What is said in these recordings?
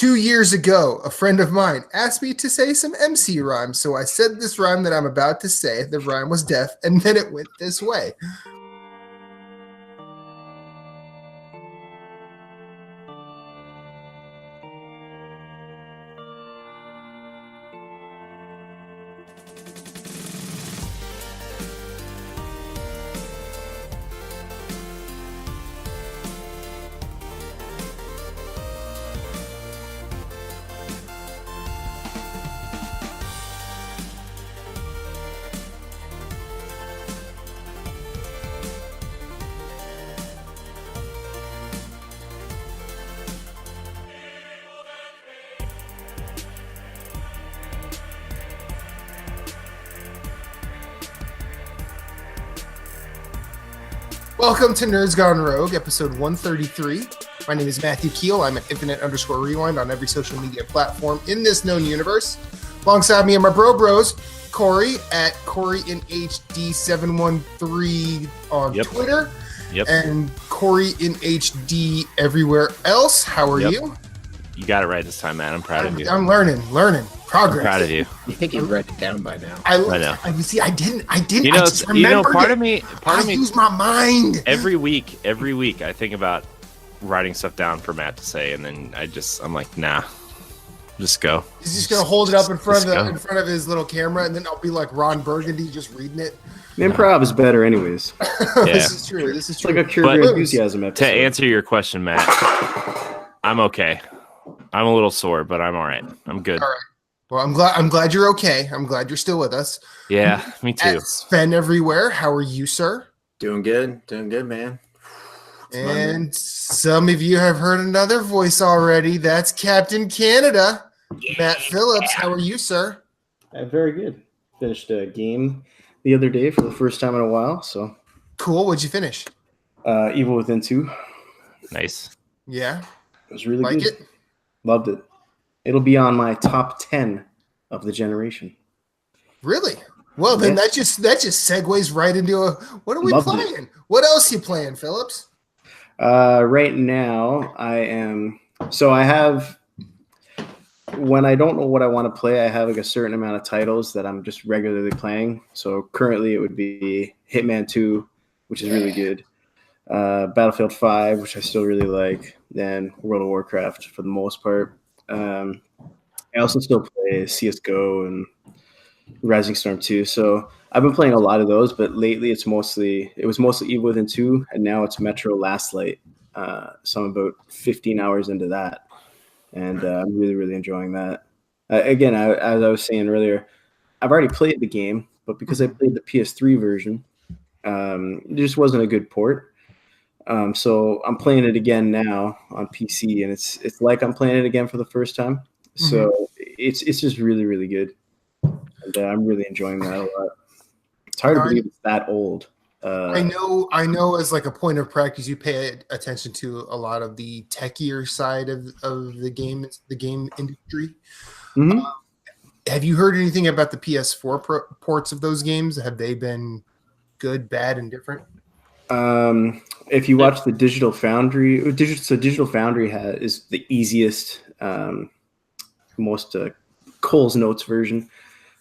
2 years ago, a friend of mine asked me to say some MC rhymes, so I said this rhyme that I'm about to say. The rhyme was deaf, and then it went this way. Welcome to Nerds Gone Rogue, episode 133. My name is Matthew Keel. I'm at Infinite_Rewind on every social media platform in this known universe. Alongside me are my bros, Corey at CoreyinHD713 on Twitter. And CoreyinHD everywhere else. How are you? You got it right this time, man. I'm proud of you. I'm learning. Progress. I'm proud of you. You think you've read it down by now? I know. I didn't. You know, I just remembered part of me use my mind. Every week, I think about writing stuff down for Matt to say, and then I'm like, nah, just go. He's just gonna hold it up in front of his little camera, and then I'll be like Ron Burgundy, just reading it. Improv is better, anyways. This is true. It's like a Curb Your Enthusiasm episode. To answer your question, Matt, I'm okay. I'm a little sore, but I'm all right. I'm good. All right. Well, I'm glad you're okay. I'm glad you're still with us. Yeah, me too. Svhenn everywhere. How are you, sir? Doing good, man. And some of you have heard another voice already. That's Captain Canada, Matt Phillips. How are you, sir? Very good. Finished a game the other day for the first time in a while. So cool. What'd you finish? Evil Within 2. Nice. Yeah. It was really good. It? Loved it. It'll be on my top 10 of the generation. Really? Well, then that just segues right into what are we playing? What else you playing, Phillips? Right now, when I don't know what I want to play, I have like a certain amount of titles that I'm just regularly playing. So currently it would be Hitman 2, which is really good. Battlefield 5, which I still really like. Then World of Warcraft for the most part. I also still play CSGO and Rising Storm 2. So I've been playing a lot of those, but lately it was mostly Evil Within 2, and now it's Metro Last Light. So I'm about 15 hours into that, and I'm really, really enjoying that. Again, as I was saying earlier, I've already played the game, but because I played the PS3 version, it just wasn't a good port. So I'm playing it again now on PC, and it's like I'm playing it again for the first time. So it's just really, really good, and I'm really enjoying that a lot. It's hard to believe it's that old. I know. As like a point of practice, you pay attention to a lot of the techier side of the game industry. Mm-hmm. Have you heard anything about the PS4 ports of those games? Have they been good, bad, and different? If you watch the Digital Foundry, Digital Foundry is the easiest, most Cole's Notes version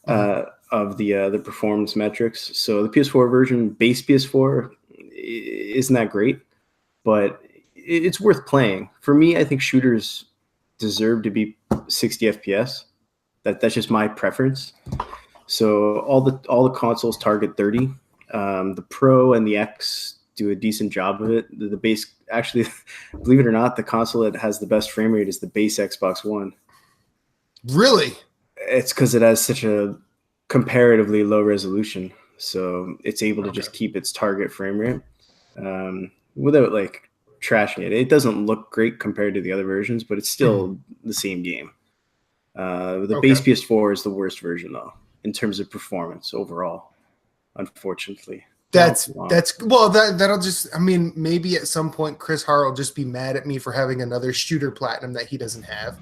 of the performance metrics. So the PS4 version, base PS4, isn't that great, but it's worth playing. For me, I think shooters deserve to be 60 FPS. That's just my preference. So all the consoles target 30. The Pro and the X do a decent job of it. The base, actually, believe it or not, the console that has the best frame rate is the base Xbox One. Really? It's because it has such a comparatively low resolution, so it's able to just keep its target frame rate without like trashing it. It doesn't look great compared to the other versions, but it's still the same game. The base PS4 is the worst version though in terms of performance overall, unfortunately. That'll just, I mean, maybe at some point Chris Hart will just be mad at me for having another shooter platinum that he doesn't have.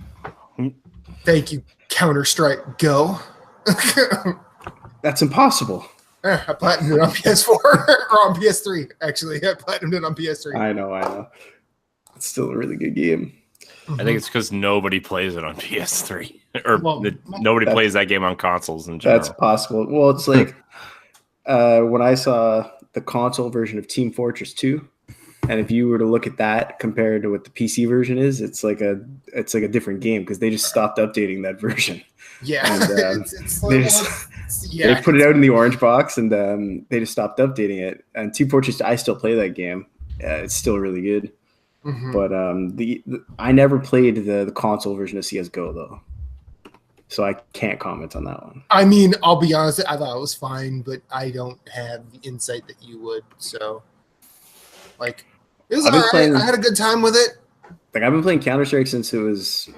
Thank you, Counter-Strike Go. That's impossible. I platinumed it on PS4 or on PS3. Actually, I platinumed it on PS3. I know. It's still a really good game. I think it's because nobody plays it on PS3 or Well, nobody plays that game on consoles in general. That's possible. Well, it's like when I saw the console version of Team Fortress 2, and if you were to look at that compared to what the PC version is, it's like a different game because they just stopped updating that version. Yeah, And, it's they put it out in the orange box, and they just stopped updating it. And Team Fortress, I still play that game. It's still really good. Mhm. But I never played the console version of CS:GO though, so I can't comment on that one. I mean, I'll be honest. I thought it was fine, but I don't have the insight that you would. So, like, it was I've all been right. playing- I had a good time with it. Like I've been playing Counter-Strike since it was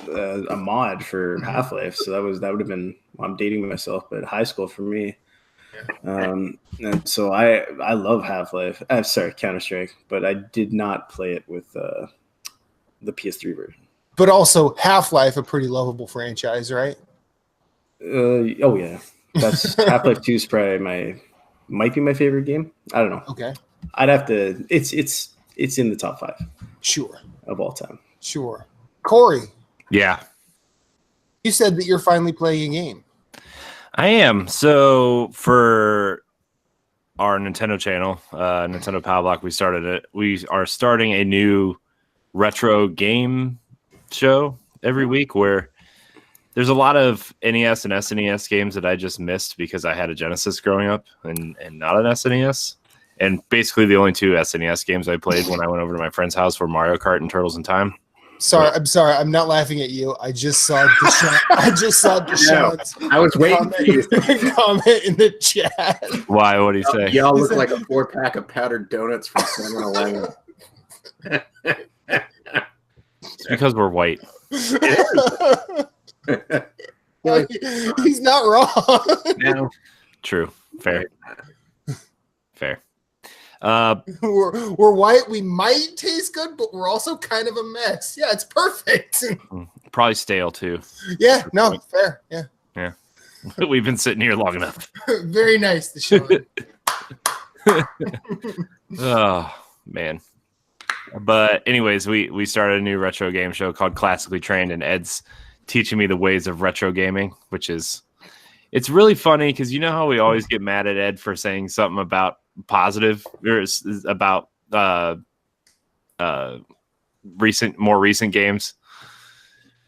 a mod for Half-Life, so that would have been. I'm dating myself, but high school for me. And so I love Half-Life. Sorry, Counter-Strike, but I did not play it with the PS3 version. But also, Half-Life, a pretty lovable franchise, right? Oh yeah, that's Half-Life 2 is probably might be my favorite game. I don't know. Okay, I'd have to. It's in the top 5 sure, of all time. sure. Corey, Yeah, you said that you're finally playing a game. I am. So for our Nintendo channel, Nintendo Power Block, we are starting a new retro game show every week where there's a lot of NES and SNES games that I just missed because I had a Genesis growing up and not an SNES. And basically the only 2 SNES games I played when I went over to my friend's house were Mario Kart and Turtles in Time. Sorry, I'm sorry. I'm not laughing at you. I just saw Deshaun's I was waiting for you. comment in the chat. Why? What do you say? Y'all look like a 4-pack of powdered donuts from 7-Eleven. It's because we're white. He's not wrong. No. True. Fair. Fair. We're white. We might taste good, but we're also kind of a mess. Yeah, it's perfect. Probably stale too. Yeah, no, fair. Yeah, We've been sitting here long enough. very nice, Deshaun. Oh man. But anyways, we started a new retro game show called Classically Trained, and Ed's teaching me the ways of retro gaming, which is it's really funny because you know how we always get mad at Ed for saying something about positive or about more recent games.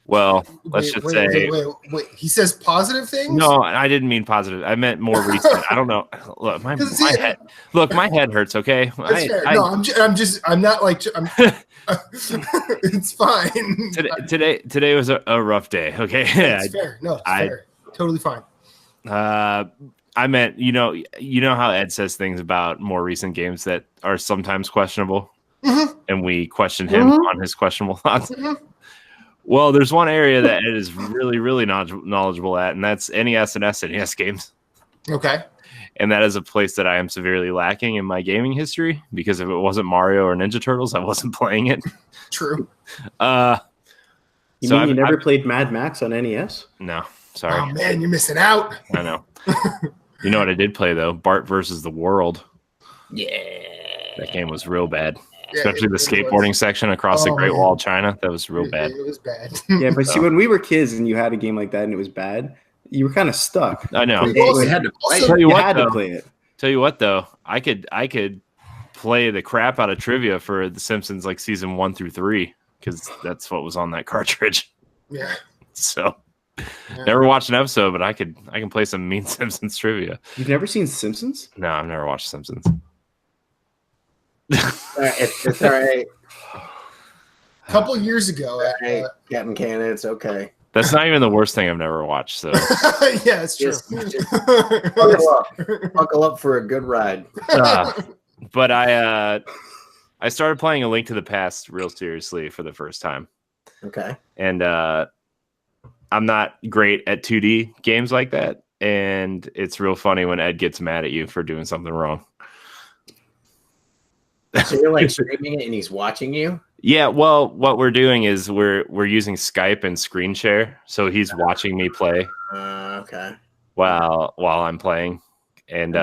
Well, let's just say wait. He says positive things. no. I didn't mean positive. I meant more recent. I don't know. Look, my head. Look, my head hurts. Okay, That's fair. No, I'm not like. It's fine. Today was a rough day. Okay, It's fair. No, it's fair. Totally fine. I meant you know how Ed says things about more recent games that are sometimes questionable, and we question him on his questionable thoughts. Well, there's one area that Ed is really, really knowledgeable at, and that's NES and SNES games. Okay. And that is a place that I am severely lacking in my gaming history because if it wasn't Mario or Ninja Turtles, I wasn't playing it. True. You never played Mad Max on NES? No, sorry. Oh man, you're missing out. I know. You know what I did play though? Bart versus the World. Yeah. That game was real bad. Yeah, Especially the skateboarding section across the Great Wall of China. That was real bad. It was bad. Yeah, but see, when we were kids and you had a game like that and it was bad, you were kind of stuck. I know. We had to play. Tell you what, had to though, play it. Tell you what though, I could play the crap out of trivia for The Simpsons like season 1 through 3 because that's what was on that cartridge. Yeah. So never watched an episode, but I can play some mean Simpsons trivia. You've never seen Simpsons? No, I've never watched Simpsons. It's all right. A couple years ago. Hey, Captain Cannon, it's okay. That's not even the worst thing I've never watched. So Yeah, it's true. Just buckle up. Buckle up for a good ride. but I started playing A Link to the Past real seriously for the first time. Okay. And I'm not great at 2D games like that. And it's real funny when Ed gets mad at you for doing something wrong. So you're like streaming it and he's watching you? Yeah, well, what we're doing is we're using Skype and screen share. So he's watching me play Okay. while I'm playing. And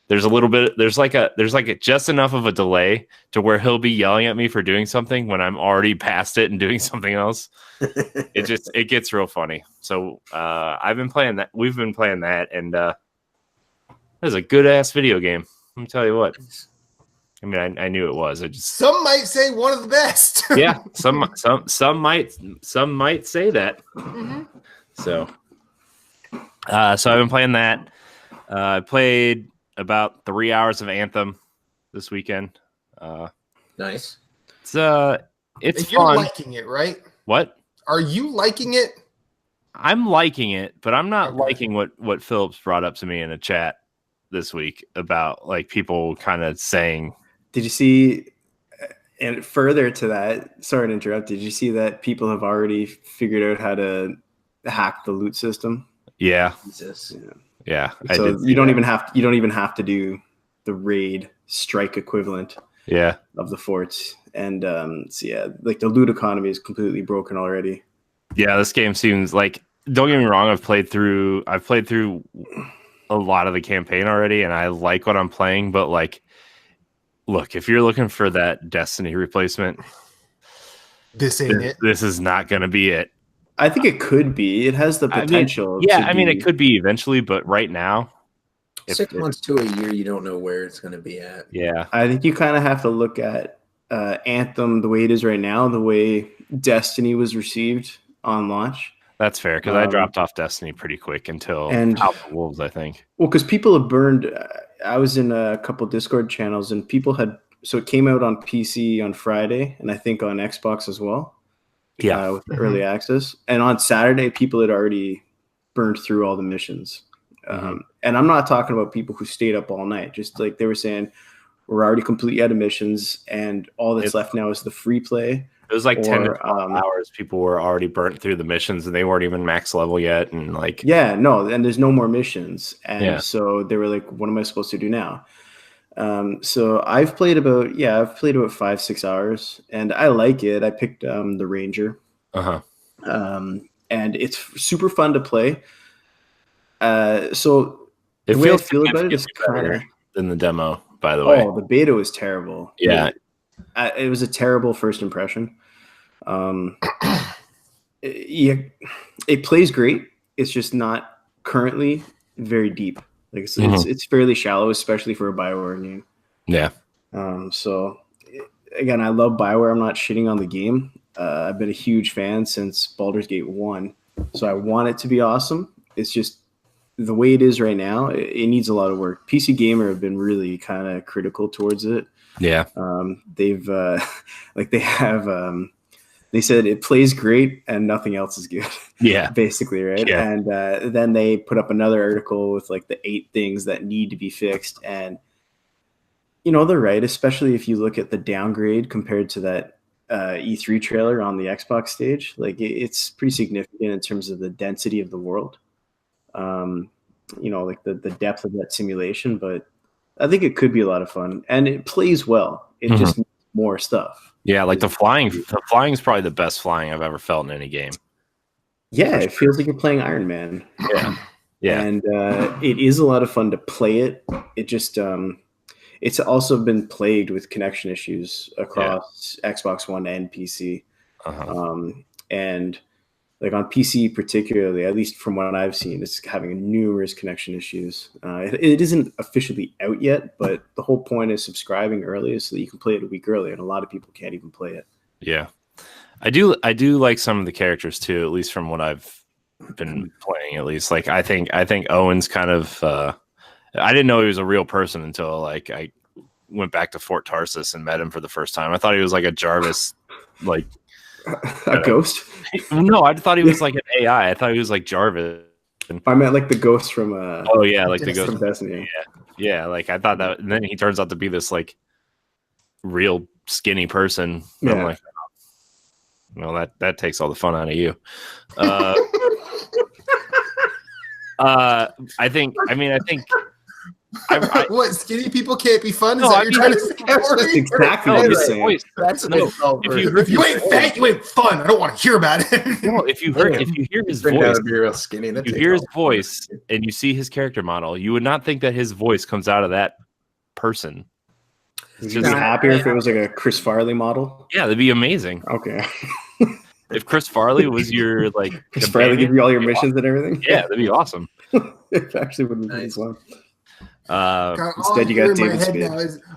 there's a little bit there's like a just enough of a delay to where he'll be yelling at me for doing something when I'm already past it and doing something else. It gets real funny. So I've been playing that. We've been playing that, and it was a good ass video game. Let me tell you what. I mean, I knew it was. Some might say one of the best. Yeah, some might say that. Mm-hmm. So I've been playing that. I played about 3 hours of Anthem this weekend. Nice. It's And you're fun. liking it, right? What? Are you liking it? I'm liking it, but I'm not Okay. liking what Phillips brought up to me in a chat this week about like people kind of saying. Did you see? And further to that, sorry to interrupt. Did you see that people have already figured out how to hack the loot system? Yeah, Jesus. yeah. So you don't even have to do the raid strike equivalent Yeah, of the forts. And so yeah, like the loot economy is completely broken already. yeah. This game seems like. Don't get me wrong. I've played through a lot of the campaign already, and I like what I'm playing. But like, look, if you're looking for that Destiny replacement, This ain't it. this is not going to be it. I think it could be. It has the potential. It could be eventually, but right now, 6 months to a year, you don't know where it's going to be at. yeah, I think you kind of have to look at Anthem the way it is right now, the way Destiny was received on launch. that's fair because I dropped off Destiny pretty quick until House of Wolves, I think. Well, because people have burned. I was in a couple Discord channels, and people had. So it came out on PC on Friday, and I think on Xbox as well. Yeah, With the early access, and on Saturday, people had already burned through all the missions. And I'm not talking about people who stayed up all night. Just like they were saying, we're already completely out of missions, and all that's left now is the free play. it was like 10 to or, 12 hours. People were already burnt through the missions, and they weren't even max level yet. And like, Yeah, no, and there's no more missions. And Yeah. so they were like, what am I supposed to do now? So I've played about 5-6 hours, and I like it. I picked the Ranger, and it's super fun to play. So it the way I feels feel about it is better kind of than the demo, by the way. the beta was terrible. Yeah. It was a terrible first impression. It plays great. It's just not currently very deep. Like it's fairly shallow, especially for a BioWare game. Yeah. So again, I love BioWare. I'm not shitting on the game. I've been a huge fan since Baldur's Gate 1. So I want it to be awesome. It's just the way it is right now, it needs a lot of work. PC Gamer have been really kind of critical towards it. Yeah. They've they said it plays great and nothing else is good. Yeah. Basically, right? Yeah. And then they put up another article with like the 8 things that need to be fixed. And they're right, especially if you look at the downgrade compared to that E3 trailer on the Xbox stage. Like it's pretty significant in terms of the density of the world. Like the depth of that simulation, but I think it could be a lot of fun, and it plays well. It just needs more stuff. Yeah, like the flying is probably the best flying I've ever felt in any game. Yeah, it feels like you're playing Iron Man. Yeah. Yeah. And it is a lot of fun to play it. It just it's also been plagued with connection issues across Xbox One and PC. And like on PC particularly, at least from what I've seen, it's having numerous connection issues. It isn't officially out yet, but the whole point is subscribing early so that you can play it a week early, and a lot of people can't even play it. Yeah. I do like some of the characters too, at least from what I've been playing, at least. Like I think Owen's kind of I didn't know he was a real person until like I went back to Fort Tarsus and met him for the first time. I thought he was like a Jarvis, like a ghost? No, I thought he was like an AI. I thought he was like Jarvis. I meant like the ghost from like the ghost from Destiny. Yeah, like I thought that, and then he turns out to be this like real skinny person. Yeah. I'm like, well, that takes all the fun out of you. I think What, skinny people can't be fun? Is No, that I what you're mean, trying to say? That's Corey? exactly No, what he's his saying. voice. That's an No, insult. if If you ain't fat, you ain't fun. I don't want to hear about it. No, if you hear his Turned out voice, to be real skinny. if you hear his voice and you see his character model, you would not think that his voice comes out of that person. Would you be happier if it was like a Chris Farley model? Yeah, that'd be amazing. Okay. If Chris Farley was your like Chris Farley companion, give you all your it'd be missions and everything? awesome. Yeah, that'd be awesome. It actually would be pretty fun. God, Instead, you got David Spade.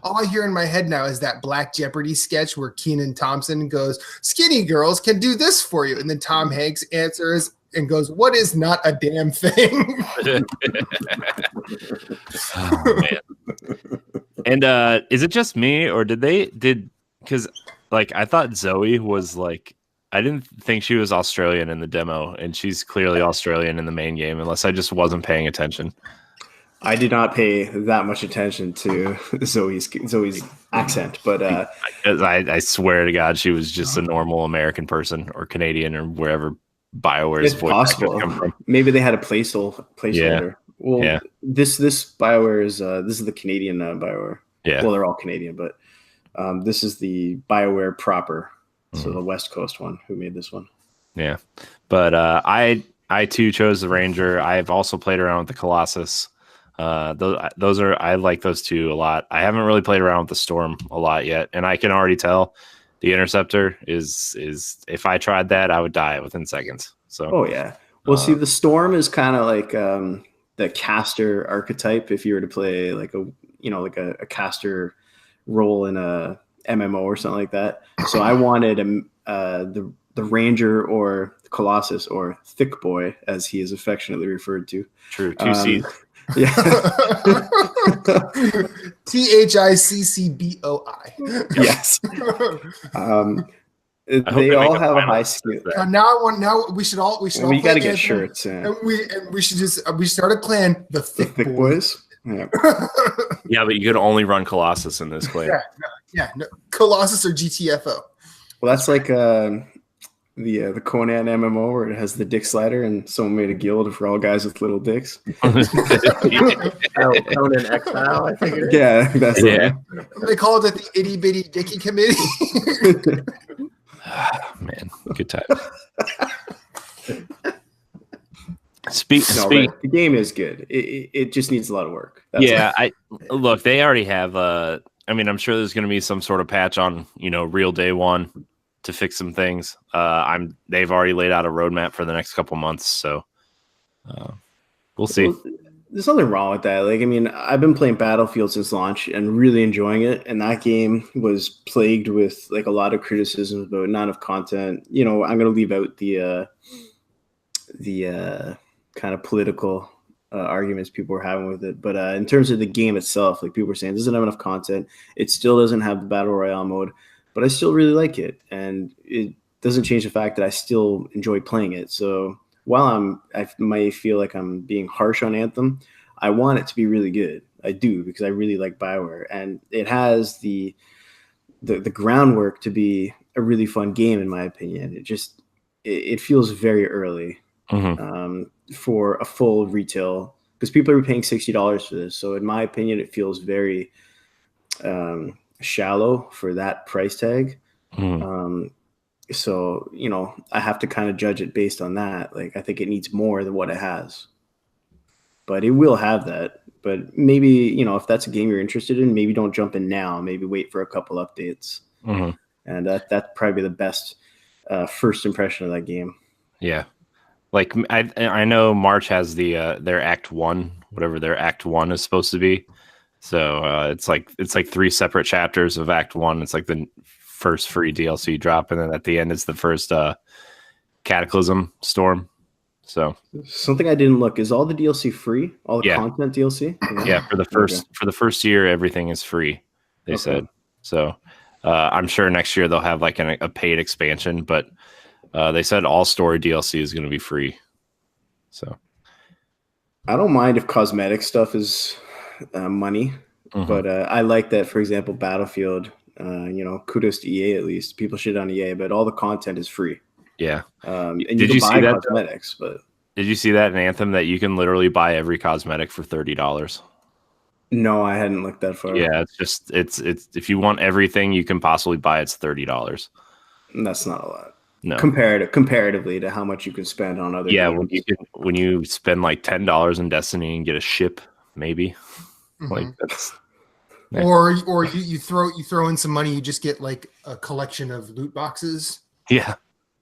All I hear in my head now is that Black Jeopardy sketch where Kenan Thompson goes, "Skinny girls can do this for you," and then Tom Hanks answers and goes, "What is not a damn thing?" Oh, man. And is it just me, or did because like I thought Zoe was like, I didn't think she was Australian in the demo, and she's clearly Australian in the main game, unless I just wasn't paying attention. I did not pay that much attention to Zoe's accent, but I swear to God, she was just a normal American person or Canadian or wherever BioWare's it's voice possible. come from. Maybe they had a placeholder. Yeah. Well, Yeah. this BioWare is this is the Canadian BioWare. Yeah. Well, they're all Canadian, but this is the BioWare proper, so the West Coast one who made this one. Yeah, but I too chose the Ranger. I've also played around with the Colossus. Those are, I like those two a lot. I haven't really played around with the Storm a lot yet, and I can already tell the Interceptor is if I tried that, I would die within seconds. So Oh yeah. Well, see, the Storm is kind of like the caster archetype. If you were to play like a caster role in a MMO or something like that. So I wanted the Ranger or Colossus or Thick Boy, as he is affectionately referred to. True, two C's. Yeah. THICCBOI. Yes. They all have a high skill. Now we should all We play got to get Anthem, shirts. and we should we start a clan, the Thick, Boys. Yeah. Yeah, but you could only run Colossus in this clan. No, Colossus or GTFO. Well, that's like the Conan MMO where it has the dick slider, and someone made a guild for all guys with little dicks. Conan Exile, I think it is. Yeah, that's Yeah. They called it the Itty Bitty Dicky Committee. Man, good time. The game is good. It just needs a lot of work. That's Look, they already have. I mean, I'm sure there's going to be some sort of patch on real day one to fix some things. They've already laid out a roadmap for the next couple months, so we'll see. Well, there's nothing wrong with that. Like, I mean, I've been playing Battlefield since launch and really enjoying it. And that game was plagued with like a lot of criticisms about not enough content. I'm going to leave out the kind of political arguments people were having with it. But in terms of the game itself, like people were saying, it doesn't have enough content. It still doesn't have the Battle Royale mode, but I still really like it. And it doesn't change the fact that I still enjoy playing it. So while I might feel like I'm being harsh on Anthem, I want it to be really good. I do, because I really like BioWare, and it has the groundwork to be a really fun game, in my opinion. It feels very early for a full retail, because people are paying $60 for this. So in my opinion, it feels very shallow for that price tag. So, I have to kind of judge it based on that. Like, I think it needs more than what it has. But it will have that. But maybe, if that's a game you're interested in, maybe don't jump in now. Maybe wait for a couple updates. And that'd probably be the best first impression of that game. Yeah. Like, I know March has their Act 1, whatever their Act 1 is supposed to be. So it's like 3 separate chapters of Act 1. It's like the first free DLC drop, and then at the end is the first Cataclysm Storm. So something I didn't look, is all the DLC free? All the content DLC? Yeah, for the first year, everything is free. They said. So I'm sure next year they'll have like a paid expansion, but they said all story DLC is going to be free. So I don't mind if cosmetic stuff is money, but I like that. For example, Battlefield. Kudos to EA, at least. People shit on EA, but all the content is free. Yeah. And you can buy cosmetics, but did you see that in Anthem that you can literally buy every cosmetic for $30? No, I hadn't looked that far. Yeah, it's if you want everything you can possibly buy, it's $30. That's not a lot. No, comparatively to how much you can spend on other games. when you spend like $10 in Destiny and get a ship, maybe like that's. Yeah. Or you throw in some money, you just get like a collection of loot boxes. Yeah,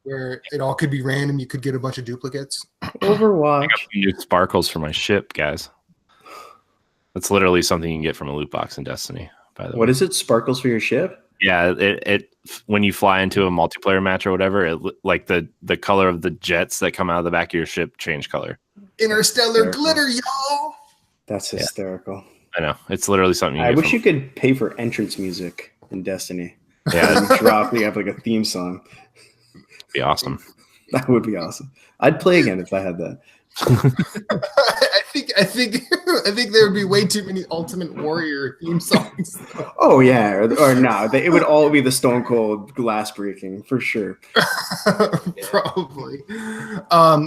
where it all could be random. You could get a bunch of duplicates. Overwatch. I got new sparkles for my ship, guys. That's literally something you can get from a loot box in Destiny. By the way, what is it? Sparkles for your ship? Yeah, it when you fly into a multiplayer match or whatever, it like the color of the jets that come out of the back of your ship change color. Interstellar glitter, y'all. That's hysterical. I know. It's literally something I wish you could pay for entrance music in Destiny. Yeah, you have like a theme song. Be awesome. That would be awesome. I'd play again if I had that. I think there would be way too many Ultimate Warrior theme songs. Oh yeah, or no, it would all be the Stone Cold glass breaking for sure. Probably.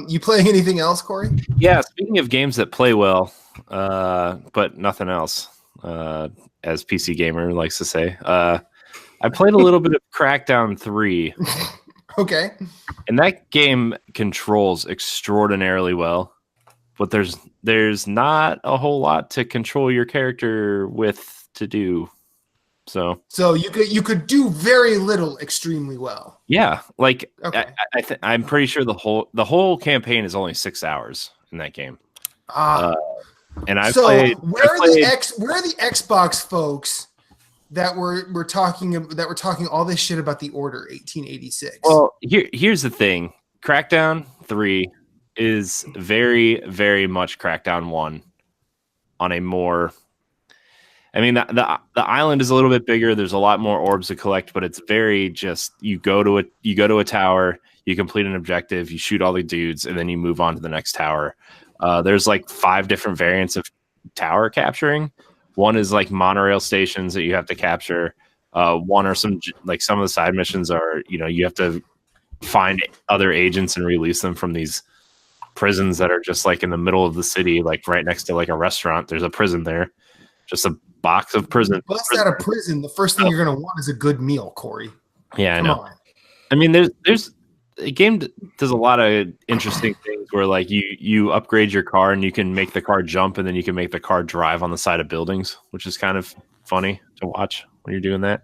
You playing anything else, Corey? Yeah. Speaking of games that play well, but nothing else, as PC Gamer likes to say, I played a little bit of Crackdown 3. Okay. And that game controls extraordinarily well, but there's not a whole lot to control your character with to do. So you could do very little extremely well. Yeah, like okay. I'm pretty sure the whole campaign is only 6 hours in that game. And I played. Where are the Xbox folks that were talking all this shit about the Order 1886? Well, here's the thing: Crackdown 3 is very, very much Crackdown 1 on a more. I mean, the island is a little bit bigger. There's a lot more orbs to collect, but it's very just you go to a tower, you complete an objective, you shoot all the dudes, and then you move on to the next tower. There's like 5 different variants of tower capturing. One is like monorail stations that you have to capture. One are some of the side missions are, you have to find other agents and release them from these prisons that are just like in the middle of the city, like right next to like a restaurant. There's a prison there, just a box of prison. Bust out of prison. The first thing you're going to want is a good meal, Corey. Yeah, I know. I mean, there's a game does a lot of interesting things where like you upgrade your car and you can make the car jump and then you can make the car drive on the side of buildings, which is kind of funny to watch when you're doing that.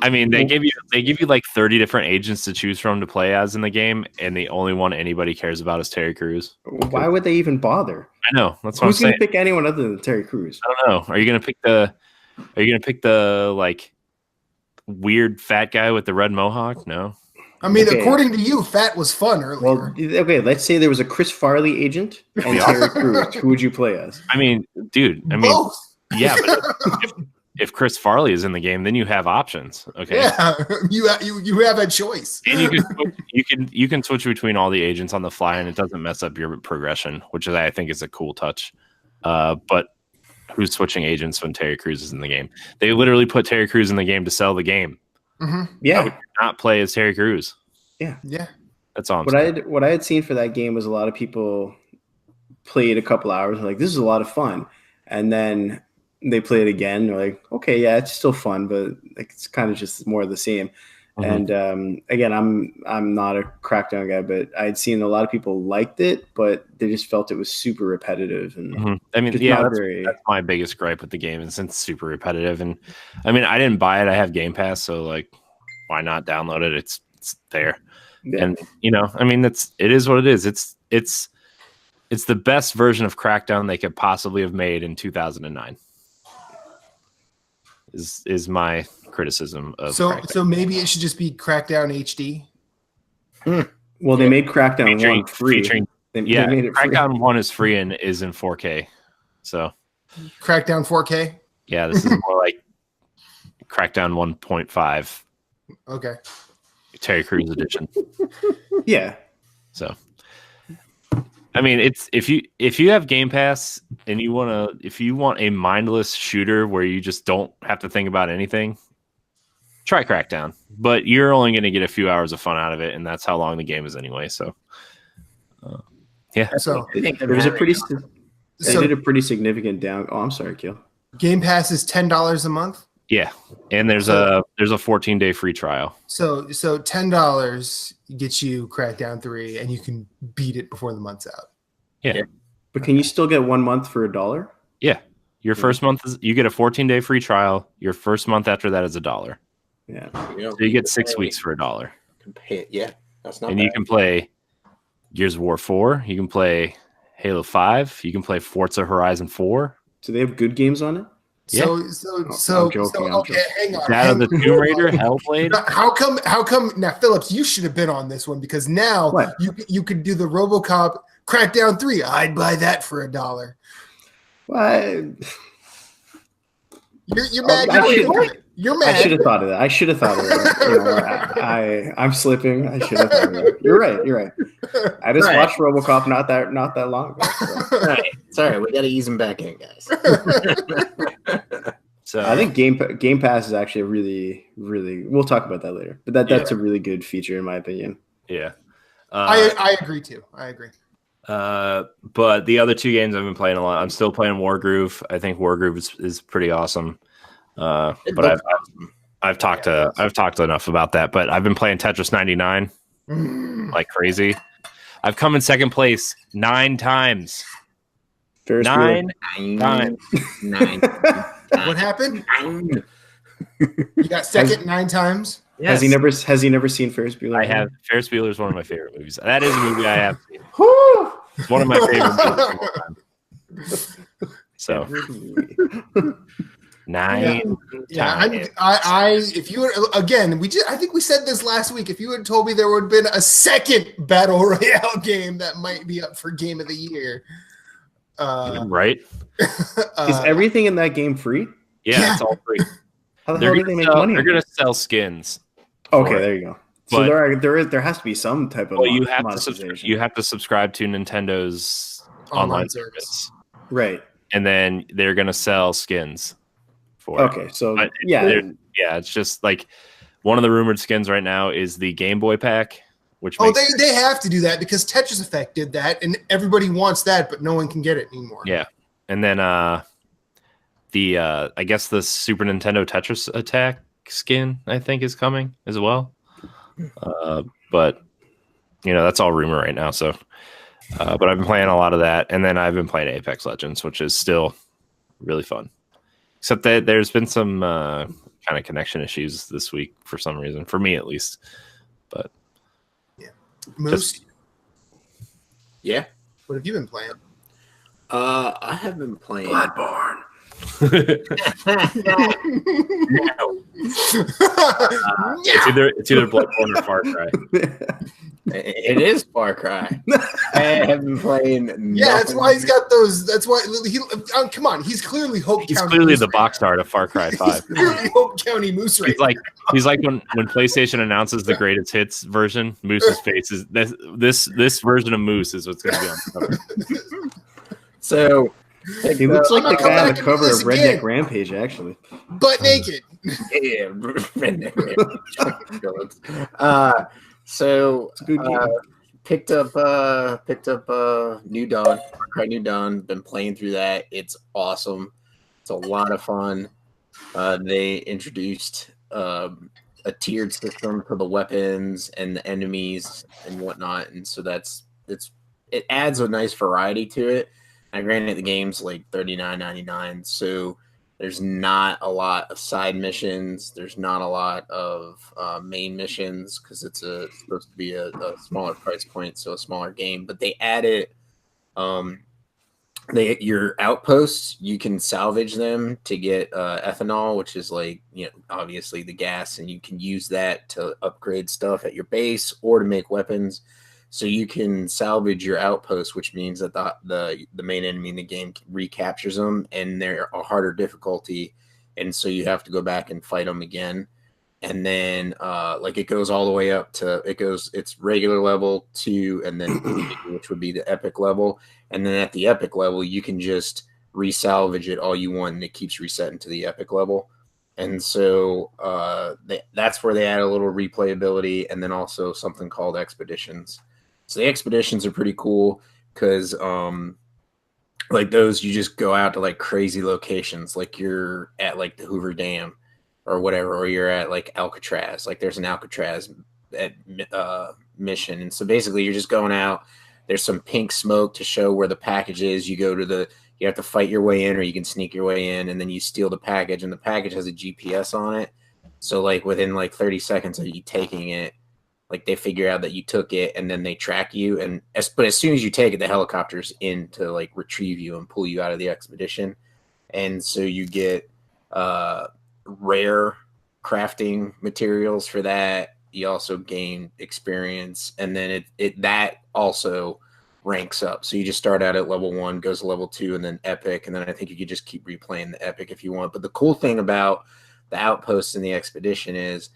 I mean, they give you like 30 different agents to choose from to play as in the game, and the only one anybody cares about is Terry Crews. Why would they even bother? I know. That's what Who's I'm saying. Who's going to pick anyone other than Terry Crews? I don't know. Are you going to pick the like weird fat guy with the red mohawk? No. I mean, according to you, fat was fun earlier. Well, okay, let's say there was a Chris Farley agent and Terry Crews. Who would you play as? I mean, dude. Both. Yeah, but if Chris Farley is in the game, then you have options. Okay. Yeah, you have a choice. And you can switch between all the agents on the fly, and it doesn't mess up your progression, which I think is a cool touch. But who's switching agents when Terry Crews is in the game? They literally put Terry Crews in the game to sell the game. Mm-hmm. Yeah, I would not play as Terry Crews. Yeah. That's all. What I had seen for that game was a lot of people played a couple hours and like, this is a lot of fun, and then they play it again. They're like, okay, yeah, it's still fun, but like, it's kind of just more of the same. Mm-hmm. And again, I'm not a Crackdown guy, but I'd seen a lot of people liked it, but they just felt it was super repetitive. And I mean, yeah, that's my biggest gripe with the game, is it's super repetitive. And I mean, I didn't buy it; I have Game Pass, so like, why not download it? It's there, yeah. And I mean, it is what it is. It's the best version of Crackdown they could possibly have made in 2009. Is my criticism of Crackdown. So maybe it should just be Crackdown HD. Well, they made Crackdown 1 free. They made it Crackdown free. 1 is free and is in 4K. So Crackdown 4K. Yeah, this is more like Crackdown 1.5. Okay. Terry Crews edition. Yeah. So I mean, it's if you have Game Pass and if you want a mindless shooter where you just don't have to think about anything, try Crackdown. But you're only going to get a few hours of fun out of it, and that's how long the game is anyway. So, yeah. So there was a They did a pretty significant down. Oh, I'm sorry, Keel. Game Pass is $10 a month. Yeah, and there's a 14-day free trial. So $10 gets you Crackdown 3, and you can beat it before the month's out. Yeah. But can you still get 1 month for $1? Yeah. Your first month you get a 14-day free trial. Your first month after that is $1. Yeah. So you get 6 weeks for $1. Yeah, that's not And bad. you can play Gears of War 4. You can play Halo 5. You can play Forza Horizon 4. Do they have good games on it? So I'm joking. okay, hang on. Shadow of the Tomb Raider, Hellblade. Now, how come now, Phillips, you should have been on this one, because now What? you could do the RoboCop Crackdown 3. I'd buy that for $1. What? You're mad. You're mad. I should have thought of that. You know, I'm slipping. I should have thought of that. You're right. I just watched RoboCop not that long ago. So. All right. Sorry, we got to ease him back in, guys. So I think Game Pass is actually a really, really. We'll talk about that later. But that's a really good feature in my opinion. yeah. I agree too. I agree. But the other two games I've been playing a lot. I'm still playing Wargroove. I think Wargroove is pretty awesome. But I've talked enough about that. But I've been playing Tetris 99 like crazy. I've come in second place 9 times. Ferris 9 times. 9. What happened? You got second 9 times. Yes. Has he never seen Ferris Bueller? I have. Ferris Bueller is one of my favorite movies. That is a movie I have seen. It's one of my favorite movies of all time. So 9 times. I if you again, I think we said this last week. If you had told me there would have been a second battle royale game that might be up for Game of the Year, right? Is everything in that game free? Yeah, it's all free. How the hell do they make money? They're going to sell skins. Okay, there you go. So But- there has to be some type of Well, you have monetization. to subscribe to Nintendo's online service, Right. and then they're going to sell skins for it. Okay, so But yeah, it's just like one of the rumored skins right now is the Game Boy pack, which they have to do that because Tetris Effect did that, and everybody wants that, but no one can get it anymore. yeah, and then I guess the Super Nintendo Tetris Attack skin I think is coming as well. But that's all rumor right now. So, but I've been playing a lot of that, and then I've been playing Apex Legends, which is still really fun. Except that there's been some kind of connection issues this week for some reason, for me at least. But Moose, Yeah. what have you been playing? I have been playing Bloodborne. it's either Bloodborne or FarCry. It is FarCry. I have been playing. Yeah, that's why he's got those. That's why he. Come on, he's clearly Hope He's County. clearly Moose the right box now. art of Far Cry 5. He's clearly Hope County Moose right He's like when PlayStation announces the greatest hits version, Moose's face is this version of Moose is what's going to be on the cover. So He looks like I'm the gonna come guy on back the and cover do of this Redneck again. Rampage, actually. butt naked. yeah. So It's a good game. picked up New Dawn, FarCry New Dawn. Been playing through that. It's awesome. It's a lot of fun. They introduced a tiered system for the weapons and the enemies and whatnot, and so it adds a nice variety to it. And granted, the game's like $39.99, so there's not a lot of side missions. There's not a lot of main missions because it's supposed to be a smaller price point, so a smaller game. But they added your outposts. You can salvage them to get ethanol, which is like obviously the gas, and you can use that to upgrade stuff at your base or to make weapons. So you can salvage your outposts, which means that the main enemy in the game recaptures them, and they're a harder difficulty, and so you have to go back and fight them again. And then it goes all the way up to it's regular level 2, and then which would be the epic level. And then at the epic level, you can just resalvage it all you want, and it keeps resetting to the epic level. And so that's where they add a little replayability, and then also something called expeditions. So the expeditions are pretty cool because like those, you just go out to like crazy locations, like you're at like the Hoover Dam or whatever, or you're at like Alcatraz. Like there's an Alcatraz at mission, and so basically you're just going out. There's some pink smoke to show where the package is. You go to you have to fight your way in, or you can sneak your way in, and then you steal the package, and the package has a GPS on it. So like within like 30 seconds of you taking it, like they figure out that you took it, and then they track you. But as soon as you take it, the helicopter's in to like retrieve you and pull you out of the expedition. And so you get rare crafting materials for that. You also gain experience, and then it that also ranks up. So you just start out at level 1, goes to level 2, and then epic, and then I think you could just keep replaying the epic if you want. But the cool thing about the outposts in the expedition is,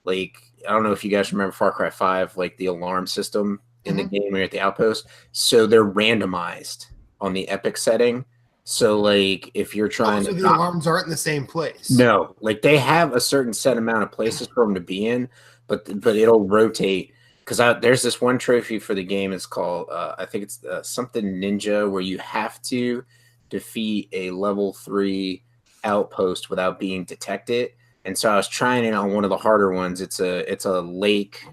like, I don't know if you guys remember Far Cry 5, like the alarm system in the game when you're at the outpost. So they're randomized on the epic setting. So like if you're trying so the alarms aren't in the same place. No, like they have a certain set amount of places for them to be in, but it'll rotate. Because there's this one trophy for the game. It's called I think it's something Ninja, where you have to defeat a level 3 outpost without being detected. And so I was trying it on one of the harder ones. It's a lake.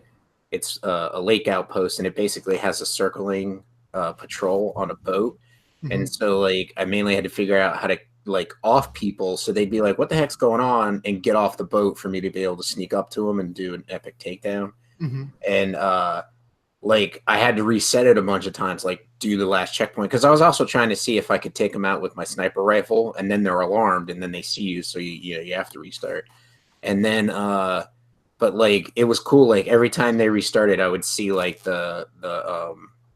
It's a lake outpost, and it basically has a circling patrol on a boat. Mm-hmm. And so like I mainly had to figure out how to like off people, so they'd be like, "What the heck's going on?" and get off the boat for me to be able to sneak up to them and do an epic takedown. Mm-hmm. And like I had to reset it a bunch of times, like do the last checkpoint, because I was also trying to see if I could take them out with my sniper rifle, and then they're alarmed, and then they see you, so you have to restart. And then but like it was cool, like every time they restarted I would see like the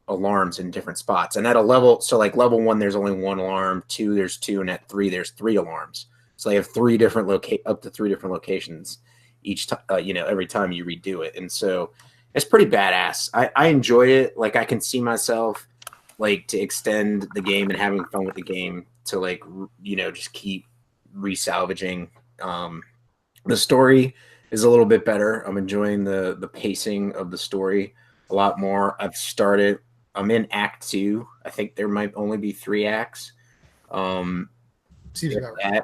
alarms in different spots. And at a level, so like level 1 there's only 1 alarm, 2 there's 2, and at 3 there's 3 alarms. So they have 3 different up to 3 different locations each time, every time you redo it. And so it's pretty badass. I enjoy it. Like I can see myself like to extend the game and having fun with the game to like just keep resalvaging. The story is a little bit better. I'm enjoying the pacing of the story a lot more. I'm in Act 2. I think there might only be 3 acts. Seems about right.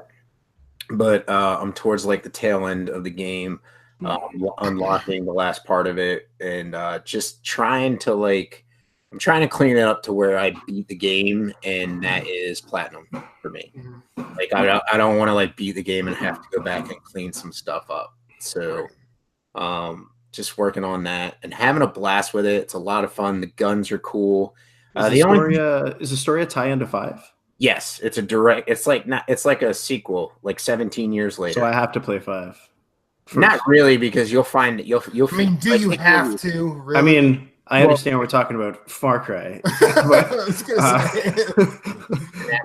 But I'm towards like the tail end of the game, unlocking the last part of it, and just trying to I'm trying to clean it up to where I beat the game, and that is platinum for me. Mm-hmm. Like I don't want to like beat the game and have to go back and clean some stuff up. So just working on that and having a blast with it. It's a lot of fun. The guns are cool. Is the story a tie into 5? Yes, it's a direct. It's like a sequel, like 17 years later. So I have to play 5. Not really, because you'll find it. You'll. I mean, do you have to? Really? I mean, I understand we're talking about Far Cry. But, I was gonna say.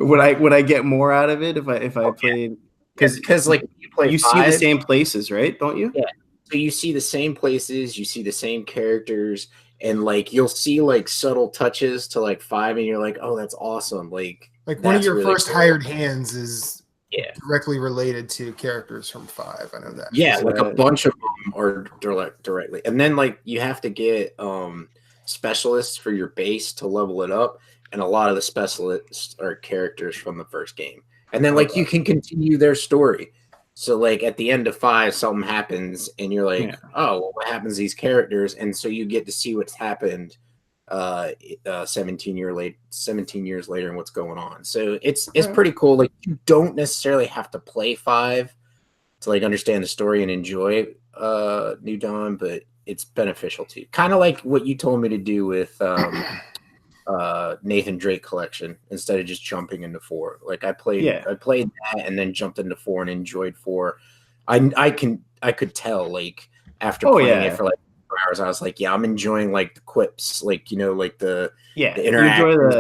would I get more out of it if I played? Because like you see the same places, right? Don't you? Yeah. So you see the same places, you see the same characters, and like you'll see like subtle touches to like 5, and you're like, oh, that's awesome. Like one of your first hired hands is directly related to characters from 5. I know that. Yeah, like a bunch of them are directly. And then like you have to get specialists for your base to level it up, and a lot of the specialists are characters from the first game. And then like you can continue their story. So like at the end of 5, something happens, and you're like, oh, well, what happens to these characters? And so you get to see what's happened 17 years later and what's going on. So it's pretty cool. Like you don't necessarily have to play 5 to like understand the story and enjoy New Dawn, but it's beneficial to you. Kind of like what you told me to do with Nathan Drake collection, instead of just jumping into 4. Like I played that and then jumped into 4 and enjoyed 4. I could tell like after playing it for like 4 hours, I was like, I'm enjoying like the quips, like like the interactions,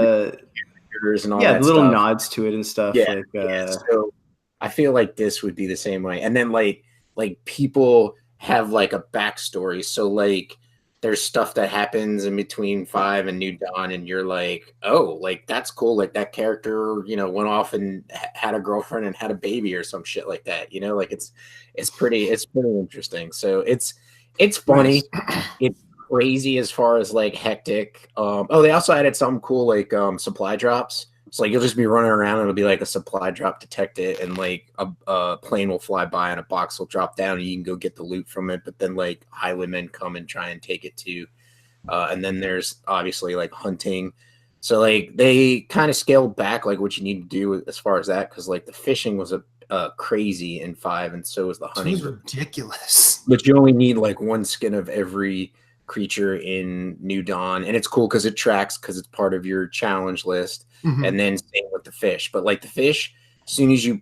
and all that the little stuff. nods to it and stuff. So I feel like this would be the same way. And then like people have like a backstory, so like there's stuff that happens in between 5 and New Dawn, and you're like, oh, like that's cool. Like that character, went off and had a girlfriend and had a baby or some shit like that. Like it's pretty interesting. So it's funny. It's crazy as far as like hectic. They also added something cool like supply drops So like you'll just be running around, and it'll be like a supply drop, detect it, and like a plane will fly by and a box will drop down, and you can go get the loot from it. But then like highwaymen come and try and take it too. And then there's obviously like hunting. So like they kind of scaled back like what you need to do as far as that, because like the fishing was a crazy in 5, and so was the hunting. It was ridiculous. But you only need like one skin of every creature in New Dawn, and it's cool because it tracks because it's part of your challenge list. Mhm. And then same with the fish. But like the fish, as soon as you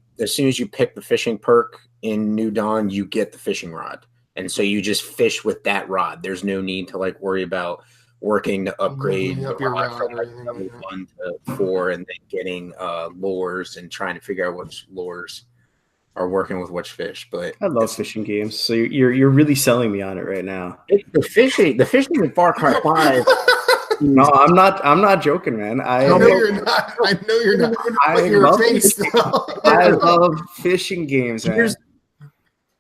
pick the fishing perk in New Dawn, you get the fishing rod, and so you just fish with that rod. There's no need to like worry about working to upgrade Up the your rod rod from or like anything level like that. 1 to 4, and then getting lures and trying to figure out which lures are working with which fish. But I love fishing games, so you're really selling me on it right now. the fishing in FarCry 5. No, I'm not joking, man. I know you're not. I know you're not. But your love face, fishing. though. I love fishing games, man.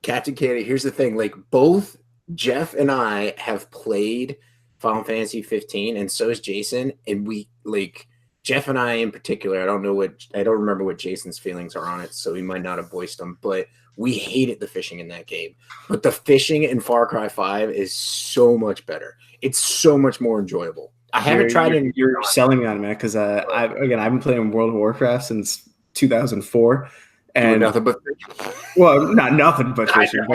Captain Candy, here's the thing. Like both Jeff and I have played Final Fantasy 15, and so is Jason. And we like Jeff and I in particular. I don't remember what Jason's feelings are on it, so he might not have voiced them. But we hated the fishing in that game. But the fishing in Far Cry 5 is so much better. It's so much more enjoyable. I haven't tried it. You're selling me on it, man, because I've been playing World of Warcraft since 2004, and nothing but well, not nothing but fishing,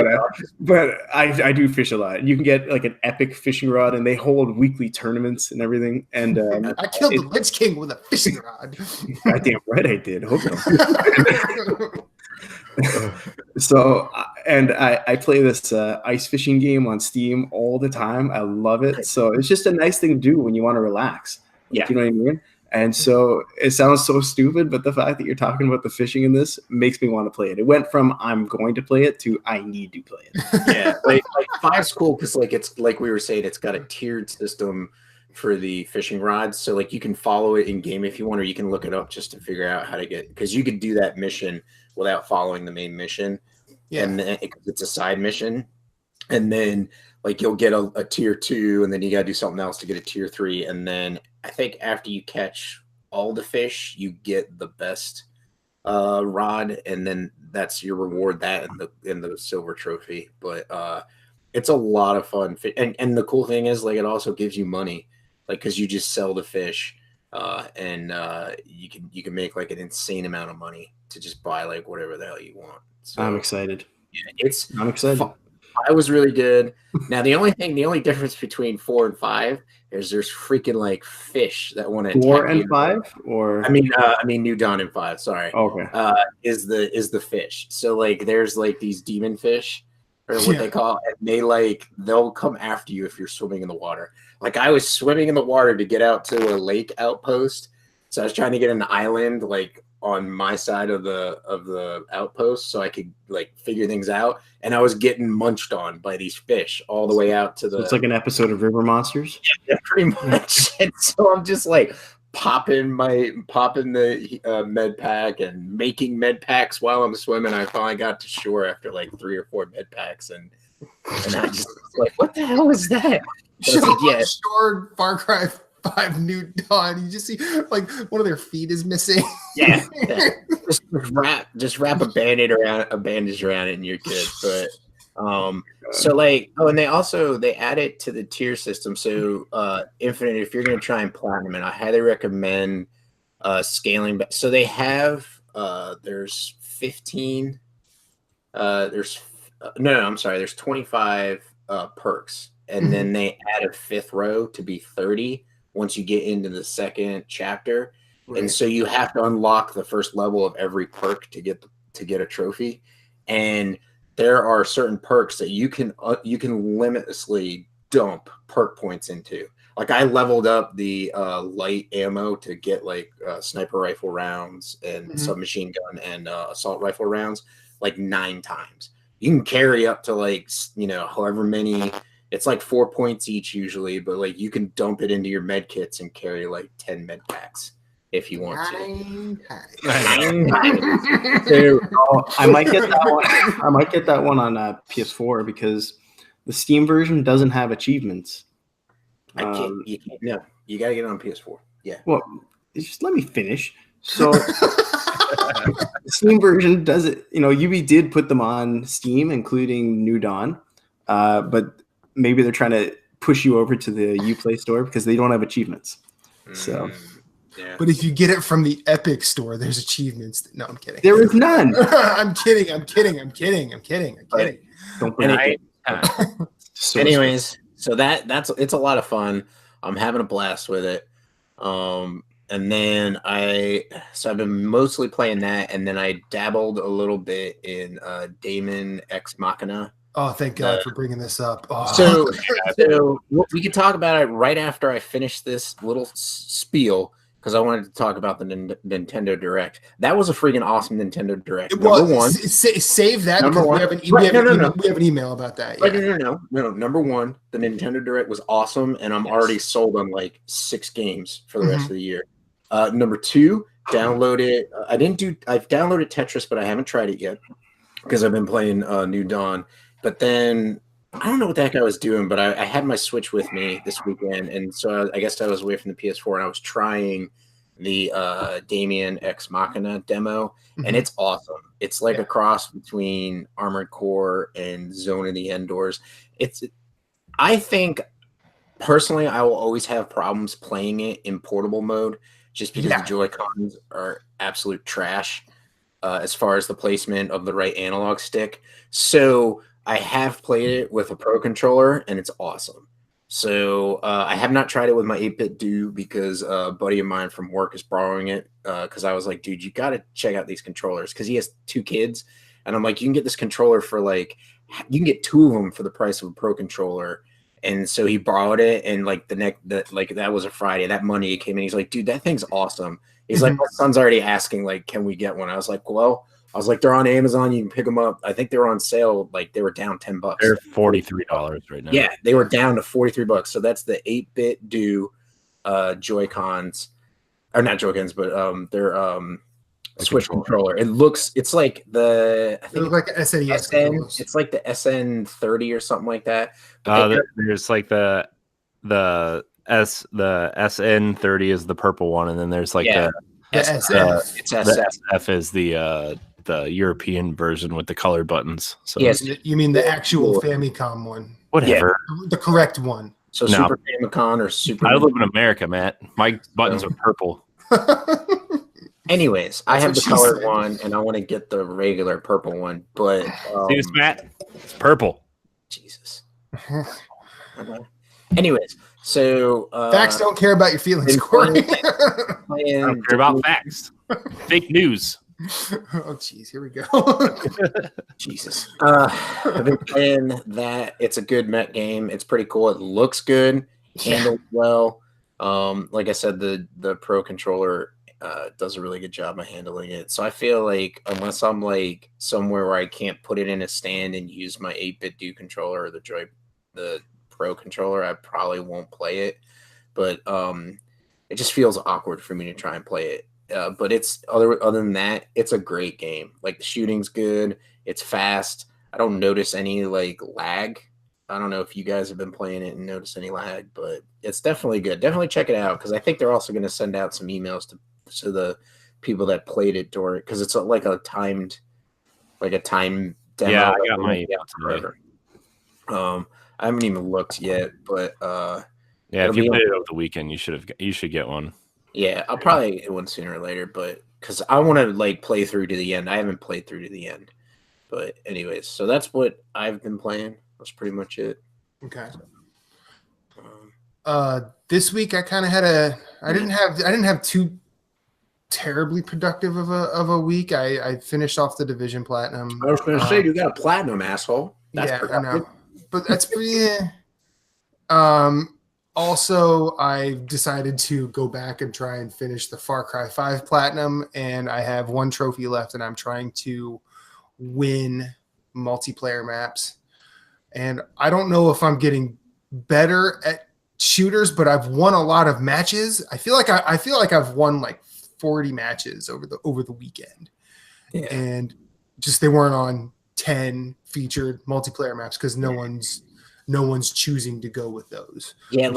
but I do fish a lot. You can get like an epic fishing rod, and they hold weekly tournaments and everything. And I killed the Lich King with a fishing rod. Goddamn right I did. Hope so. So, and I play this ice fishing game on Steam all the time. I love it. So it's just a nice thing to do when you want to relax. Yeah. Do you know what I mean? And so it sounds so stupid, but the fact that you're talking about the fishing in this makes me want to play it. It went from I'm going to play it to I need to play it. Yeah, like 5's cool because like it's like we were saying, it's got a tiered system for the fishing rods. So like you can follow it in game if you want, or you can look it up just to figure out how to get, because you could do that mission without following the main mission. Yeah, and then it's a side mission, and then like you'll get a tier 2, and then you got to do something else to get a tier 3, and then I think after you catch all the fish, you get the best rod, and then that's your reward, that in the silver trophy. But it's a lot of fun, and the cool thing is like it also gives you money, like because you just sell the fish, and you can make like an insane amount of money to just buy like whatever the hell you want. So, I'm excited. Yeah, I'm excited. I was really good. Now the only difference between 4 and 5 is there's freaking like fish that want to 4 and 5, or I mean New Dawn and 5. Sorry. Okay. Is the fish? So like there's like these demon fish, or what they call it, and they'll come after you if you're swimming in the water. Like I was swimming in the water to get out to a lake outpost, so I was trying to get an island like on my side of the outpost so I could like figure things out, and I was getting munched on by these fish all the way out to the. So it's like an episode of River Monsters. Yeah, pretty much. And so I'm just like popping the med pack and making med packs while I'm swimming. I finally got to shore after like 3 or 4 med packs, and I just like, what the hell is that? Shore Far Cry 5 New Dawn. You just see like one of their feet is missing. Yeah. Just wrap a bandage around it and you're good. But so like and they add it to the tier system. So Infinite, if you're gonna try and platinum it, I highly recommend scaling back. So they have there's 15 there's 25 perks, and then they add a 5th row to be 30 once you get into the second chapter. Right. And so you have to unlock the first level of every perk to get a trophy. And there are certain perks that you can limitlessly dump perk points into. Like I leveled up the light ammo to get like sniper rifle rounds and submachine gun and assault rifle rounds like 9 times. You can carry up to like, however many. It's like 4 points each usually, but like you can dump it into your med kits and carry like 10 med packs if you want to. I might get that one. I might get that one on PS4 because the Steam version doesn't have achievements. You can't. No, you gotta get it on PS4. Yeah. Well, just let me finish. So the Steam version does it. UB did put them on Steam, including New Dawn, but maybe they're trying to push you over to the Uplay store because they don't have achievements. So, yeah. But if you get it from the Epic store, there's achievements. No, I'm kidding. There is none. I'm kidding. Don't bring it. Anyways, so it's a lot of fun. I'm having a blast with it. And then I've been mostly playing that, and then I dabbled a little bit in Daemon X Machina. Oh, thank God for bringing this up. Oh. So we could talk about it right after I finish this little spiel, because I wanted to talk about the Nintendo Direct. That was a freaking awesome Nintendo Direct. Number one. Save that Number because one. we have an email about that. Yeah. Right, no. Number one, the Nintendo Direct was awesome, and I'm already sold on like 6 games for the rest of the year. Number 2, downloaded. I've downloaded Tetris, but I haven't tried it yet because I've been playing New Dawn. But then I don't know what the heck I was doing, but I had my Switch with me this weekend, and so I guess I was away from the PS4, and I was trying the Daemon X Machina demo, and it's awesome. It's like a cross between Armored Core and Zone of the Endors. I think personally, I will always have problems playing it in portable mode, just because the Joy-Cons are absolute trash as far as the placement of the right analog stick. So I have played it with a Pro controller, and it's awesome. So I have not tried it with my 8-bit Do because a buddy of mine from work is borrowing it because I was like, dude, you got to check out these controllers because he has 2 kids. And I'm like, you can get this controller for you can get 2 of them for the price of a Pro controller. And so he borrowed it, and that was a Friday. That Monday came in. He's like, dude, that thing's awesome. He's like, my son's already asking, can we get one? I was like, well, they're on Amazon. You can pick them up. I think they were on sale. They were down $10. They're $43 right now. Yeah, they were down to $43. So that's the 8-bit Do Joy-Cons, or not Joy-Cons, but they're Switch controller. It's like the SNES. It's like the SN30 or something like that. There's like the SN30 is the purple one, and then there's the SF. It's SF. The SF is the European version with the color buttons. So yes, you mean the actual Famicom one? Whatever, the correct one. So Super Famicom or Super. I live in America, Matt. My buttons are purple. Anyways, I have the colored one, and I want to get the regular purple one. But see this, Matt? It's purple. Jesus. Anyways, so facts don't care about your feelings, Corey. I don't care about facts. Fake news. Oh, jeez, here we go. Jesus. I've been playing that. It's a good mech game. It's pretty cool. It looks good. Handled well. Like I said, the Pro controller does a really good job of handling it. So I feel like unless I'm somewhere where I can't put it in a stand and use my 8-bit Do controller or the Pro controller, I probably won't play it. But it just feels awkward for me to try and play it. But it's other than that, it's a great game. The shooting's good. It's fast. I don't notice any lag. I don't know if you guys have been playing it and notice any lag, but it's definitely good. Definitely check it out because I think they're also going to send out some emails to the people that played it during, because it's a timed demo. Yeah, I got my forever. I haven't even looked yet, but if you played it over the weekend, you should get one. Yeah, I'll probably get one sooner or later, but because I want to play through to the end. I haven't played through to the end, but anyways, so that's what I've been playing. That's pretty much it. Okay. This week I kind of had I didn't have too terribly productive of a week. I finished off the Division Platinum. I was going to say you got a platinum, asshole. That's productive. I know, but that's pretty. Also, I decided to go back and try and finish the FarCry 5 Platinum, and I have 1 trophy left, and I'm trying to win multiplayer maps. And I don't know if I'm getting better at shooters, but I've won a lot of matches. I feel like I've won 40 matches over the weekend, and just they weren't on 10 featured multiplayer maps because no one's choosing to go with those. Yeah,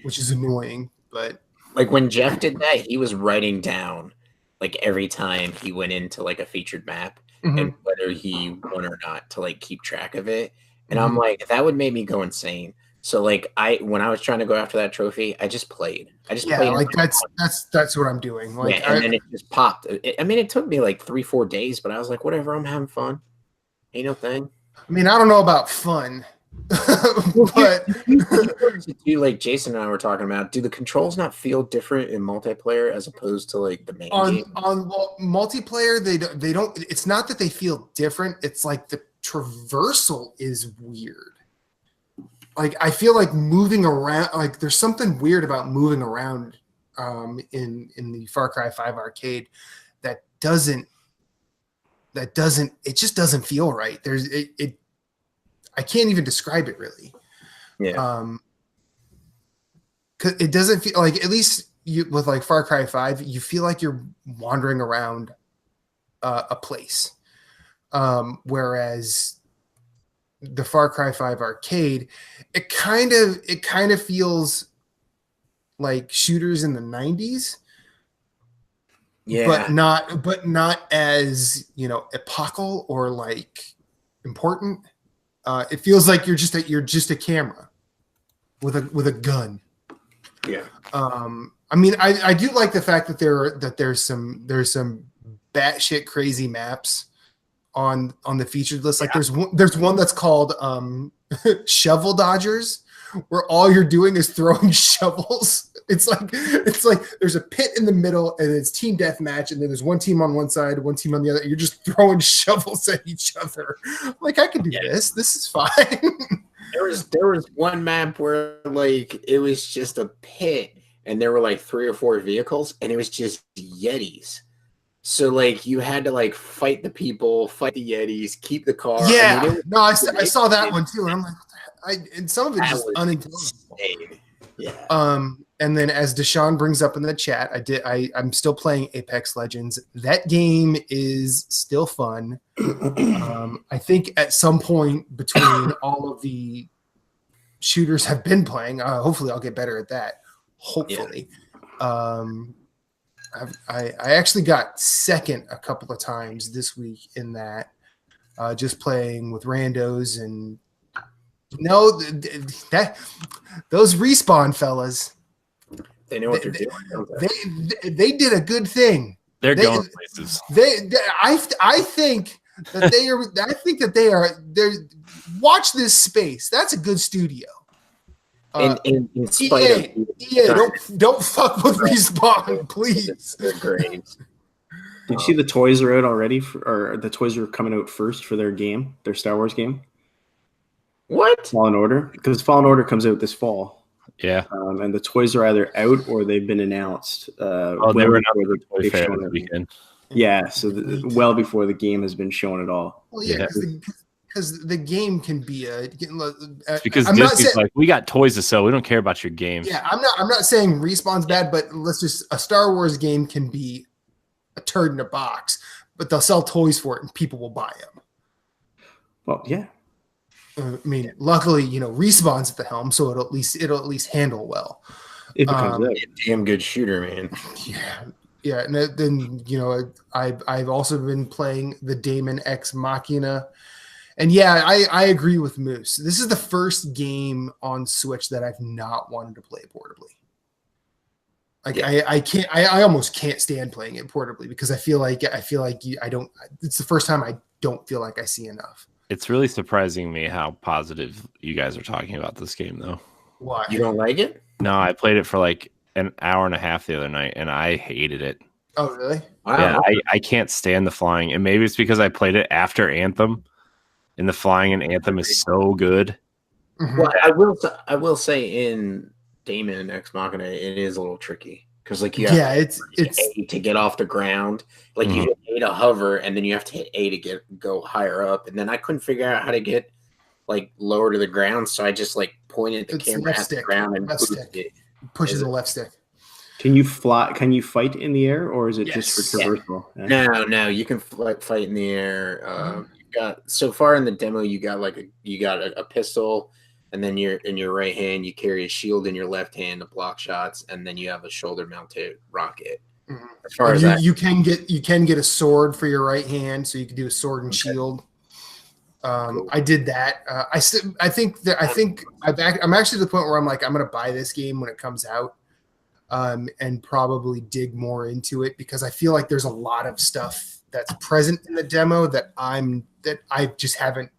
which is annoying. But when Jeff did that, he was writing down like every time he went into like a featured map and whether he won or not to like keep track of it. And I'm like, that would make me go insane. So like when I was trying to go after that trophy, I just played. Played like that's what I'm doing. Like, and then it just popped. I mean, it took me like 3-4 days, but I was like, whatever, I'm having fun. Ain't no thing. I mean, I don't know about fun, but like Jason and I were talking about, do the controls not feel different in multiplayer as opposed to like the main game? On multiplayer, they don't. It's not that they feel different. It's like the traversal is weird. Like I feel like moving around. Like there's something weird about moving around in the Far Cry 5 arcade that doesn't. It just doesn't feel right. I can't even describe it really. Yeah. 'Cause it doesn't feel like, at least with like Far Cry 5, you feel like you're wandering around a place. Whereas the Far Cry 5 arcade, it kind of feels like shooters in the 90s. Yeah. But not as, epochal or like important. It feels like you're just a camera with a gun. Yeah. I mean, I do like the fact that there's some batshit crazy maps on the featured list. Like there's one that's called Shovel Dodgers, where all you're doing is throwing shovels. It's like there's a pit in the middle and it's team deathmatch, and then there's one team on one side, one team on the other. And you're just throwing shovels at each other. Like, I can do this. This is fine. There was one map where like it was just a pit and there were like 3 or 4 vehicles and it was just Yetis. So like you had to like fight the people, fight the Yetis, keep the car. Yeah. I mean, I saw that one too, and I'm like, and some of it's just unintelligible. Yeah. And then as Deshaun brings up in the chat, I'm still playing Apex Legends. That game is still fun. I think at some point between all of the shooters I've been playing, hopefully I'll get better at that. Hopefully. Yeah. I actually got second a couple of times this week in that, just playing with randos, and those Respawn fellas, they know what they're doing. They did a good thing. They're going places. I think that they are. I think that they are. Watch this space. That's a good studio. In spite of EA, don't fuck with Respawn, please. They're great. Did you see the toys are out already, or the toys are coming out first for their game, their Star Wars game? What? Fallen Order, because Fallen Order comes out this fall. Yeah. And the toys are either out or they've been announced. They were not the toy fair this weekend. Yeah, so well before the game has been shown at all. Well, yeah, because the game can be because Disney's like, we got toys to sell. We don't care about your games. Yeah, I'm not saying Respawn's bad, but a Star Wars game can be a turd in a box, but they'll sell toys for it and people will buy them. Well, yeah. I mean, luckily, Respawn's at the helm, so it'll at least handle well. If it comes out. A damn good shooter, man. Yeah. And then I've also been playing the Daemon X Machina, and yeah, I agree with Moose. This is the first game on Switch that I've not wanted to play portably. Like I can't. I almost can't stand playing it portably because I feel like I don't. It's the first time I don't feel like I see enough. It's really surprising me how positive you guys are talking about this game, though. Why? You don't like it? No, I played it for like an hour and a half the other night, and I hated it. Oh, really? Yeah, I can't stand the flying, and maybe it's because I played it after Anthem, and the flying in Anthem is so good. Mm-hmm. Well, I will say in Daemon X Machina, it is a little tricky because like you have it's A to get off the ground, like you hit A to hover, and then you have to hit A to go higher up, and then I couldn't figure out how to get like lower to the ground, so I just like pointed the camera at the ground and pushes the left stick. Can you fly? Can you fight in the air, or is it just for traversal? Yeah. No, you can fight in the air. You got so far in the demo, you got a pistol, and then in your right hand you carry a shield in your left hand to block shots, and then you have a shoulder mounted rocket. As far as you can get a sword for your right hand, so you can do a sword and shield. Cool. I did that. I'm actually to the point where I'm like, I'm gonna buy this game when it comes out, and probably dig more into it because I feel like there's a lot of stuff that's present in the demo that I just haven't.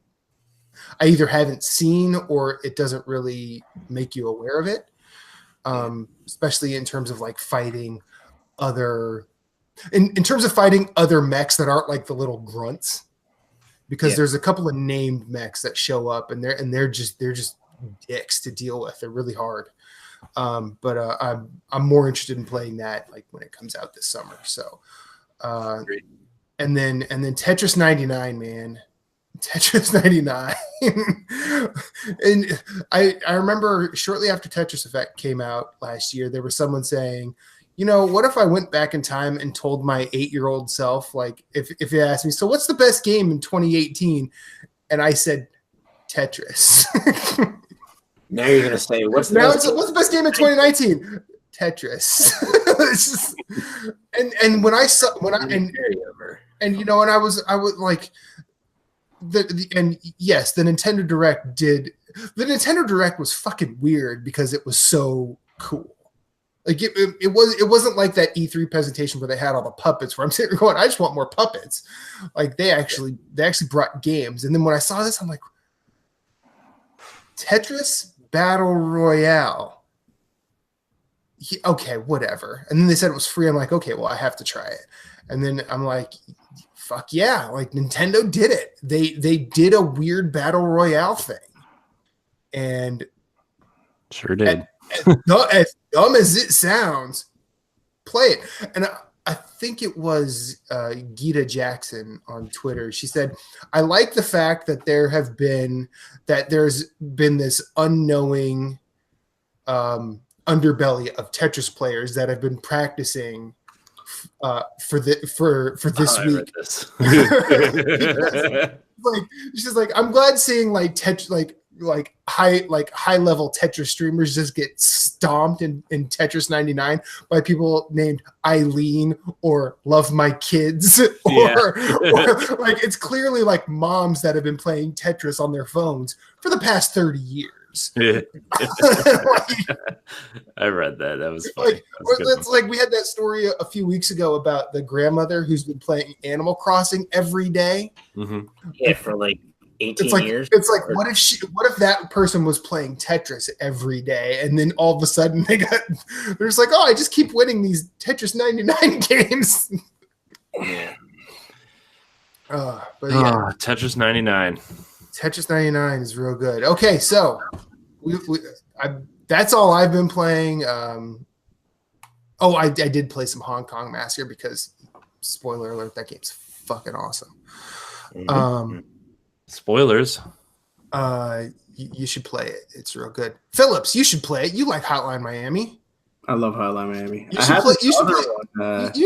I either haven't seen or it doesn't really make you aware of it. Especially in terms of like fighting other mechs that aren't like the little grunts. Because there's a couple of named mechs that show up and they're just dicks to deal with. They're really hard. But I'm more interested in playing that like when it comes out this summer. So and then Tetris 99, man. Tetris 99. And I remember shortly after Tetris Effect came out last year, there was someone saying, what if I went back in time and told my 8-year-old self, like, if he asked me, so what's the best game in 2018? And I said, Tetris. Now you're gonna say, what's the best game in 2019? Tetris. And when I was like, yes, the Nintendo Direct the Nintendo Direct was fucking weird because it was so cool. Like it wasn't like that E3 presentation where they had all the puppets where I'm sitting there going, I just want more puppets. Like they actually brought games. And then when I saw this, I'm like, Tetris Battle Royale. Okay, whatever. And then they said it was free. I'm like, okay, well, I have to try it. And then I'm like, fuck yeah, like Nintendo did it. They did a weird Battle Royale thing. And sure did. As dumb as it sounds, play it. And I think it was Gita Jackson on Twitter. She said, I like the fact that there's been this unknowing underbelly of Tetris players that have been practicing for this week. She's like, I'm glad seeing high level Tetris streamers just get stomped in Tetris 99 by people named Eileen or Love My Kids or like it's clearly like moms that have been playing Tetris on their phones for the past 30 years. I read that. That was funny. It's like we had that story a few weeks ago about the grandmother who's been playing Animal Crossing every day. Mm-hmm. Yeah, for like 18 years. It's like, what if that person was playing Tetris every day and then all of a sudden they're just like, oh, I just keep winning these Tetris 99 games. Yeah. But yeah. Tetris 99. Tetris 99 is real good. Okay, so that's all I've been playing. I did play some Hong Kong Massacre because, spoiler alert, that game's fucking awesome. Mm-hmm. Spoilers. You should play it. It's real good. Phillips, you should play it. You like Hotline Miami. I love Hotline Miami. You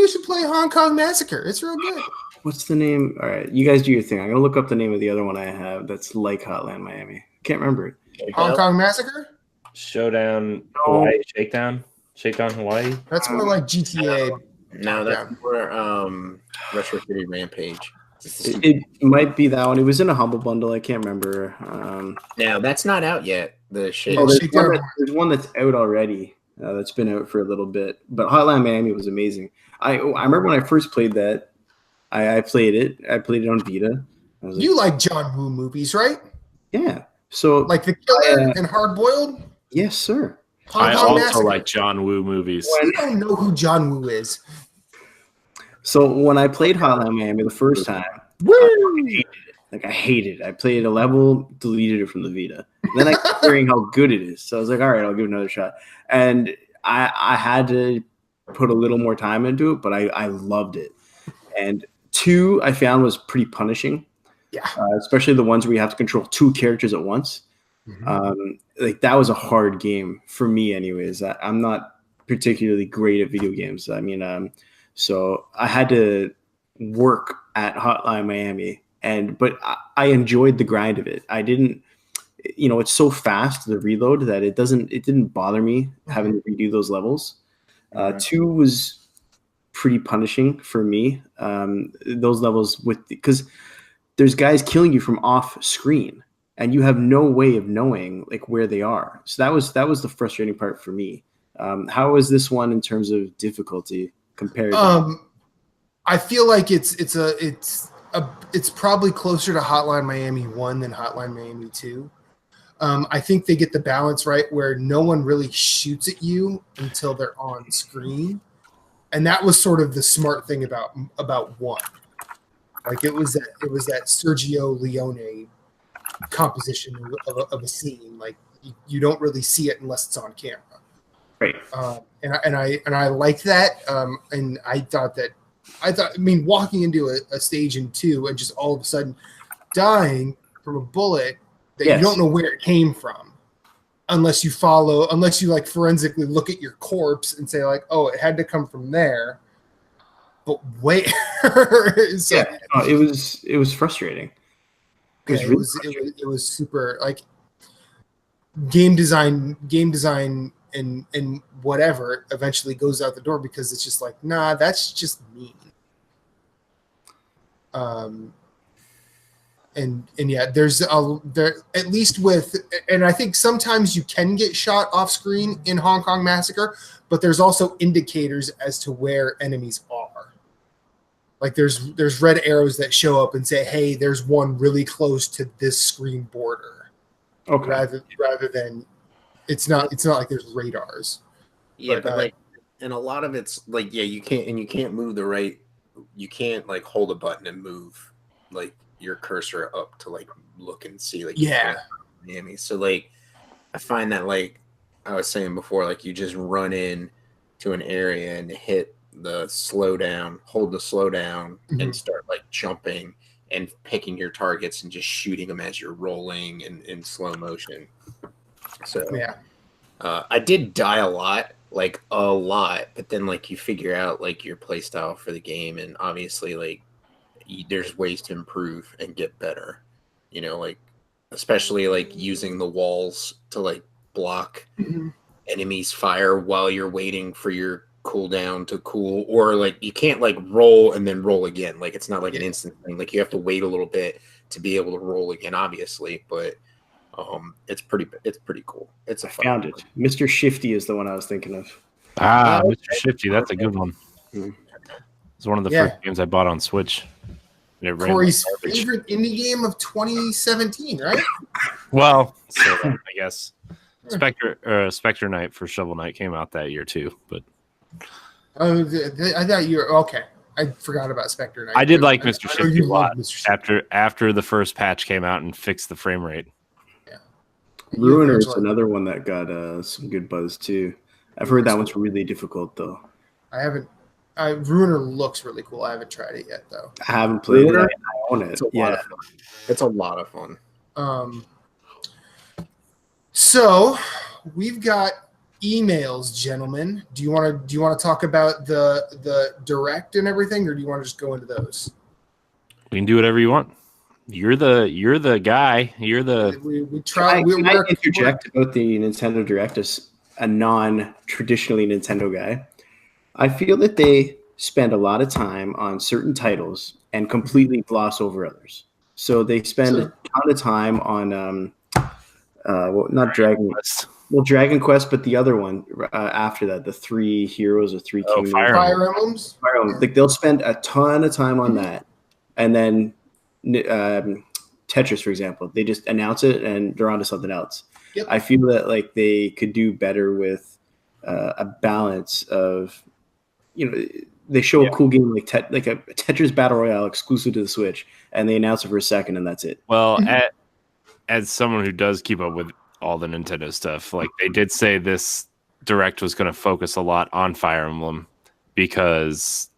should play Hong Kong Massacre. It's real good. What's the name? All right, you guys do your thing. I'm gonna look up the name of the other one I have that's like Hotline Miami. Can't remember it. Hong Kong Massacre? Showdown Hawaii Shakedown Hawaii. That's more like GTA. No, that's more Retro City Rampage. It might be that one. It was in a Humble Bundle. I can't remember. Now that's not out yet. The shit. Oh, there's one that's out already. That's been out for a little bit. But Hotline Miami was amazing. I remember when I first played that. I played it. I played it on Vita. You like John Woo movies, right? Yeah. So like The Killer and Hard Boiled? Yes, sir. I also like John Woo movies. I don't know who John Woo is. So when I played Hotline Miami the first time, I hated it. I played a level, deleted it from the Vita. Then I kept hearing how good it is. So I was like, all right, I'll give it another shot. And I had to put a little more time into it, but I loved it. And 2 I found was pretty punishing. Yeah. Especially the ones where you have to control 2 characters at once. Mm-hmm. Like that was a hard game for me anyways. I'm not particularly great at video games. I mean, so I had to work at Hotline Miami but I enjoyed the grind of it. I didn't, it's so fast, the reload, that it didn't bother me having to redo those levels. 2 was pretty punishing for me. Those levels because there's guys killing you from off screen, and you have no way of knowing like where they are. So that was the frustrating part for me. How is this one in terms of difficulty compared? I feel like it's probably closer to Hotline Miami 1 than Hotline Miami 2. I think they get the balance right where no one really shoots at you until they're on screen. And that was sort of the smart thing about 1. Like it was that Sergio Leone composition of a scene. Like you don't really see it unless it's on camera. Right. And I like that. And I mean, walking into a stage in 2 and just all of a sudden dying from a bullet that you don't know where it came from, unless you like forensically look at your corpse and say like, oh, it had to come from there. But wait, so, it was frustrating. It was super like game design and whatever eventually goes out the door because it's just like, nah, that's just mean. And yeah, there's at least with, and I think sometimes you can get shot off screen in Hong Kong Massacre, but there's also indicators as to where enemies are. Like there's red arrows that show up and say, hey, there's one really close to this screen border. Okay. Rather than it's not like there's radars. Yeah, but like, and a lot of it's like, yeah, you can't move you can't like hold a button and move like your cursor up to like look and see like Miami. So like I find that like I was saying before, like you just run in to an area and hit the slowdown, hold the slowdown, and start like jumping and picking your targets and just shooting them as you're rolling in slow motion. So yeah, I did die a lot, but then like you figure out like your play style for the game, and obviously like there's ways to improve and get better, you know, like especially like using the walls to like block enemies' fire while you're waiting for your cooldown to cool, or like you can't like roll and then roll again. Like it's not like an instant thing. Like you have to wait a little bit to be able to roll again, obviously, but it's pretty cool. It's a fun found it. Mr. Shifty is the one I was thinking of. Mr. Shifty, that's a good one. It's one of the first games I bought on Switch. Corey's favorite indie game of 2017, right? Well, so I guess Spectre Knight for Shovel Knight came out that year too, but I thought you were okay. I forgot about Spectre Knight. I did like Mr. Shifty a lot after the first patch came out and fixed the frame rate. Yeah, Ruiner is another one that got some good buzz too. I've heard that one's really difficult though. I haven't. Ruiner looks really cool. I haven't tried it yet though. I haven't played it. I own it. It's a lot of fun. So we've got emails, gentlemen. Do you want to talk about the direct and everything, or do you want to just go into those? We can do whatever you want. You're the guy. You're the. We try. Can I interject about the Nintendo Direct as a non-traditionally Nintendo guy? I feel that they spend a lot of time on certain titles and completely gloss over others. So they spend a ton of time on not Dragon Quest. Well, Dragon Quest, but the other one after that, the 3 Heroes or 3 Kingdoms. Fire Emblems. Like they'll spend a ton of time on that, and then Tetris, for example, they just announce it and they're on to something else. Yep. I feel that like they could do better with a balance of, you know, they show a cool game like a Tetris Battle Royale exclusive to the Switch, and they announce it for a second, and that's it. Well, as someone who does keep up with all the Nintendo stuff, like they did say this Direct was going to focus a lot on Fire Emblem because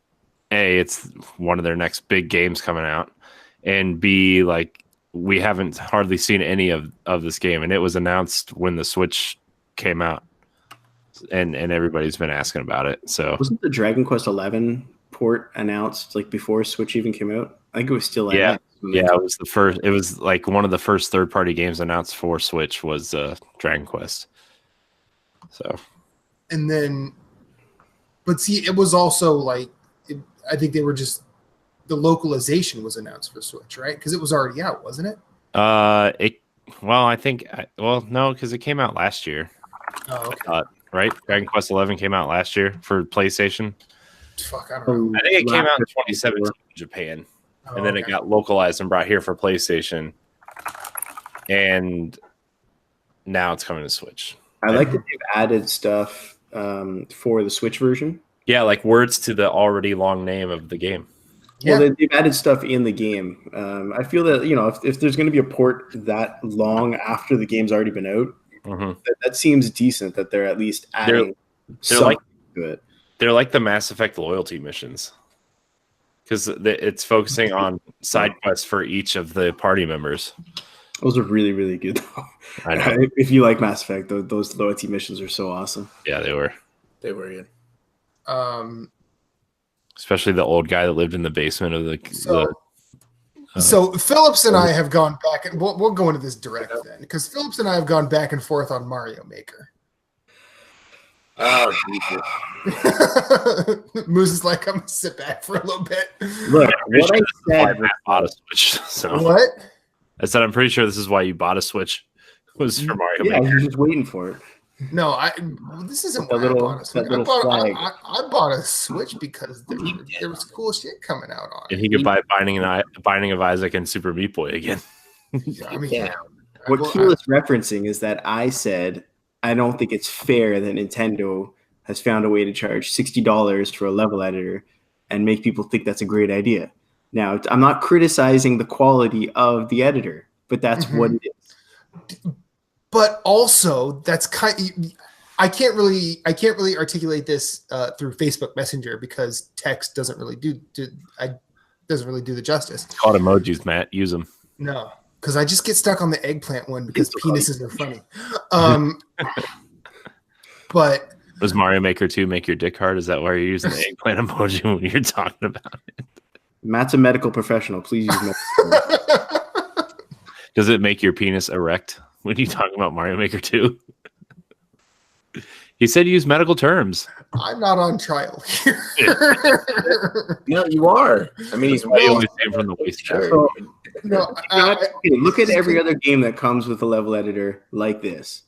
A, it's one of their next big games coming out, and B, like we haven't hardly seen any of this game, and it was announced when the Switch came out. And everybody's been asking about it. So wasn't the Dragon Quest 11 port announced like before Switch even came out? I think it was still it was the first. It was like one of the first third-party games announced for Switch was Dragon Quest. So, and then, but see, it was also like I think they were just the localization was announced for Switch, right? Because it was already out, wasn't it? I think no, because it came out last year. Oh, okay. Right? Dragon Quest 11 came out last year for PlayStation. Fuck, I don't know. I think it came out in 2017 in Japan, and then it got localized and brought here for PlayStation, and now it's coming to Switch. I like that they've added stuff for the Switch version. Yeah, like words to the already long name of the game. Yeah. Well, they've added stuff in the game. I feel that, if there's going to be a port that long after the game's already been out, that seems decent that they're at least adding something to it. They're like the Mass Effect loyalty missions, because it's focusing on side quests for each of the party members. Those are really, really good, though. I know. If you like Mass Effect, those loyalty missions are so awesome. Yeah, they were. They were good. Especially the old guy that lived in the basement of So Phillips and I have gone back, and we'll go into this direct then, because Phillips and I have gone back and forth on Mario Maker. Oh, Jesus. Moose is like, I'm gonna sit back for a little bit. Look, what I said. bought a Switch. So What? I said, I'm pretty sure this is why you bought a Switch. Was for Mario Yeah, Maker. you're just waiting for it. No, this isn't That why little- I bought a Switch. that little flag. I bought a Switch because there was cool shit coming out on And it. he could buy Binding of Isaac and Super Meat Boy again. I mean, Yeah. What Keel is referencing is that I said I don't think it's fair that Nintendo has found a way to charge $60 for a level editor and make people think that's a great idea. Now, I'm not criticizing the quality of the editor, but that's what it is. but also that's I can't really articulate this through Facebook Messenger because text doesn't really do the justice. It's called emojis, Matt. Use them. No, because I just get stuck on the eggplant one because penises are funny. But Does Mario Maker 2 make your dick hard? Is that why you're using the eggplant emoji when you're talking about it? Matt's a medical professional. Please use medical. Does it make your penis erect when you talk about Mario Maker 2? He said use medical terms. I'm not on trial here. No, you are. I mean, he's I always say from the waist down. Sure. No, Look at every other game that comes with a level editor like this.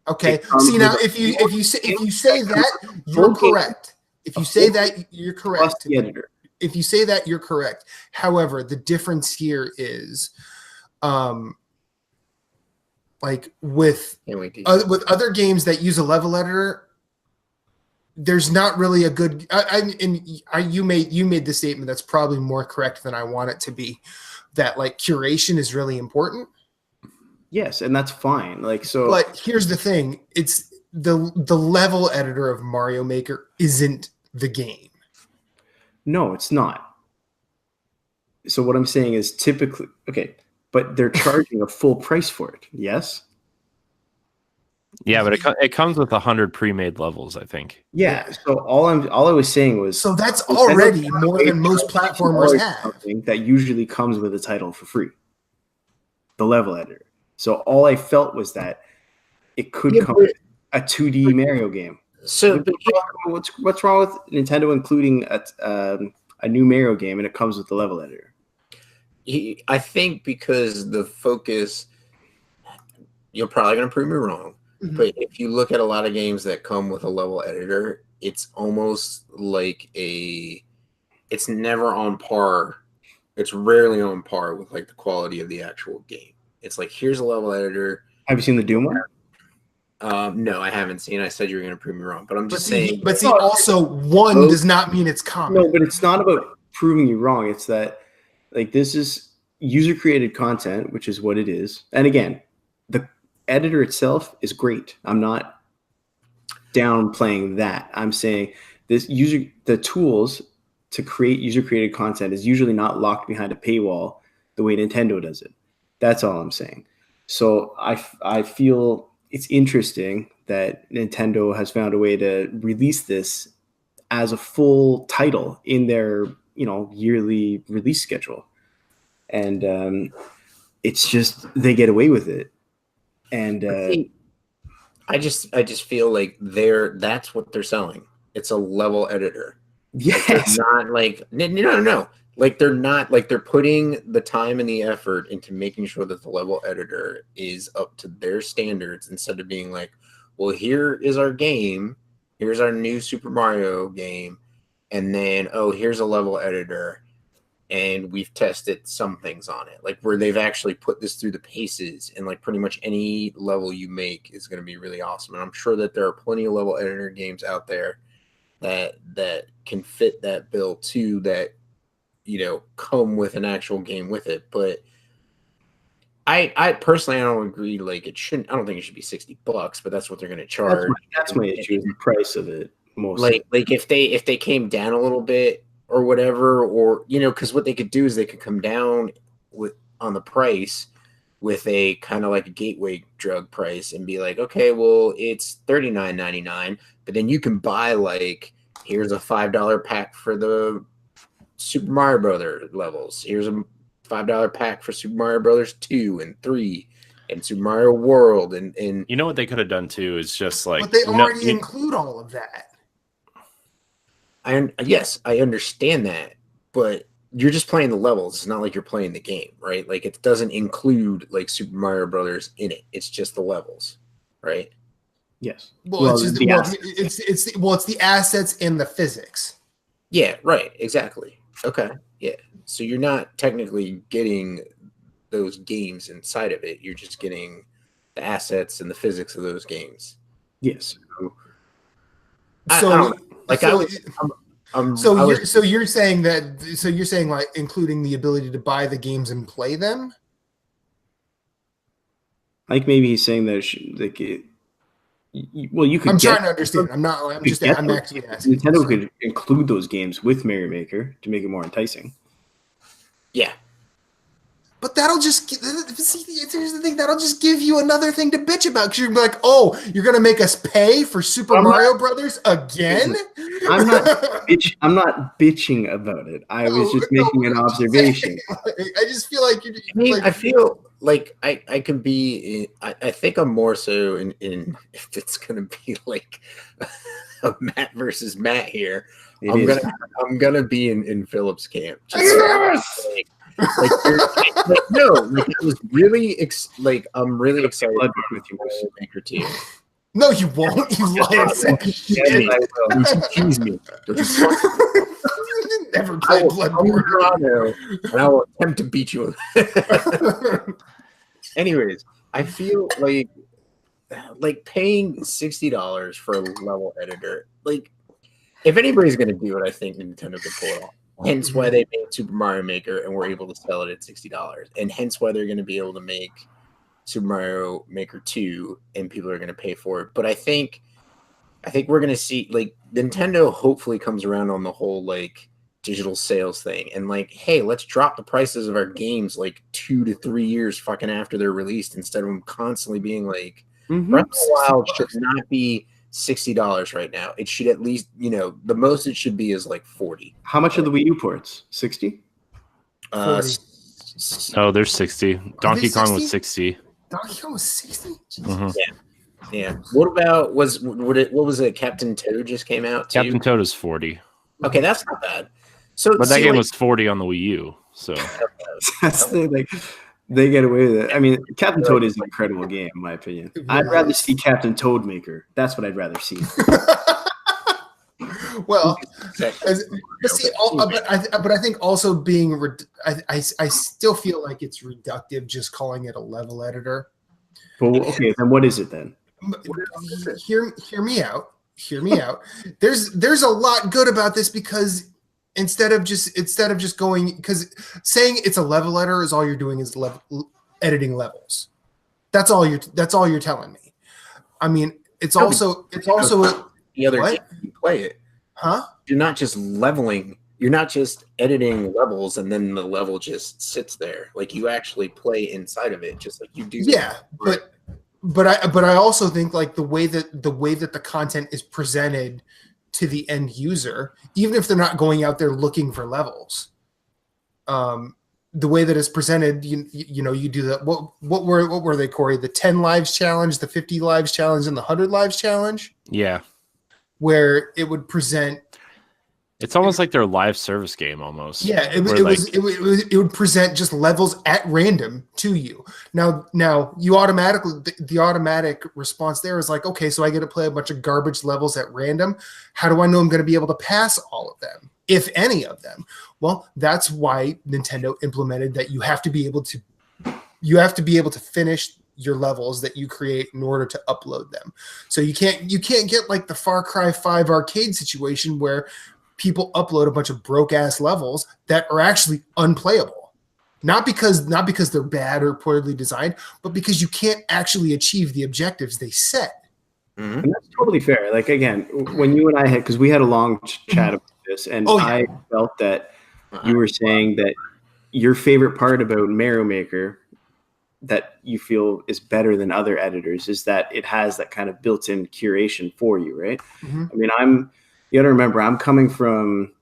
Okay. See now, if you say that, you're correct. If you say that, you're correct. Plus the editor. If you say that, you're correct. However, the difference here is, like with other games that use a level editor, there's not really a good. You made the statement that's probably more correct than I want it to be. That like curation is really important. Yes, and that's fine. But here's the thing: it's the level editor of Mario Maker isn't the game. No, it's not. So what I'm saying is typically okay, but they're charging a full price for it. Yes. Yeah, but it comes with 100 pre-made levels, I think. Yeah. So all I was saying was so that's already more than most platformers have. Something that usually comes with a title for free. The level editor. So all I felt was that it could come with a 2D Mario game. So what's wrong with Nintendo including a new Mario game and it comes with the level editor? I think because the focus, you're probably going to prove me wrong, but if you look at a lot of games that come with a level editor, it's almost like it's never on par. It's rarely on par with like the quality of the actual game. It's like, here's a level editor. Have you seen the Doom one? No, I haven't seen. I said you were going to prove me wrong, but I'm just saying. But see, also one does not mean it's common. No, but it's not about proving you wrong. It's that like this is user created content, which is what it is. And again, the editor itself is great. I'm not downplaying that. I'm saying the tools to create user created content is usually not locked behind a paywall the way Nintendo does it. That's all I'm saying. So I feel it's interesting that Nintendo has found a way to release this as a full title in their, yearly release schedule. And it's just they get away with it. And I just feel like that's what they're selling. It's a level editor. Yes. Not like no. Like they're not like they're putting the time and the effort into making sure that the level editor is up to their standards instead of being like, well, here is our game, here's our new Super Mario game, and then here's a level editor, and we've tested some things on it, like where they've actually put this through the paces, and like pretty much any level you make is going to be really awesome. And I'm sure that there are plenty of level editor games out there that can fit that bill too, that come with an actual game with it. But I personally, I don't agree. Like I don't think it should be $60, but that's what they're going to charge. That's my issue, the price of it. Mostly. Like if they came down a little bit or whatever, or because what they could do is they could come down on the price with a kind of like a gateway drug price and be like, okay, well, it's $39.99, but then you can buy like, here's a $5 pack for the Super Mario Brothers levels. Here's a $5 pack for Super Mario Brothers 2 and 3 and Super Mario World. And you know what they could have done too is just like, but they already include all of that. Yes, I understand that, but you're just playing the levels. It's not like you're playing the game, right? Like it doesn't include like Super Mario Brothers in it. It's just the levels, right? Yes. Well, it's the assets and the physics. Yeah, right. Exactly. Okay. Yeah. So you're not technically getting those games inside of it. You're just getting the assets and the physics of those games. Yes. So you're saying like including the ability to buy the games and play them? Like maybe he's saying that you could. I'm trying to understand. I'm actually asking. Nintendo could include those games with Mario Maker to make it more enticing. Yeah. But that'll just here's the thing. That'll just give you another thing to bitch about, because you're gonna be like, oh, you're gonna make us pay for Super Mario Brothers again? I'm not bitching about it. I was just making an observation. I just feel like I feel like I could be. I think I'm more so in if it's gonna be like a Matt versus Matt here. I'm gonna be in Phillips' camp. Like it was really I'm really excited with you Maker 2. No, you won't. You lying sack of shit. Don't you tease me. Never play Bloodborne. And I will attempt to beat you. Anyways, I feel like paying $60 for a level editor. Like, if anybody's gonna do it, I think Nintendo could pull it off. Hence why they made Super Mario Maker and were able to sell it at $60. And hence why they're going to be able to make Super Mario Maker 2 and people are going to pay for it. But I think we're going to see, like, Nintendo hopefully comes around on the whole, like, digital sales thing. And, like, hey, let's drop the prices of our games, like, 2 to 3 years fucking after they're released, instead of them constantly being like, Breath of the Wild should not be $60 right now. It should at least, the most it should be is like $40. How much are the Wii U ports? 60? No, there's 60. Donkey Kong was 60. Donkey Kong was 60? Mm-hmm. Yeah. What about what was it? Captain Toad just came out too? Captain Toad is 40. Okay, that's not bad. So, but that game was 40 on the Wii U. So that's like they get away with it. I mean, Captain Toad is an incredible game, in my opinion. I'd rather see Captain Toad Maker. That's what I'd rather see. Well, but I think also being, I still feel like it's reductive just calling it a level editor. Well, okay, then what is it then? Hear me out. There's a lot good about this, because instead of just going, because saying it's a level editor is all you're doing is editing levels. That's all you're telling me. I mean, it's also the other what? You play it, huh? You're not just leveling. You're not just editing levels and then the level just sits there. Like, you actually play inside of it, just like you do. Yeah, but I also think, like, the way that the content is presented to the end user, even if they're not going out there looking for levels, the way that it's presented, you do that. What were they, Corey? The 10 lives challenge, the 50 lives challenge, and the 100 lives challenge. Yeah, where it would present It's almost like their live service game almost. Yeah, it would present just levels at random to you. Now you automatically the automatic response there is like, okay, so I get to play a bunch of garbage levels at random. How do I know I'm going to be able to pass all of them, if any of them? Well, that's why Nintendo implemented that you have to be able to finish your levels that you create in order to upload them. So you can't get like the Far Cry 5 arcade situation where people upload a bunch of broke ass levels that are actually unplayable. Not because they're bad or poorly designed, but because you can't actually achieve the objectives they set. Mm-hmm. And that's totally fair. Like, again, when you and I because we had a long chat about this, and I felt that you were saying that your favorite part about Mario Maker that you feel is better than other editors is that it has that kind of built-in curation for you, right? Mm-hmm. I mean, you got to remember, I'm coming from...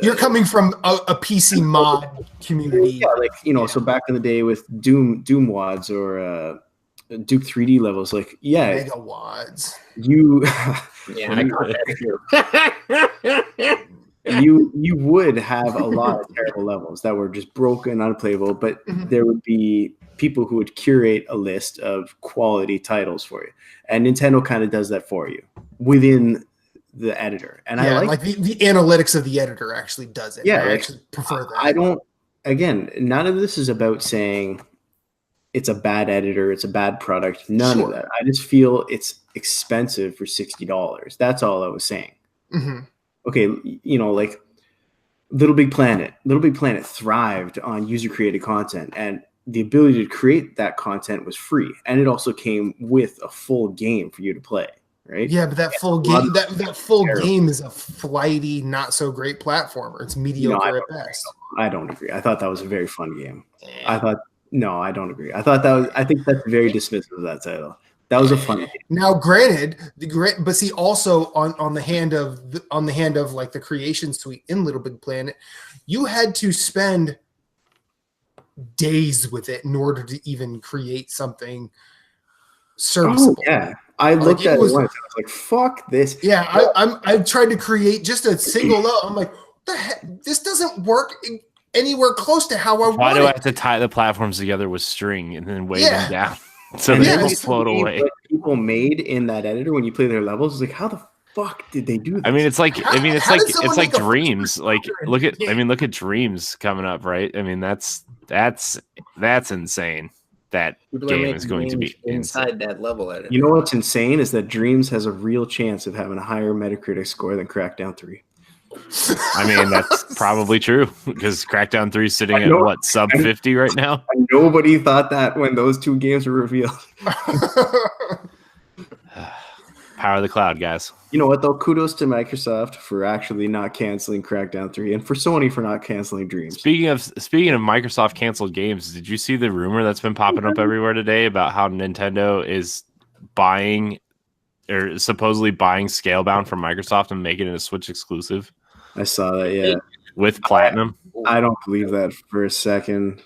You're coming from a PC mod community. Yeah, like, so back in the day with Doom WADs or Duke 3D levels, like, Mega WADs. You would have a lot of terrible levels that were just broken, unplayable, but there would be people who would curate a list of quality titles for you. And Nintendo kind of does that for you within the editor. And I like the analytics of the editor actually does it. Yeah, I actually prefer that. I don't, again, none of this is about saying it's a bad editor, it's a bad product. None of that. I just feel it's expensive for $60. That's all I was saying. Mm-hmm. Okay, like Little Big Planet thrived on user-created content, and the ability to create that content was free, and it also came with a full game for you to play, right? Yeah, but that full game, that full game is a flighty, not so great platformer. It's mediocre at best. I don't agree. I thought that was a very fun game. I don't agree. I think that's very dismissive of that title. That was a fun game. Now, granted, but see, also on the hand of like the creation suite in Little Big Planet, you had to spend days with it in order to even create something serviceable. Oh, yeah, I looked at it once. I was like, "Fuck this." Yeah, I tried to create just a single level. I'm like, what the heck? This doesn't work anywhere close to how I want it. Why do I have to tie the platforms together with string and then weigh them down? So they just float away. People made in that editor when you play their levels is like, how the fuck did they do this? I mean, it's like Dreams. Like, look at Dreams coming up, right? I mean, that's insane. That game is going to be inside that level editor. You know what's insane is that Dreams has a real chance of having a higher Metacritic score than Crackdown 3. I mean, that's probably true because Crackdown 3 is sitting at what, sub 50 right now? Nobody thought that when those two games were revealed. Power of the cloud, guys. You know what, though? Kudos to Microsoft for actually not canceling Crackdown 3 and for Sony for not canceling Dreams. Speaking of Microsoft canceled games, did you see the rumor that's been popping up everywhere today about how Nintendo is buying or supposedly buying Scalebound from Microsoft and making it a Switch exclusive? I saw that, yeah. With Platinum? I don't believe that for a second.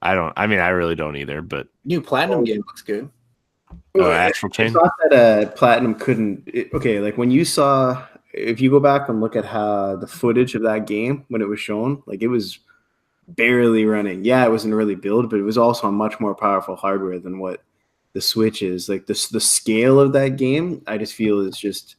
I really don't either, but... New Platinum game looks good. Astral Chain? I thought that Platinum couldn't... like when you saw... If you go back and look at how the footage of that game, when it was shown, like it was barely running. Yeah, it was an early build, but it was also on much more powerful hardware than what the Switch is. Like the scale of that game, I just feel is just...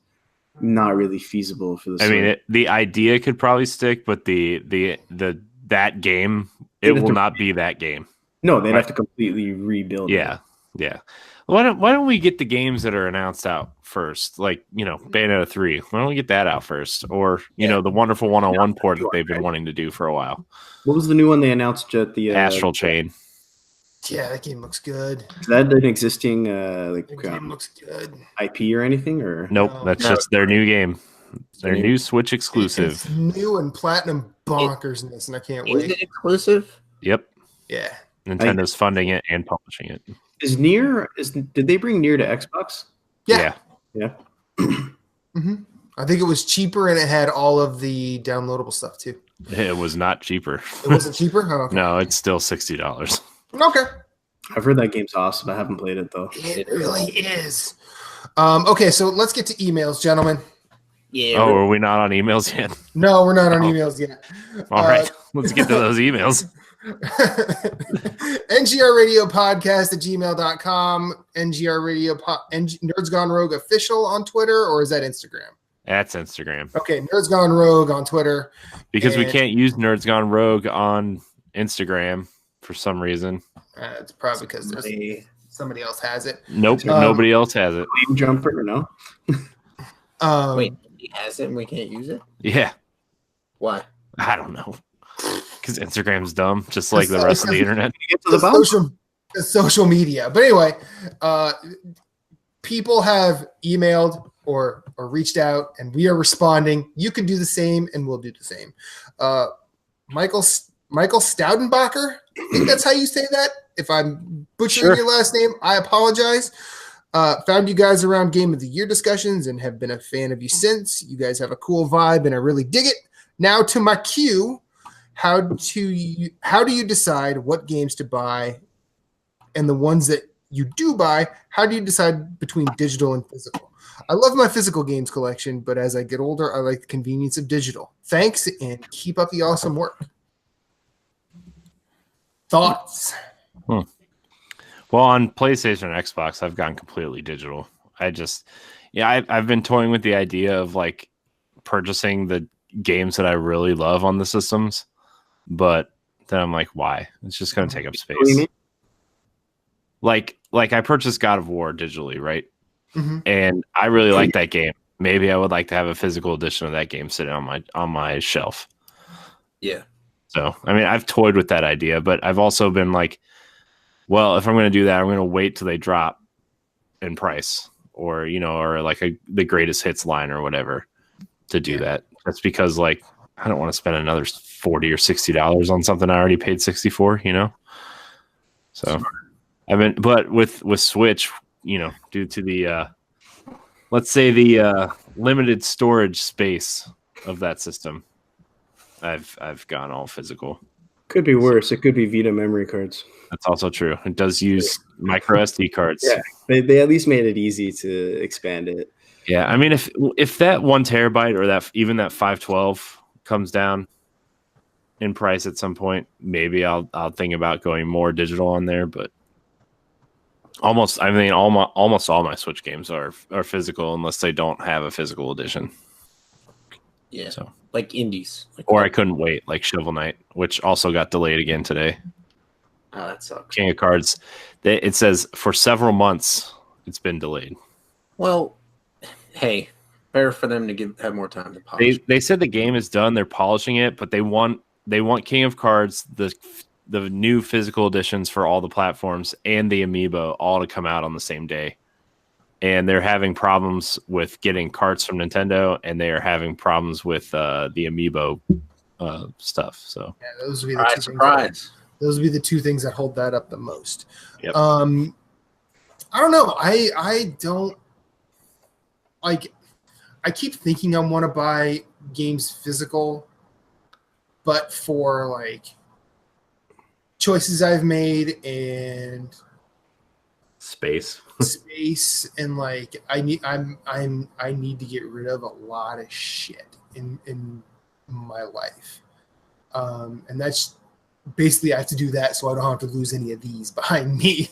not really feasible for the Switch. I mean, the idea could probably stick, but that game, it will not be that game. No, they'd have to completely rebuild. Yeah, yeah. Why don't we get the games that are announced out first? Like, Bayonetta 3. Why don't we get that out first? Or, the wonderful 101 port that they've been wanting to do for a while. What was the new one they announced at the Astral Chain? Yeah, that game looks good. Is that an existing game looks good. IP or anything? Or nope, that's just their new game. Their new Switch exclusive. It's new and Platinum bonkersness, and I can't wait. Is it exclusive? Yep. Yeah. Nintendo's funding it and publishing it. Did they bring Nier to Xbox? Yeah. Mm-hmm. I think it was cheaper and it had all of the downloadable stuff too. It was not cheaper. It wasn't cheaper? Oh, okay. No, it's still $60. Okay. I've heard that game's awesome. I haven't played it though. It really is. Okay, so let's get to emails, gentlemen. Yeah. Oh, are we not on emails yet? No, we're not on Oh. emails yet. All right, let's get to those emails. NGRRadiopodcast@gmail.com. Nerds Gone Rogue official on Twitter, or is that Instagram? That's Instagram. Okay, Nerds Gone Rogue on Twitter. Because we And- can't use Nerds Gone Rogue on Instagram for some reason. It's probably because somebody else has it. Nope, nobody else has it. Flame jumper, no. Wait, he has it and we can't use it? Yeah, Why? I don't know. Because Instagram's dumb, just like the rest of the internet. Get to the bottom. social media. But anyway, people have emailed or reached out, and we are responding. You can do the same, and we'll do the same. Michael Staudenbacher, I think that's how you say that. If I'm butchering your last name, I apologize. Found you guys around Game of the Year discussions and have been a fan of you since. You guys have a cool vibe, and I really dig it. Now to my cue. How do you decide what games to buy, and the ones that you do buy, how do you decide between digital and physical? I love my physical games collection, but as I get older, I like the convenience of digital. Thanks, and keep up the awesome work. Thoughts? Well, on PlayStation and Xbox, I've gone completely digital. I've been toying with the idea of like purchasing the games that I really love on the systems, but then I'm like, why? It's just going to take up space. What do you mean? Like I purchased God of War digitally, right? Mm-hmm. And I really like that game. Maybe I would like to have a physical edition of that game sitting on my shelf. Yeah. So, I mean, I've toyed with that idea, but I've also been like, well, if I'm going to do that, I'm going to wait till they drop in price, or like the greatest hits line or whatever to do that. That's because like I don't want to spend another $40 or $60 on something I already paid $60 for, So but with Switch, due to the let's say the limited storage space of that system, I've gone all physical. Could be worse. It could be Vita memory cards. That's also true. It does use micro SD cards. Yeah, they at least made it easy to expand it. Yeah, I mean, if that 1 terabyte or that 512 comes down in price at some point, maybe I'll think about going more digital on there. But almost all my Switch games are physical unless they don't have a physical edition. Yeah, so like indies. Or I couldn't wait, like Shovel Knight, which also got delayed again today. Oh, that sucks. King of Cards, it says for several months it's been delayed. Well, hey, better for them to have more time to polish. They said the game is done. They're polishing it, but they want King of Cards, the new physical editions for all the platforms, and the amiibo all to come out on the same day. And they're having problems with getting carts from Nintendo, and they are having problems with the amiibo stuff. So yeah, those would be the surprise. Those would be the two things that hold that up the most. Yep. I don't know. I don't like. I keep thinking I want to buy games physical, but for like choices I've made and space and like I need to get rid of a lot of shit in my life, and that's basically I have to do that so I don't have to lose any of these behind me.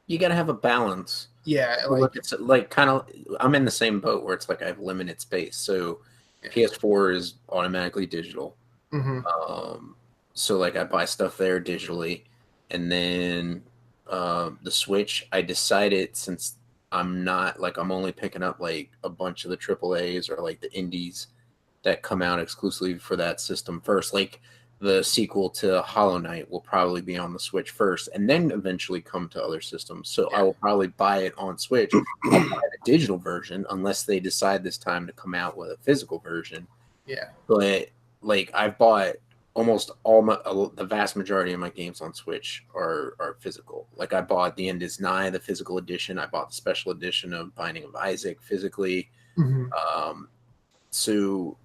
You got to have a balance. Yeah, it's like kind of I'm in the same boat where it's like I have limited space, so PS4 is automatically digital. Mm-hmm. So like I buy stuff there digitally, and then the Switch, I decided since I'm only picking up like a bunch of the AAAs or like the indies that come out exclusively for that system first. Like the sequel to Hollow Knight will probably be on the Switch first, and then eventually come to other systems. So I will probably buy it on Switch. I'll buy the digital version unless they decide this time to come out with a physical version. Yeah, but like I've bought almost the vast majority of my games on Switch are physical. Like I bought The End Is Nigh, the physical edition. I bought the special edition of Binding of Isaac physically. Mm-hmm. So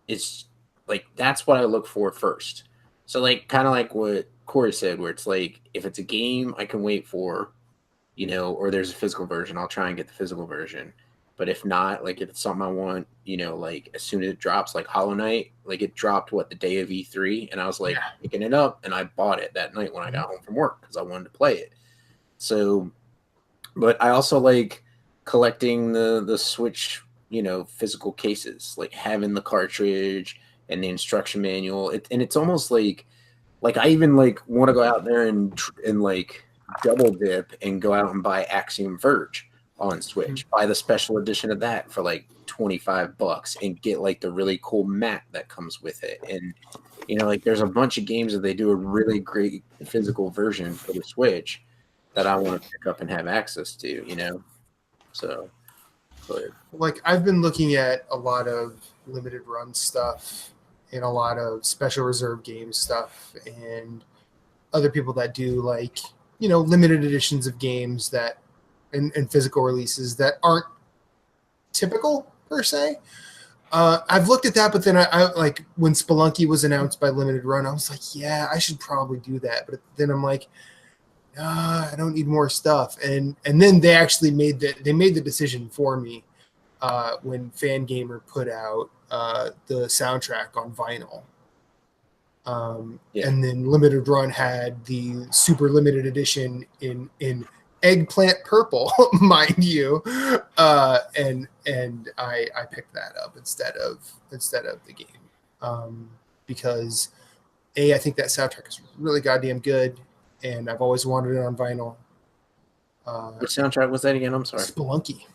it's like that's what I look for first. So like kind of like what Corey said, where it's like if it's a game I can wait for, or there's a physical version, I'll try and get the physical version. But if not, like if it's something I want, like as soon as it drops, like Hollow Knight, like it dropped the day of E3, and I was like picking it up, and I bought it that night when I got home from work because I wanted to play it. So, but I also like collecting the Switch, physical cases, like having the cartridge and the instruction manual. And it's almost like I even like want to go out there and like double dip and go out and buy Axiom Verge on Switch, buy the special edition of that for like $25 and get like the really cool mat that comes with it. And like there's a bunch of games that they do a really great physical version for the Switch that I want to pick up and have access to, so but like I've been looking at a lot of limited run stuff and a lot of special reserve game stuff and other people that do like limited editions of games that and physical releases that aren't typical per se. I've looked at that, but then I like when Spelunky was announced by Limited Run, I was like, yeah, I should probably do that. But then I'm like, I don't need more stuff. And then they actually made the decision for me when Fangamer put out the soundtrack on vinyl. And then Limited Run had the super limited edition in eggplant purple, mind you, and I picked that up instead of the game because I think that soundtrack is really goddamn good, and I've always wanted it on vinyl. Which soundtrack was that again? I'm sorry. Spelunky.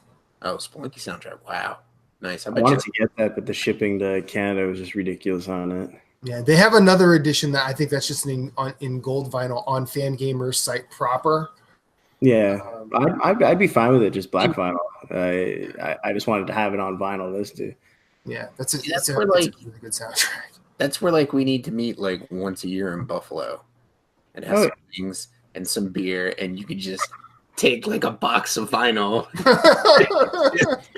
Oh, Spelunky soundtrack. Wow, nice. I wanted to get that, but the shipping to Canada was just ridiculous on it. Yeah, they have another edition that I think that's just in gold vinyl on Fangamer's site proper. Yeah, I'd be fine with it, just black vinyl. I just wanted to have it on vinyl. Those two. Yeah, that's a where, really good soundtrack. That's where like we need to meet like once a year in Buffalo, and have some things and some beer, and you could just take like a box of vinyl,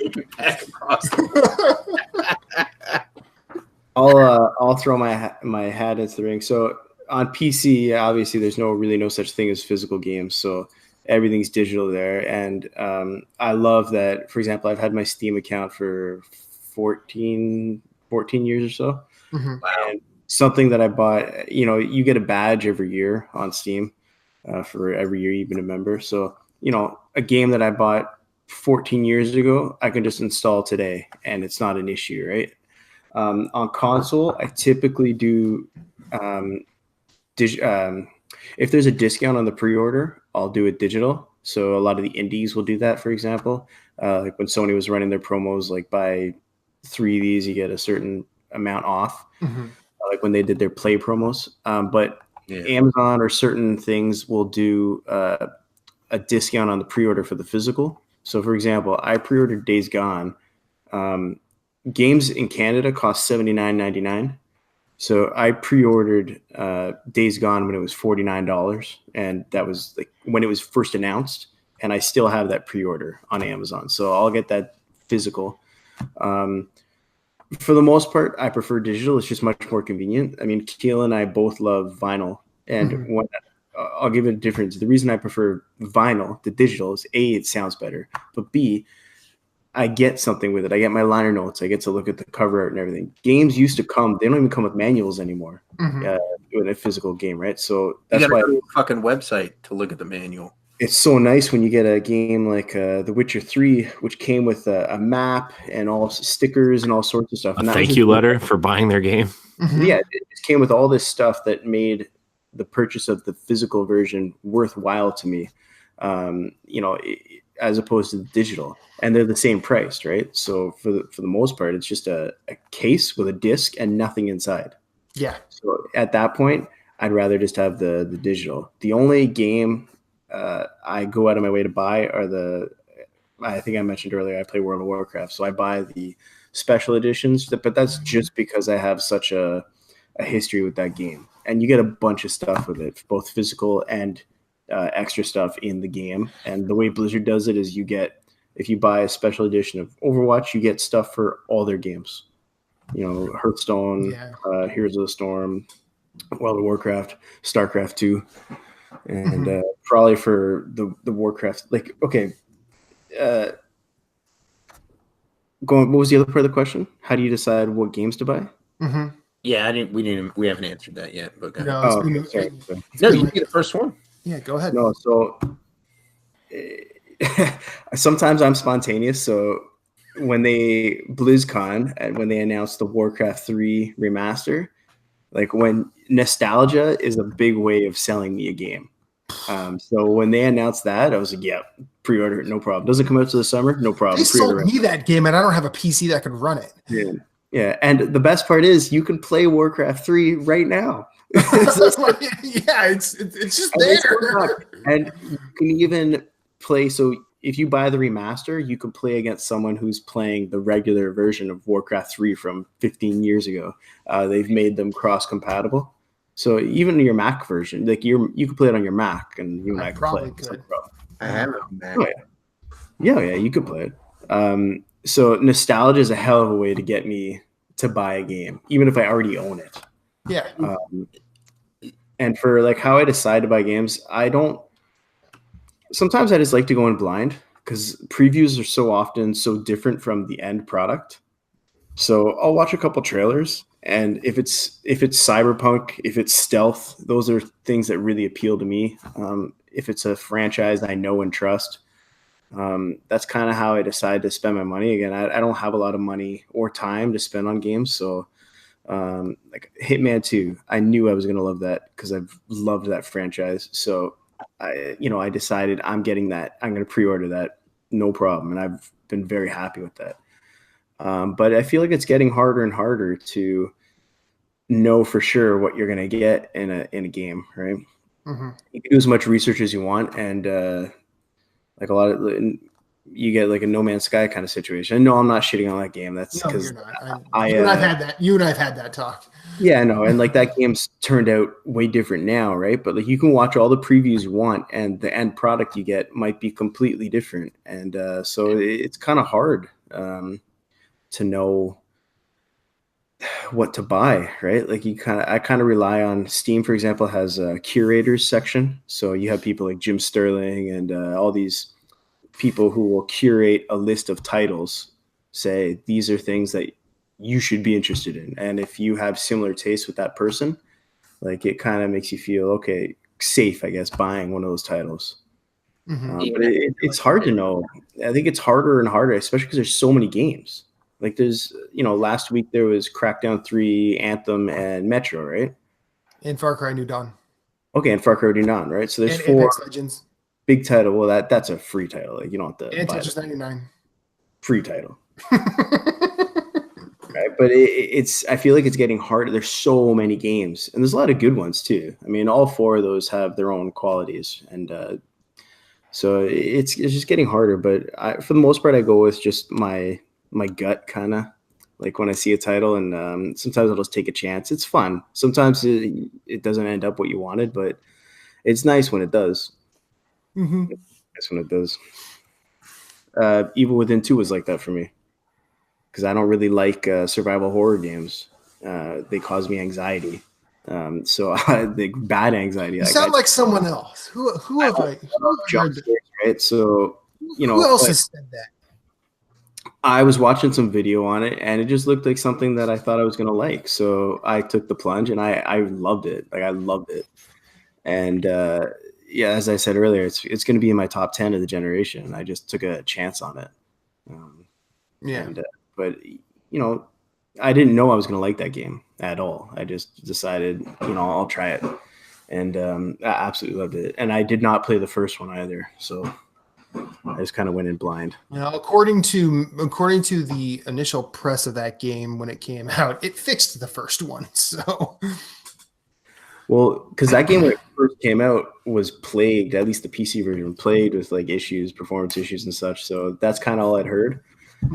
take it back across. I'll throw my hat into the ring. So on PC, obviously, there's no such thing as physical games. So everything's digital there, and I love that. For example, I've had my Steam account for 14 years or so. Mm-hmm. And something that I bought, you get a badge every year on Steam for every year you've been a member. So a game that I bought 14 years ago, I can just install today, and it's not an issue, right? On console, I typically do if there's a discount on the pre-order, I'll do it digital. So a lot of the indies will do that, for example. Like when Sony was running their promos, like buy 3 of these, you get a certain amount off. Mm-hmm. Like when they did their play promos. But Amazon or certain things will do a discount on the pre-order for the physical. So for example, I pre-ordered Days Gone. Games in Canada cost $79.99. So I pre-ordered Days Gone when it was $49, and that was like when it was first announced, and I still have that pre-order on Amazon. So I'll get that physical. For the most part, I prefer digital. It's just much more convenient. I mean, Keel and I both love vinyl, and when I'll give it a difference. The reason I prefer vinyl, the digital, is A, it sounds better, but B, I get something with it. I get my liner notes. I get to look at the cover art and everything. Games used to come; they don't even come with manuals anymore in a physical game, right? So that's why go to a fucking website to look at the manual. It's so nice when you get a game like The Witcher 3, which came with a map and all stickers and all sorts of stuff. A thank you letter for buying their game. Mm-hmm. Yeah, it came with all this stuff that made the purchase of the physical version worthwhile to me. As opposed to the digital, and they're the same price, right? So for the most part, it's just a case with a disc and nothing inside. Yeah. So at that point, I'd rather just have the digital. The only game I go out of my way to buy are I think I mentioned earlier, I play World of Warcraft, so I buy the special editions, but that's just because I have such a history with that game, and you get a bunch of stuff with it, both physical and extra stuff in the game. And the way Blizzard does it is if you buy a special edition of Overwatch, you get stuff for all their games. Hearthstone, Heroes of the Storm, World of Warcraft, StarCraft 2, and probably for the Warcraft. Like, okay, What was the other part of the question? How do you decide what games to buy? Mm-hmm. Yeah, we haven't answered that yet. But No, Oh, it's sorry. no, you be the first one. Yeah, go ahead. No, so sometimes I'm spontaneous. So when BlizzCon and when they announced the Warcraft 3 remaster, like when nostalgia is a big way of selling me a game. So when they announced that, I was like, yeah, pre-order it, no problem. Doesn't come out to the summer, no problem. They sold me that game, and I don't have a PC that can run it. Yeah. And the best part is you can play Warcraft 3 right now. It's just there. And you can even play. So if you buy the remaster, you can play against someone who's playing the regular version of Warcraft 3 from 15 years ago. They've made them cross-compatible. So even your Mac version, like you can play it on your Mac, and you and I can probably play. could. I have it on Mac. Oh, yeah, you could play it. So nostalgia is a hell of a way to get me to buy a game, even if I already own it. Yeah. And for like how I decide to buy games, sometimes I just like to go in blind because previews are so often so different from the end product. So I'll watch a couple trailers, and if it's cyberpunk, if it's stealth, those are things that really appeal to me. If it's a franchise I know and trust, that's kind of how I decide to spend my money. Again, I don't have a lot of money or time to spend on games, so like Hitman 2, I knew I was going to love that because I've loved that franchise. So I decided I'm getting that. I'm going to pre-order that, no problem, and I've been very happy with that. But I feel like it's getting harder and harder to know for sure what you're going to get in a game, right? Mm-hmm. You can do as much research as you want, and like a lot of you get like a No Man's Sky kind of situation. No, I'm not shitting on that game. That's because you and I've had that. You and I've had that talk. Yeah, I know, and like that game's turned out way different now, right? But like you can watch all the previews you want, and the end product you get might be completely different, and so it's kind of hard to know what to buy, right? Like I kind of rely on Steam, for example, has a curators section, so you have people like Jim Sterling and all these people who will curate a list of titles, say these are things that you should be interested in, and if you have similar tastes with that person, like it kind of makes you feel okay, safe, I guess, buying one of those titles. Mm-hmm. But it's hard to know. I think it's harder and harder, especially because there's so many games. Like there's, last week there was Crackdown 3, Anthem, and Metro, right? And FarCry New Dawn. Okay, and FarCry New Dawn, right? So there's and 4 Apex Legends. Big title. Well, that's a free title. Like you don't have to. And buy Tetris 99. Free title. Right, but it's. I feel like it's getting harder. There's so many games, and there's a lot of good ones too. I mean, all 4 of those have their own qualities, and so it's just getting harder. But for the most part, I go with just my gut, kind of like when I see a title, and sometimes I'll just take a chance. It's fun. Sometimes it doesn't end up what you wanted, but it's nice when it does. Mm-hmm. That's when it does. Evil Within 2 was like that for me because I don't really like survival horror games. They cause me anxiety. So the bad anxiety. You sound like someone else. Who have I? Right. So who else has said that? I was watching some video on it, and it just looked like something that I thought I was gonna like. So I took the plunge, and I loved it. Like I loved it, and yeah, as I said earlier, it's going to be in my top 10 of the generation. I just took a chance on it. But I didn't know I was going to like that game at all. I just decided, I'll try it, and I absolutely loved it. And I did not play the first one either, so I just kind of went in blind. According to the initial press of that game when it came out, it fixed the first one. So. Well, because that game when it first came out was plagued, at least the PC version, plagued with like issues, performance issues and such. So that's kind of all I'd heard.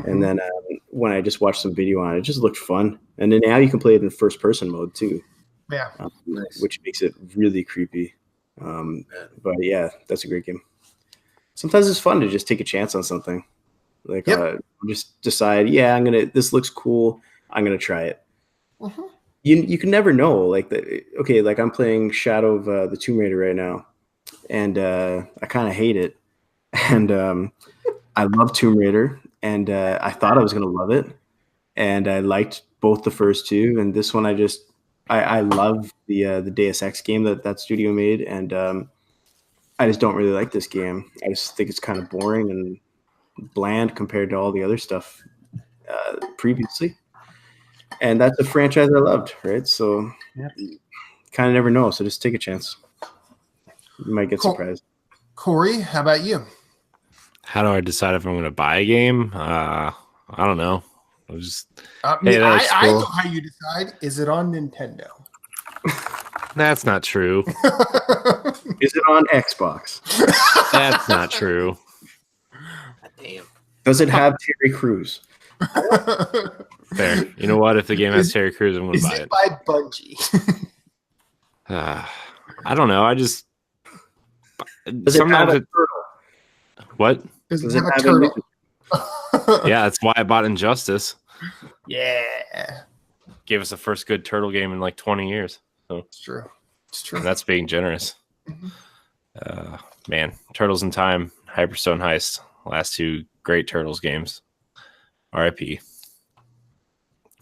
And then when I just watched some video on it, it just looked fun. And then now you can play it in first person mode too. Yeah. Nice. Which makes it really creepy. But yeah, that's a great game. Sometimes it's fun to just take a chance on something. Like just decide, this looks cool. I'm going to try it. Mm-hmm. You can never know. Like I'm playing Shadow of the Tomb Raider right now, and I kind of hate it. And I love Tomb Raider, and I thought I was going to love it, and I liked both the first two, and this one I love the Deus Ex game that studio made, and I just don't really like this game. I just think it's kind of boring and bland compared to all the other stuff previously. And that's a franchise I loved, right? So kind of never know. So just take a chance. You might get surprised. Corey, how about you? How do I decide if I'm going to buy a game? I don't know. I I know how you decide. Is it on Nintendo? That's not true. Is it on Xbox? That's not true. Damn. Does it have Terry Crews? Fair. You know what? If the game has Terry Crews, I'm going to buy Is it. it by Bungie? I don't know. I just Does it have a turtle? What? Does Does it it have a have turtle? Yeah, that's why I bought Injustice. Yeah. Gave us the first good turtle game in like 20 years. So It's true. It's true. and that's being generous. Man, Turtles in Time, Hyperstone Heist, last two great Turtles games. RIP.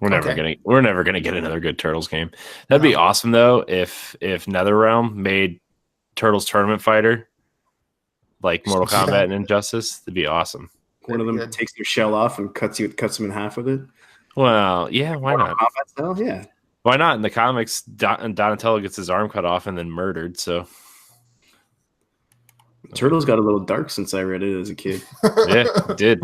We're never gonna get another good Turtles game. That'd be awesome though if NetherRealm made Turtles Tournament Fighter like Mortal Kombat and Injustice. That'd be awesome. One of them takes their shell off and cuts them in half with it. Well, yeah, why not? Combat style, yeah. Why not? In the comics, Donatello gets his arm cut off and then murdered. So Turtles got a little dark since I read it as a kid. yeah, it did.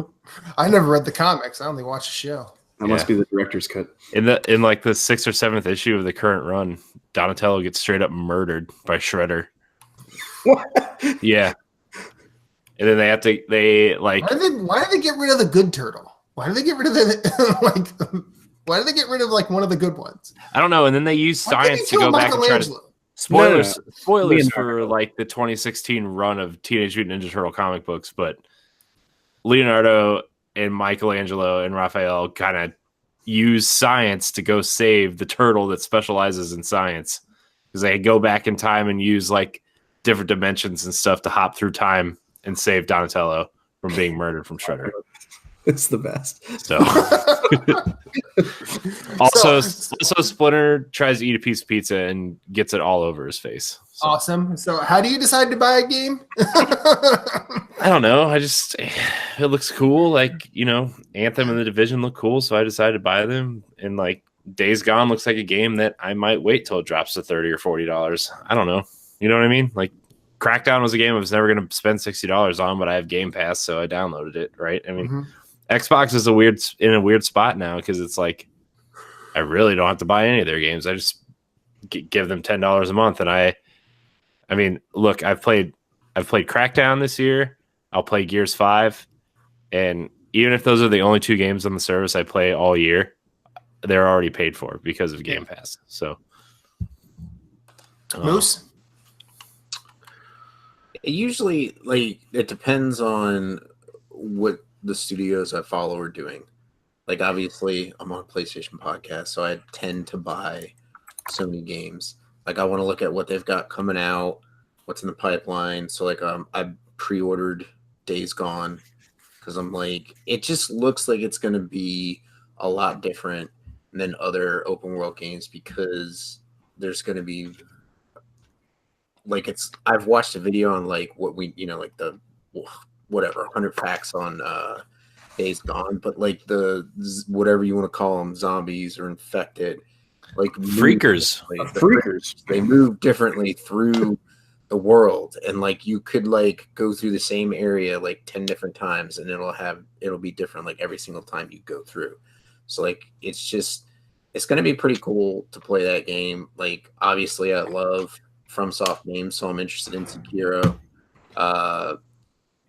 I never read the comics. I only watched the show. That must be the director's cut. In like the 6th or 7th issue of the current run, Donatello gets straight up murdered by Shredder. What? Yeah. And then why did they get rid of the good turtle? Why did they get rid of the why did they get rid of like one of the good ones? I don't know. And then they use science to go back and try to spoilers for like the 2016 run of Teenage Mutant Ninja Turtle comic books, but Leonardo and Michelangelo and Raphael kind of use science to go save the turtle that specializes in science, because they go back in time and use like different dimensions and stuff to hop through time and save Donatello from being murdered from Shredder. It's the best. So also Splinter tries to eat a piece of pizza and gets it all over his face. So. Awesome. So how do you decide to buy a game? I don't know. It looks cool. Like, Anthem and The Division look cool, so I decided to buy them. And like Days Gone looks like a game that I might wait till it drops to $30 or $40. I don't know. You know what I mean? Like Crackdown was a game I was never going to spend $60 on, but I have Game Pass, so I downloaded it. Right? I mean, Xbox is in a weird spot now because it's like I really don't have to buy any of their games. I just give them $10 a month, and I mean, look, I've played Crackdown this year. I'll play Gears 5, and even if those are the only two games on the service I play all year, they're already paid for because of Game Pass. So, Moose. Usually, like, it depends on what the studios I follow are doing. Like, obviously, I'm on a PlayStation podcast, so I tend to buy Sony games. Like, I want to look at what they've got coming out, what's in the pipeline. So, like, I pre-ordered Days Gone because I'm like, it just looks like it's going to be a lot different than other open world games because there's going to be like I've watched a video on like what like the whatever 100 facts on Days Gone, but like the whatever you want to call them, zombies or infected, like freakers, they move differently through the world, and like you could like go through the same area like 10 different times and it'll be different like every single time you go through. So like it's going to be pretty cool to play that game. Like obviously I love FromSoft games, so I'm interested in Sekiro.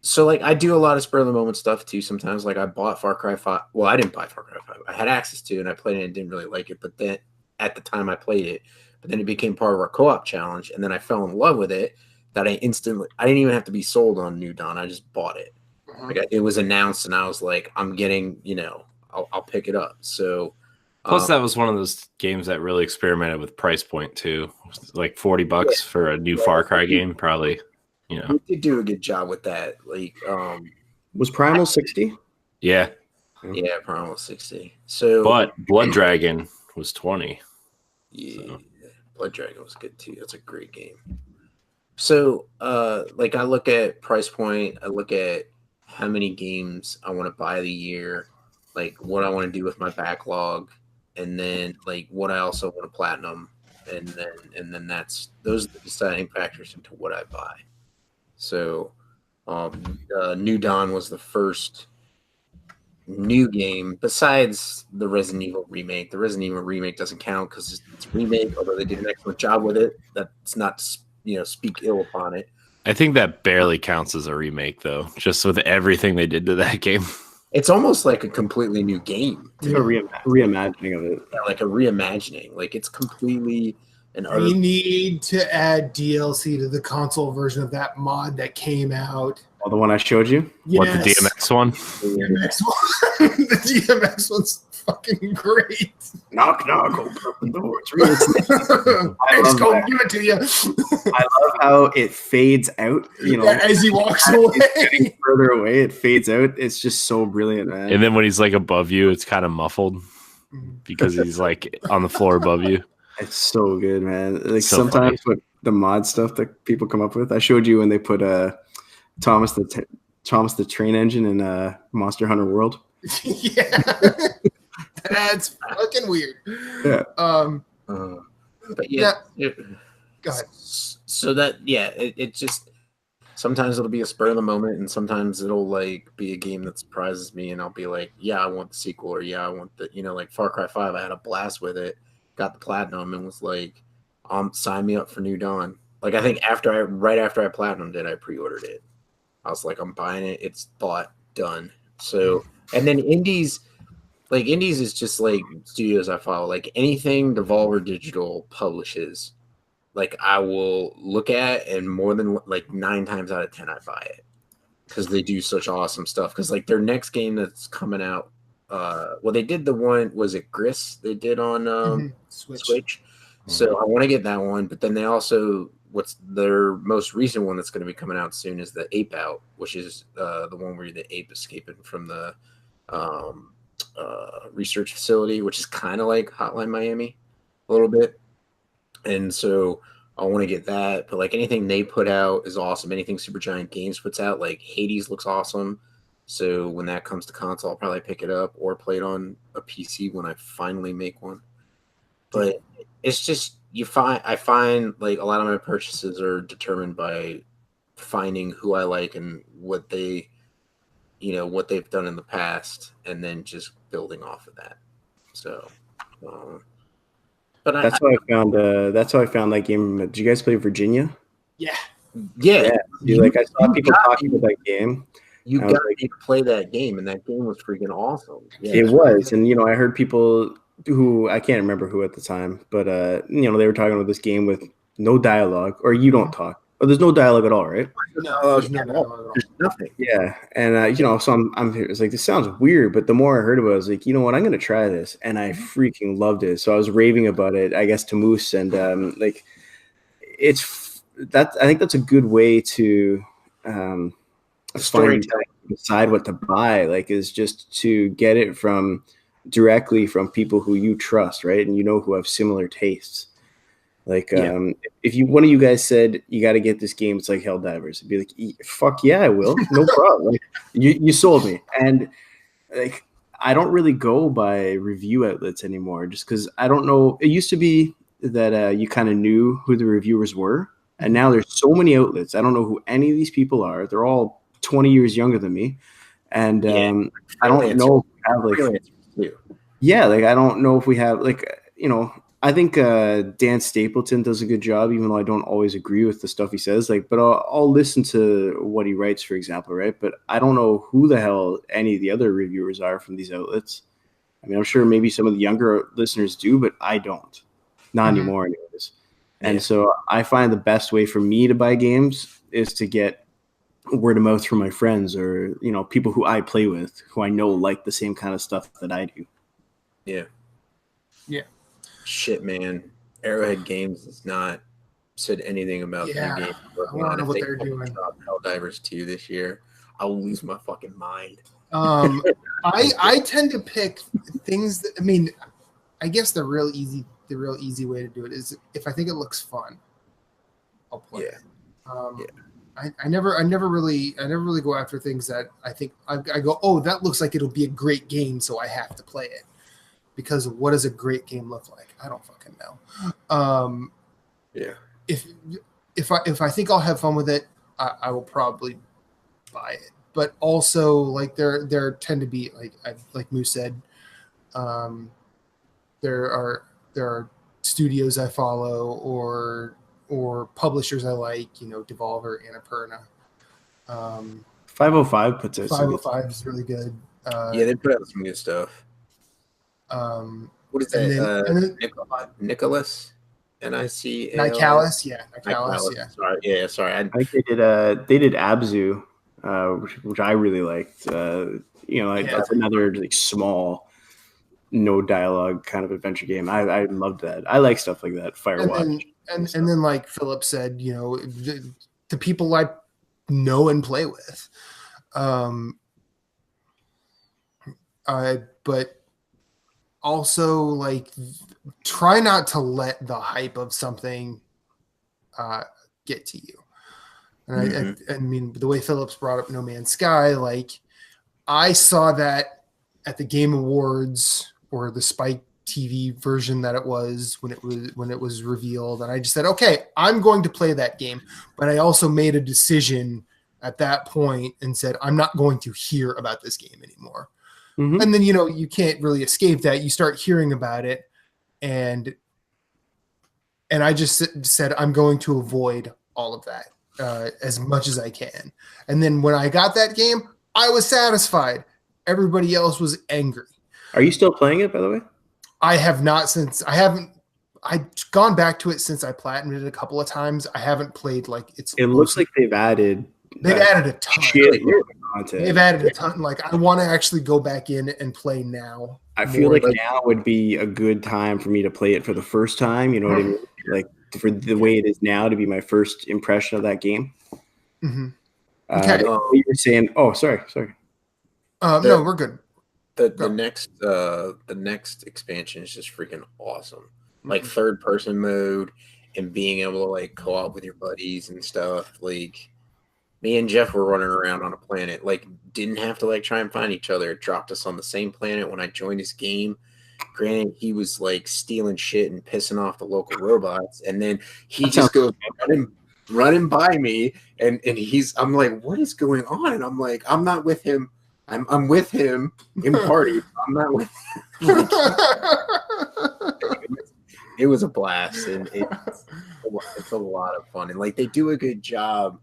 So like I do a lot of spur of the moment stuff too sometimes. Like I bought FarCry 5. Well, I didn't buy FarCry 5. I had access to it and I played it and didn't really like it, but then at the time I played it, but then it became part of our co-op challenge, and then I fell in love with it that I didn't even have to be sold on New Dawn. I just bought it. Like it was announced and I was like, I'm getting, I'll pick it up. So plus that was one of those games that really experimented with price point too. Like $40 for a new Far Cry game, probably. We did do a good job with that. Like was Primal 60? Yeah, Yeah, Primal 60. So, but Blood Dragon was 20. yeah, So. Blood Dragon was good too. That's a great game. So, like I look at price point, I look at how many games I want to buy the year, like what I want to do with my backlog, and then like what I also want to platinum, and then those are the deciding factors into what I buy. So, New Dawn was the first new game besides the Resident Evil remake. The Resident Evil remake doesn't count because it's a remake, although they did an excellent job with it. That's not speak ill upon it. I think that barely counts as a remake, though, just with everything they did to that game. It's almost like a completely new game. It's a reimagining of it. Yeah, like a reimagining. Like it's completely an other. We need to add DLC to the console version of that mod that came out. Oh, the one I showed you? What, the DMX one? DMX one. The DMX one's fucking great. Knock, knock, open up the door. It's really I just go that. give it to you. I love how it fades out, as he walks as away. it's getting further away, it fades out. It's just so brilliant, man. And then when he's like above you, it's kind of muffled because he's like on the floor above you. It's so good, man. Like So sometimes with the mod stuff that people come up with, I showed you when they put Thomas the Train Engine in Monster Hunter World. Yeah. That's fucking weird. Yeah. But yeah, Go ahead. So that it just sometimes it'll be a spur of the moment, and sometimes it'll like be a game that surprises me, and I'll be like, yeah, I want the sequel, or yeah, I want the like Far Cry 5. I had a blast with it, got the platinum, and was like, sign me up for New Dawn. Like I think right after I platinumed it, I pre-ordered it. I was like, I'm buying it. It's bought, done. So, and then indies is just like studios I follow. Like anything Devolver Digital publishes, like I will look at, and more than like 9 times out of 10 I buy it because they do such awesome stuff. Because like their next game that's coming out, well, they did the one, was it Gris? They did on Switch. So I want to get that one, but then they also, what's their most recent one that's going to be coming out soon is the Ape Out, which is the one where the ape escaping from the research facility, which is kind of like Hotline Miami a little bit. And so I want to get that, but like anything they put out is awesome. Anything Supergiant Games puts out, like Hades looks awesome. So when that comes to console, I'll probably pick it up or play it on a PC when I finally make one. But it's just I find like a lot of my purchases are determined by finding who I like and what they, what they've done in the past, and then just building off of that. So, but that's how I found that game. Did you guys play Virginia? Yeah. Dude, like I saw people talking about that game. You got to play that game, and that game was freaking awesome. Yeah, it was, and I heard people who I can't remember who at the time, but they were talking about this game with no dialogue, or you don't talk, or there's no dialogue at all, right? No, there's nothing. Yeah, and so I'm here. It's like, this sounds weird, but the more I heard about it, I was like, you know what, I'm gonna try this, and I freaking loved it. So I was raving about it, I guess, to Moose, and like it's that. I think that's a good way to decide what to buy. Like, is just to get it directly from people who you trust, right? And who have similar tastes. Like, if one of you guys said you got to get this game, it's like Helldivers, it'd be like, fuck yeah, I will, no problem. Like, you sold me. And like, I don't really go by review outlets anymore, just because I don't know. It used to be that you kind of knew who the reviewers were, and now there's so many outlets. I don't know who any of these people are. They're all 20 years younger than me, and I don't know if we have like I don't know if we have I think Dan Stapleton does a good job, even though I don't always agree with the stuff he says. Like, but I'll listen to what he writes, for example, right? But I don't know who the hell any of the other reviewers are from these outlets. I mean, I'm sure maybe some of the younger listeners do, but I don't. Not anymore, anyways. And so I find the best way for me to buy games is to get word of mouth from my friends, or people who I play with, who I know like the same kind of stuff that I do. Yeah. Shit, man. Arrowhead Games has not said anything about the new game. I don't know what they're doing. Helldivers 2 this year, I'll lose my fucking mind. I tend to pick things that, I mean, I guess the real easy way to do it is if I think it looks fun, I'll play it. I never really go after things that I think I go, oh, that looks like it'll be a great game, so I have to play it. Because what does a great game look like? I don't fucking know. If I think I'll have fun with it, I will probably buy it. But also, like there tend to be like Moose said, there are studios I follow or publishers I like, Devolver, Annapurna. 505 puts it. 505 is really good. They put out some good stuff. What is that? Nicholas? Nicalis, yeah. Sorry. I think they did Abzu, which I really liked. That's another like small, no dialogue kind of adventure game. I loved that. I like stuff like that. Firewatch. And then like Phillips said, the people I know and play with. But also like try not to let the hype of something get to you. And I mean, the way Phillips brought up No Man's Sky, like I saw that at the Game Awards or the Spike TV version that it was when it was revealed, and I just said, okay, I'm going to play that game. But I also made a decision at that point and said, I'm not going to hear about this game anymore. Mm-hmm. And then you can't really escape that. You start hearing about it, and I just said I'm going to avoid all of that as much as I can. And then when I got that game, I was satisfied. Everybody else was angry. Are you still playing it, by the way? I have not I've gone back to it since I platinumed it a couple of times. I haven't played it looks like they've added a ton. Content. They've added a ton. Like I want to actually go back in and play now. I feel like now would be a good time for me to play it for the first time. You know what I mean? Like for the way it is now to be my first impression of that game. Mm-hmm. Okay. You were saying, oh, sorry. No, we're good. The next expansion is just freaking awesome. Like third person mode and being able to like co-op with your buddies and stuff. Like me and Jeff were running around on a planet, like didn't have to like try and find each other. It dropped us on the same planet when I joined his game. Granted, he was like stealing shit and pissing off the local robots, and then he just goes running by me, and I'm like, what is going on? And I'm like, I'm not with him. I'm with him in party. I'm not with him. It was a blast, and it's a lot of fun. And like they do a good job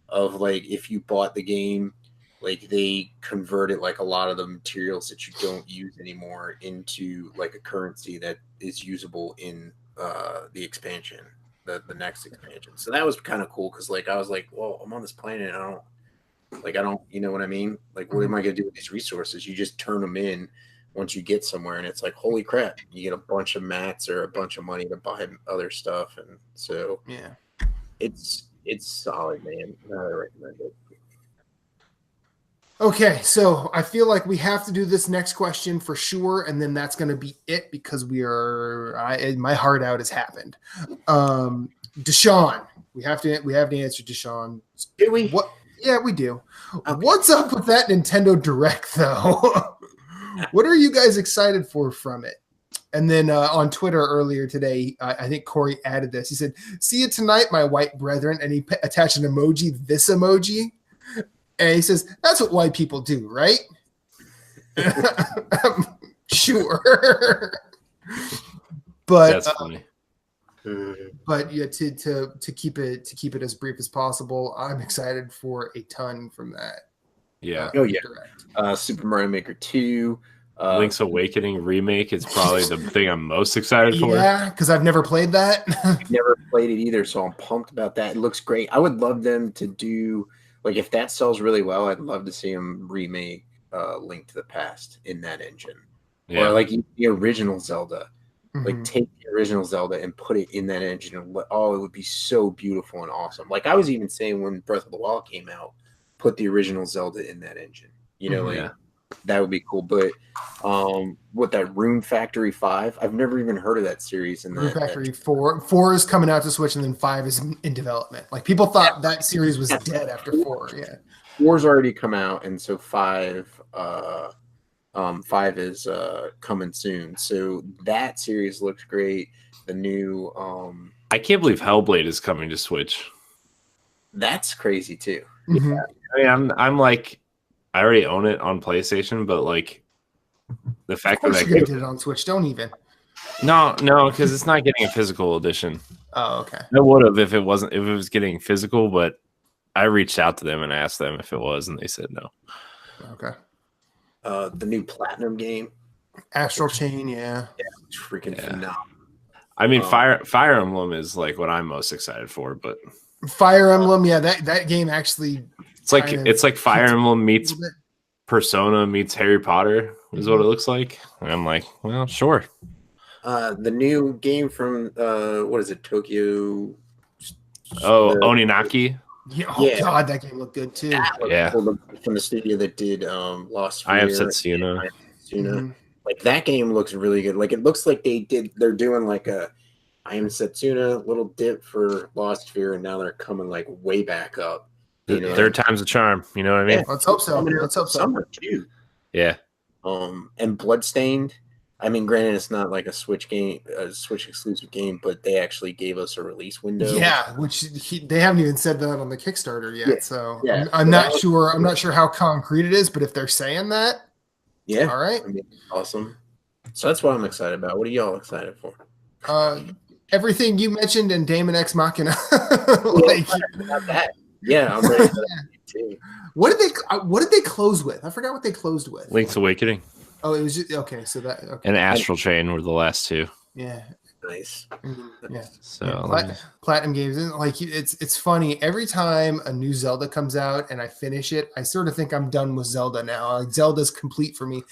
of like if you bought the game, like they converted like a lot of the materials that you don't use anymore into like a currency that is usable in the expansion, the next expansion. So that was kind of cool because like I was like, well, I'm on this planet and I don't, you know what I mean? Like, what am I going to do with these resources? You just turn them in once you get somewhere, and it's like, holy crap, you get a bunch of mats or a bunch of money to buy other stuff. And so, yeah, it's solid, man. I recommend it. Okay, so I feel like we have to do this next question for sure, and then that's going to be it because my heart out has happened. Deshaun, we have to answer Deshaun. Do we? What? Yeah, we do. Okay. What's up with that Nintendo Direct, though? What are you guys excited for from it? And then on Twitter earlier today, I think Corey added this. He said, "See you tonight, my white brethren," and he attached an emoji, this emoji. And he says, "That's what white people do, right?" Sure. But that's funny. But yeah, to keep it as brief as possible, I'm excited for a ton from that. Yeah. Super Mario Maker 2. Link's Awakening remake is probably the thing I'm most excited for. Yeah, because I've never played that. I've never played it either, so I'm pumped about that. It looks great. I would love them to do, like, if that sells really well, I'd love to see them remake Link to the Past in that engine. Yeah. Or, like, the original Zelda. Mm-hmm. Like, take the original Zelda and put it in that engine. And it would be so beautiful and awesome. Like, I was even saying when Breath of the Wild came out, put the original Zelda in that engine. You know, Yeah. that would be cool. But what that Rune Factory 5? I've never even heard of that series. And Rune Factory 4 is coming out to Switch, and then 5 is in development. Like people thought that series was dead after 4. Yeah, 4's already come out, and so 5 is coming soon. So that series looks great. The new I can't believe Hellblade is coming to Switch. that's crazy too. Mhm. I mean, I'm like, I already own it on PlayStation, but like the Of fact that course I you're gonna get it on Switch. Don't even. no, because it's not getting a physical edition. Oh, okay. I would have if it was getting physical, but I reached out to them and asked them if it was, and they said no. Okay. The new Platinum game, Astral Chain, yeah. it's freaking Yeah. phenomenal. I mean, Fire Emblem is like what I'm most excited for, but Fire Emblem, yeah. That game actually. it's like Fire Emblem meets a little bit. Persona meets Harry Potter is what it looks like. And I'm like, well, sure. The new game from what is it, Tokyo? Oh, Oninaki. Yeah, Yeah. God, that game looked good too. Yeah. From the studio that did Lost Sphere. I have Setsuna. Mhm. Like that game looks really good. Like it looks like they're doing like a I Am Setsuna little dip for Lost Sphere, and now they're coming like way back up. You know? Third time's a charm. You know what I mean? Yeah. Let's hope so. Coming out Let's hope so. summer too. Yeah. And Bloodstained. I mean, granted, it's not like a Switch game, a Switch exclusive game, but they actually gave us a release window. Yeah, which they haven't even said that on the Kickstarter yet. Yeah. So Yeah. I'm not sure. I'm not sure how concrete it is, but if they're saying that, Yeah. all right. I mean, awesome. So that's what I'm excited about. What are y'all excited for? Everything you mentioned in Daemon X Machina. About that. Yeah, I'm ready for that too. What did they close with? I forgot what they closed with. Link's Awakening Oh, it was just, okay. So that okay. and Astral Chain were the last two. Yeah. Nice. Yeah. So Yeah, Platinum games, and like it's funny every time a new Zelda comes out and I finish it, I sort of think I'm done with Zelda now. Like Zelda's complete for me.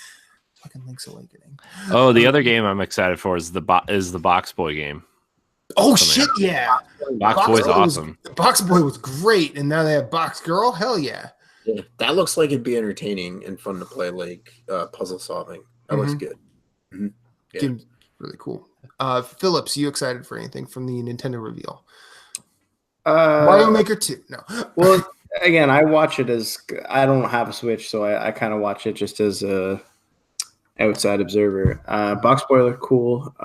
Fucking Link's Awakening. oh, the other game I'm excited for is the Box Boy game. Oh shit, yeah. Box Boy's awesome. Box Boy was great, and now they have Box Girl. Hell yeah. Yeah, that looks like it'd be entertaining and fun to play, like puzzle solving. That looks good. Mhm. Yeah. Game's really cool. Phillips, you excited for anything from the Nintendo reveal? Mario Maker 2. No. Well, again, I watch it as I don't have a Switch, so I kind of watch it just as a outside observer. Box Boy looked cool.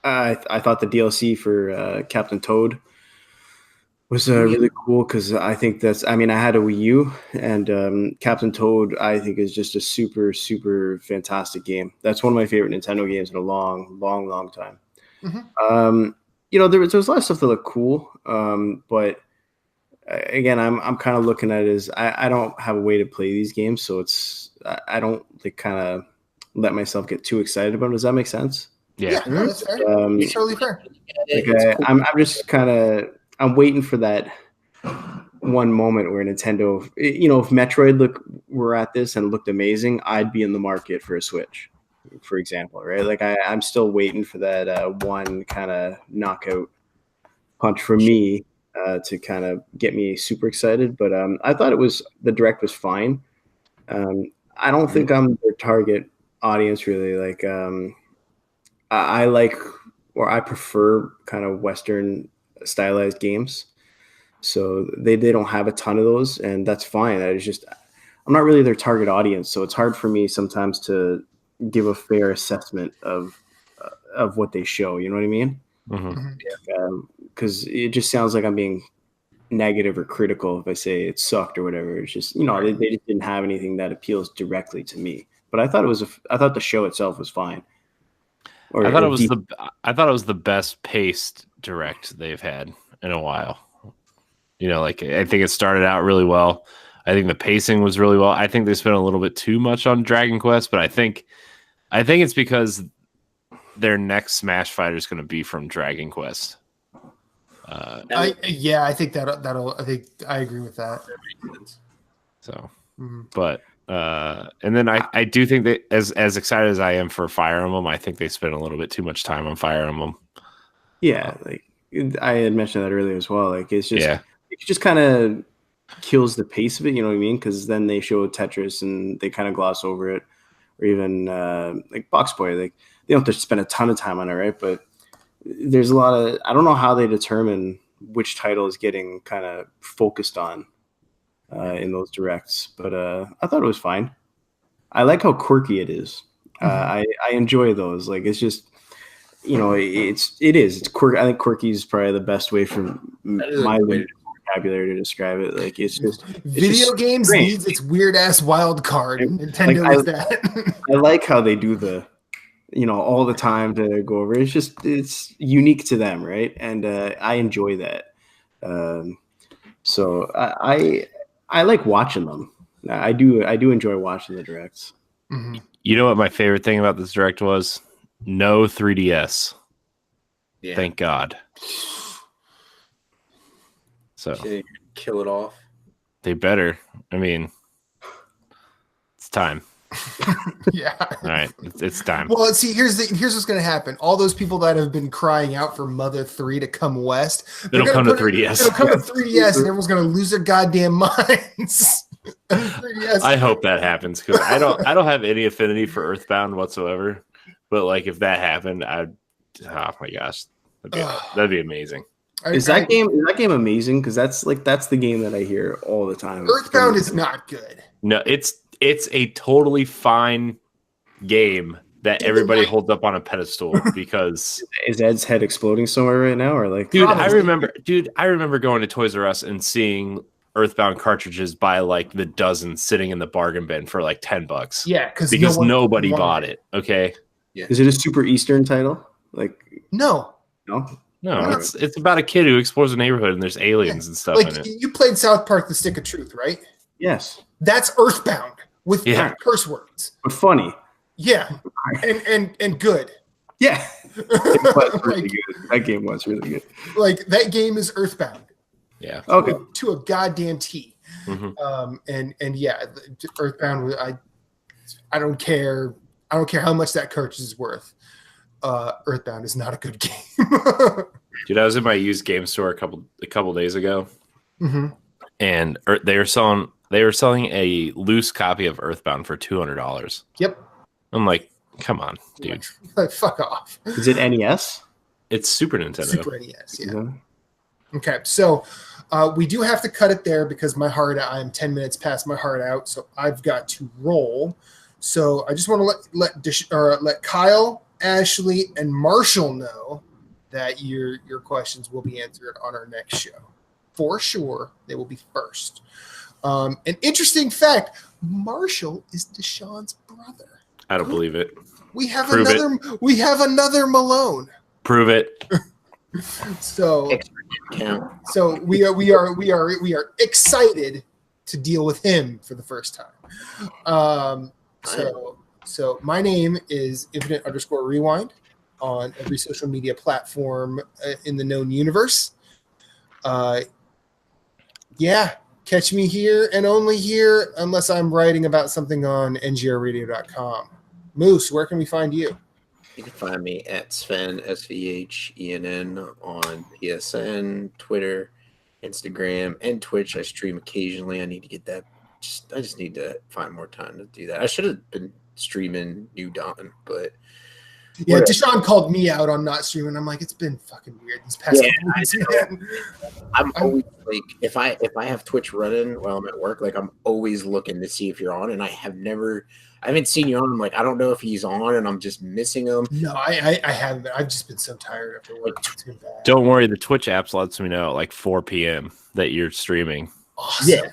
I thought the DLC for Captain Toad was really cool because I think I had a Wii U, and Captain Toad I think is just a super, super fantastic game. That's one of my favorite Nintendo games in a long, long, long time. Mhm. There was a lot of stuff that looked cool, but again, I'm kind of looking at it as I don't have a way to play these games, so I don't like kind of let myself get too excited about it. Does that make sense? Yeah. No, that's fair. It's totally fair. I'm just kind of I'm waiting for that one moment where Nintendo, if Metroid were at this and looked amazing, I'd be in the market for a Switch, for example, right? Like I'm still waiting for that one kind of knockout punch for me to kind of get me super excited. But I thought the direct was fine. I don't think I'm their target audience really. Like I like, or I prefer kind of Western stylized games. So they don't have a ton of those, and that's fine. I'm not really their target audience, so it's hard for me sometimes to give a fair assessment of what they show. You know what I mean? Because it just sounds like I'm being negative or critical if I say it sucked or whatever. It's just they just didn't have anything that appeals directly to me. But I thought the show itself was fine. I thought it was the best paced direct they've had in a while. Like I think it started out really well. I think the pacing was really well. I think they spent a little bit too much on Dragon Quest, but I think it's because their next Smash Fighter is going to be from Dragon Quest. I think that'll. I think I agree with that. So, but and then I do think that as excited as I am for Fire Emblem, I think they spent a little bit too much time on Fire Emblem. Yeah, like I had mentioned that earlier as well. Like it's just kind of kills the pace of it. You know what I mean? Because then they show Tetris and they kind of gloss over it, or even like Box Boy. Like they don't have to spend a ton of time on it, right? But there's a lot of I don't know how they determine which title is getting kind of focused on in those directs, but I thought it was fine. I like how quirky it is. I enjoy those. Like it's just. It's quirky. I think quirky is probably the best way for my vocabulary to describe it. Like it's just video games strange. Needs its weird ass wild card. Nintendo is that. I like how they do the, all the time to go over. It's unique to them, right? And I enjoy that. So I like watching them. I do enjoy watching the directs. Mm-hmm. You know what my favorite thing about this direct was? No 3DS. Yeah. Thank God. So kill it off. They better. I mean, it's time. Yeah. All right, it's time. Well, see, here's what's going to happen. All those people that have been crying out for Mother 3 to come west, it'll come to 3DS. It'll come to 3DS, and everyone's going to lose their goddamn minds. 3DS. I hope that happens because I don't have any affinity for Earthbound whatsoever. But like, if that happened, oh my gosh, that'd be amazing. Is that game amazing? Because that's the game that I hear all the time. Earthbound is not good. No, it's a totally fine game that everybody holds up on a pedestal because is Ed's head exploding somewhere right now, or like? Dude, I remember going to Toys R Us and seeing Earthbound cartridges by like the dozen sitting in the bargain bin for like $10. Yeah, because nobody bought it. Okay. Yeah. Is it a Super Eastern title? Like no. It's about a kid who explores a neighborhood and there's aliens and stuff in it. You played South Park: The Stick of Truth, right? Yes. That's Earthbound with curse words, but funny. Yeah, and good. Yeah, it was really good. That game was really good. Like that game is Earthbound. Yeah. Okay. To a goddamn T. Mm-hmm. And yeah, Earthbound. I don't care. I don't care how much that cartridge is worth. Earthbound is not a good game. Dude, I was in my used game store a couple days ago, and they were selling a loose copy of Earthbound for $200. Yep. I'm like, come on, dude. Like, fuck off. Is it NES? It's Super Nintendo. Super NES. Yeah. Okay, so we do have to cut it there because I'm 10 minutes past my heart out, so I've got to roll. So I just want to let Kyle, Ashley, and Marshall know that your questions will be answered on our next show. For sure, they will be first. An interesting fact: Marshall is Deshaun's brother. I don't believe it. We have another Malone. Prove it. So we are excited to deal with him for the first time. So my name is Infinite_Rewind on every social media platform in the known universe. Catch me here and only here unless I'm writing about something on NGRradio.com. Moose, where can we find you? You can find me at Svhenn, SVHENN, on PSN, Twitter, Instagram, and Twitch. I stream occasionally. I need to get that. I just need to find more time to do that. I should have been streaming New Dawn, but yeah, Deshaun called me out on not streaming. I'm like, it's been fucking weird these past couple weeks, man. I'm always like, if I have Twitch running while I'm at work, like I'm always looking to see if you're on, and I haven't seen you on. I'm like, I don't know if he's on, and I'm just missing him. No, I haven't. I've just been so tired after work. It's been bad. Don't worry, the Twitch apps lets me know at like 4 p.m. that you're streaming. Awesome. Yeah.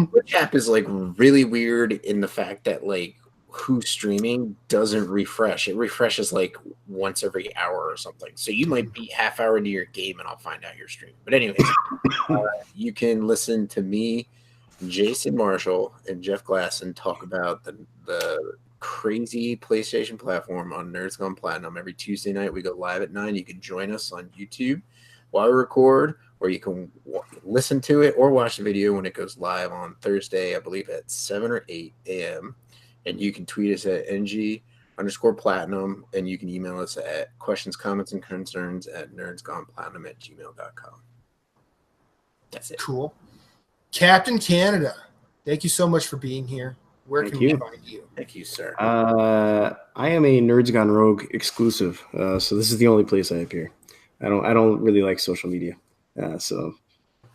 Twitch app is like really weird in the fact that like who's streaming doesn't refresh. It refreshes like once every hour or something. So you might be half hour into your game and I'll find out you're streaming. But anyway, you can listen to me, Jason Marshall, and Jeff Glasson talk about the crazy PlayStation platform on Nerds Gone Platinum. Every Tuesday night we go live at 9. You can join us on YouTube while we record, or you can listen to it or watch the video when it goes live on Thursday, I believe at 7 or 8 a.m. And you can tweet us at NG_platinum, and you can email us at questions, comments, and concerns at nerdsgoneplatinum@gmail.com. That's it. Cool. Captain Canada, thank you so much for being here. Where Thank can we you. find you? Thank you, sir. I am a Nerds Gone Rogue exclusive, so this is the only place I appear. I don't really like social media, so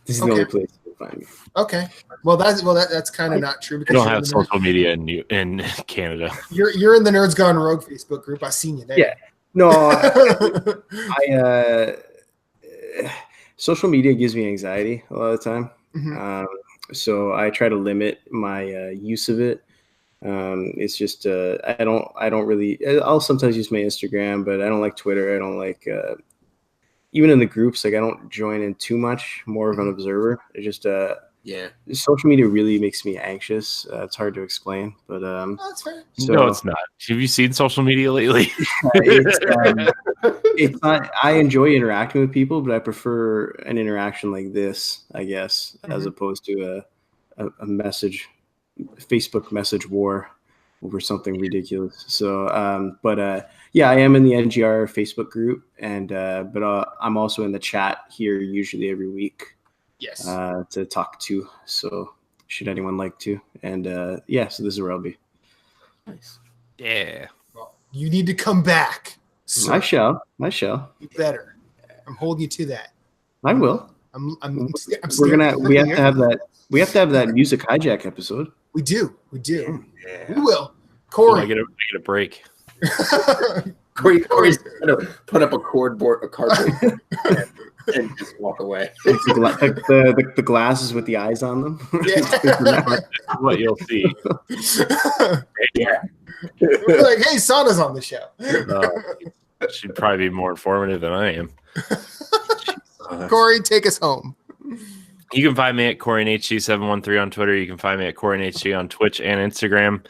this is the only place you can find me. Okay. Well, that's kind of not true I because don't have social media in Canada. You're in the Nerds Gone Rogue Facebook group. I seen you there. Yeah. No, I social media gives me anxiety a lot of the time. Mhm. So I try to limit my use of it. It's just I don't really. I'll sometimes use my Instagram, but I don't like Twitter. I don't like even in the groups. Like I don't join in too much. More of an observer. It's just Yeah. social media really makes me anxious. It's hard to explain, but That's fair. so No, it's not. Have you seen social media lately? it's not. I enjoy interacting with people, but I prefer an interaction like this, I guess, as opposed to a message, Facebook message war over something ridiculous. So, yeah, I am in the NGR Facebook group, and but I'm also in the chat here usually every week Yes. to talk to. So, should anyone like to, and yeah, so this is where I'll be. Nice. Yeah. Well, you need to come back. I shall. You better. I'm holding you to that. I will. We have to have that. We have to have that music hijack episode. We do. Yeah. We will. I Corey. get a break. Corey's gonna put up a cardboard and just walk away. The glasses with the eyes on them. Yeah. That's what you'll see. Yeah. We're like, hey, Sana's on the show. She'd probably be more informative than I am. Corey, take us home. You can find me at CoreyinHD713 on Twitter. You can find me at CoreyinHD on Twitch and Instagram.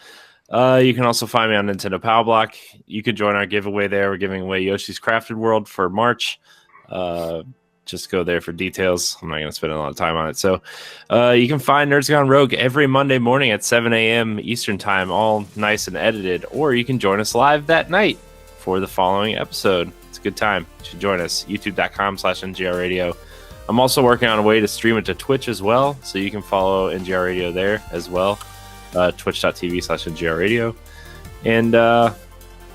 You can also find me on Nintendo Power Block. You can join our giveaway there. We're giving away Yoshi's Crafted World for March. Just go there for details. I'm not going to spend a lot of time on it. So you can find Nerds Gone Rogue every Monday morning at 7 a.m. Eastern Time, all nice and edited. Or you can join us live that night for the following episode. It's a good time. You should join us. YouTube.com/NGR Radio. I'm also working on a way to stream it to Twitch as well, so you can follow NGR Radio there as well. Twitch.tv/NGR Radio. And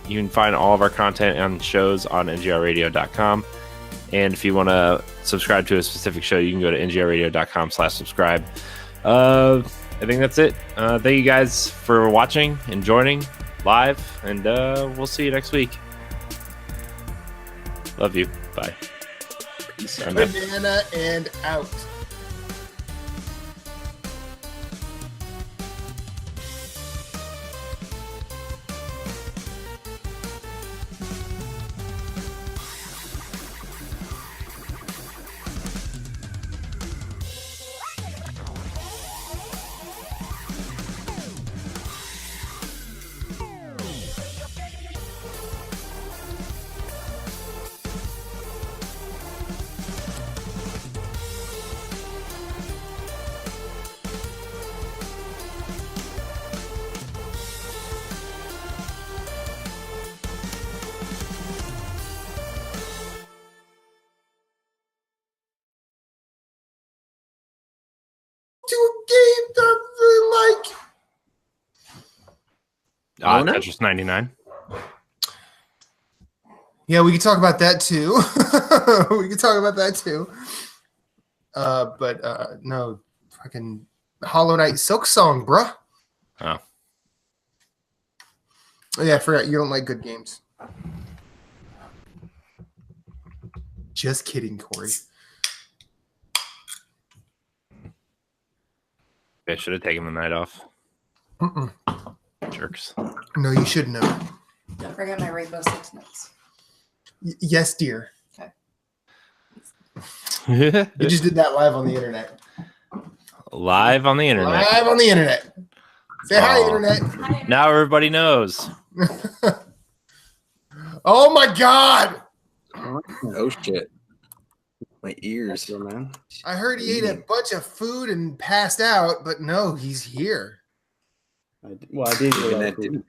you can find all of our content on shows on NGRradio.com. And if you want to subscribe to a specific show, you can go to NGRradio.com/subscribe. I think that's it. Thank you guys for watching and joining live, and we'll see you next week. Love you. Bye. Peace out. Banana and out. To a game that I really like. Tetris 99. Yeah, we can talk about that too. But no, fucking Hollow Knight Silk Song, bruh. Oh. Yeah, I forgot you don't like good games. Just kidding, Corey. I should have taken the night off. Mm-mm. Jerks. No, you shouldn't have. Don't forget my Rainbow Six Nights. Yes, dear. Okay. You just did that live on the internet. Live on the internet. Live on the internet. Say hi, Oh. internet. Now everybody knows. Oh my God! Oh shit. My ears. Yeah, man. I heard he ate a bunch of food and passed out, but no, he's here. I did. Even that didn't.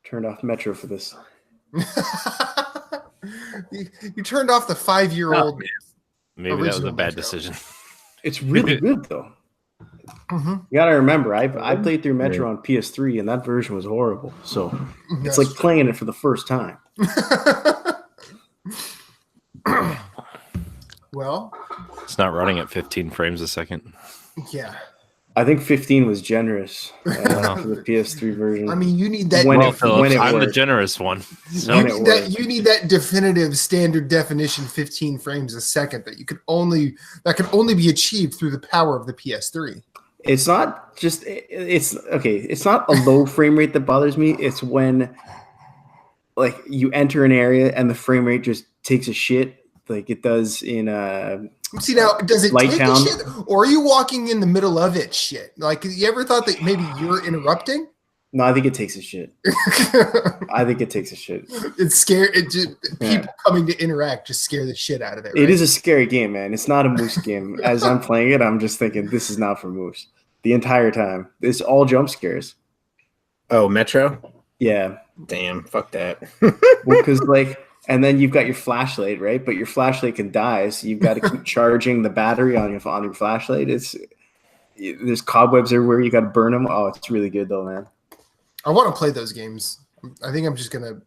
Turned off Metro for this. You turned off the 5-year-old. Maybe that was a original bad Metro. decision. It's really good though. Mm-hmm. You gotta remember, I played through Metro on PS3, and that version was horrible. So it's like playing it for the first time. Well, It's not running at 15 frames a second. yeah. I think 15 was generous for the PS3 version. I mean, you need that. When Well, it- Phillips, it I'm the worked. generous one. So When it worked. You need that definitive standard definition 15 frames a second that can only be achieved through the power of the PS3. It's not just it's okay. It's not a low frame rate that bothers me. It's when like you enter an area and the frame rate just takes a shit, like it does in See now, does it Light take Town. a shit, or are you walking in the middle of it? Shit, like you ever thought that maybe you're interrupting? No, I think it takes a shit. I think it takes a shit. It's scary. People coming to interact just scare the shit out of it. Right? It is a scary game, man. It's not a Moose game. As I'm playing it, I'm just thinking this is not for Moose the entire time. It's all jump scares. Oh, Metro? Yeah, Damn, fuck that. because like, and then you've got your flashlight, right? But your flashlight can die, so you've got to keep charging the battery on your flashlight. There's cobwebs everywhere. You got to burn them. Oh, it's really good though, man. I want to play those games. I think I'm just gonna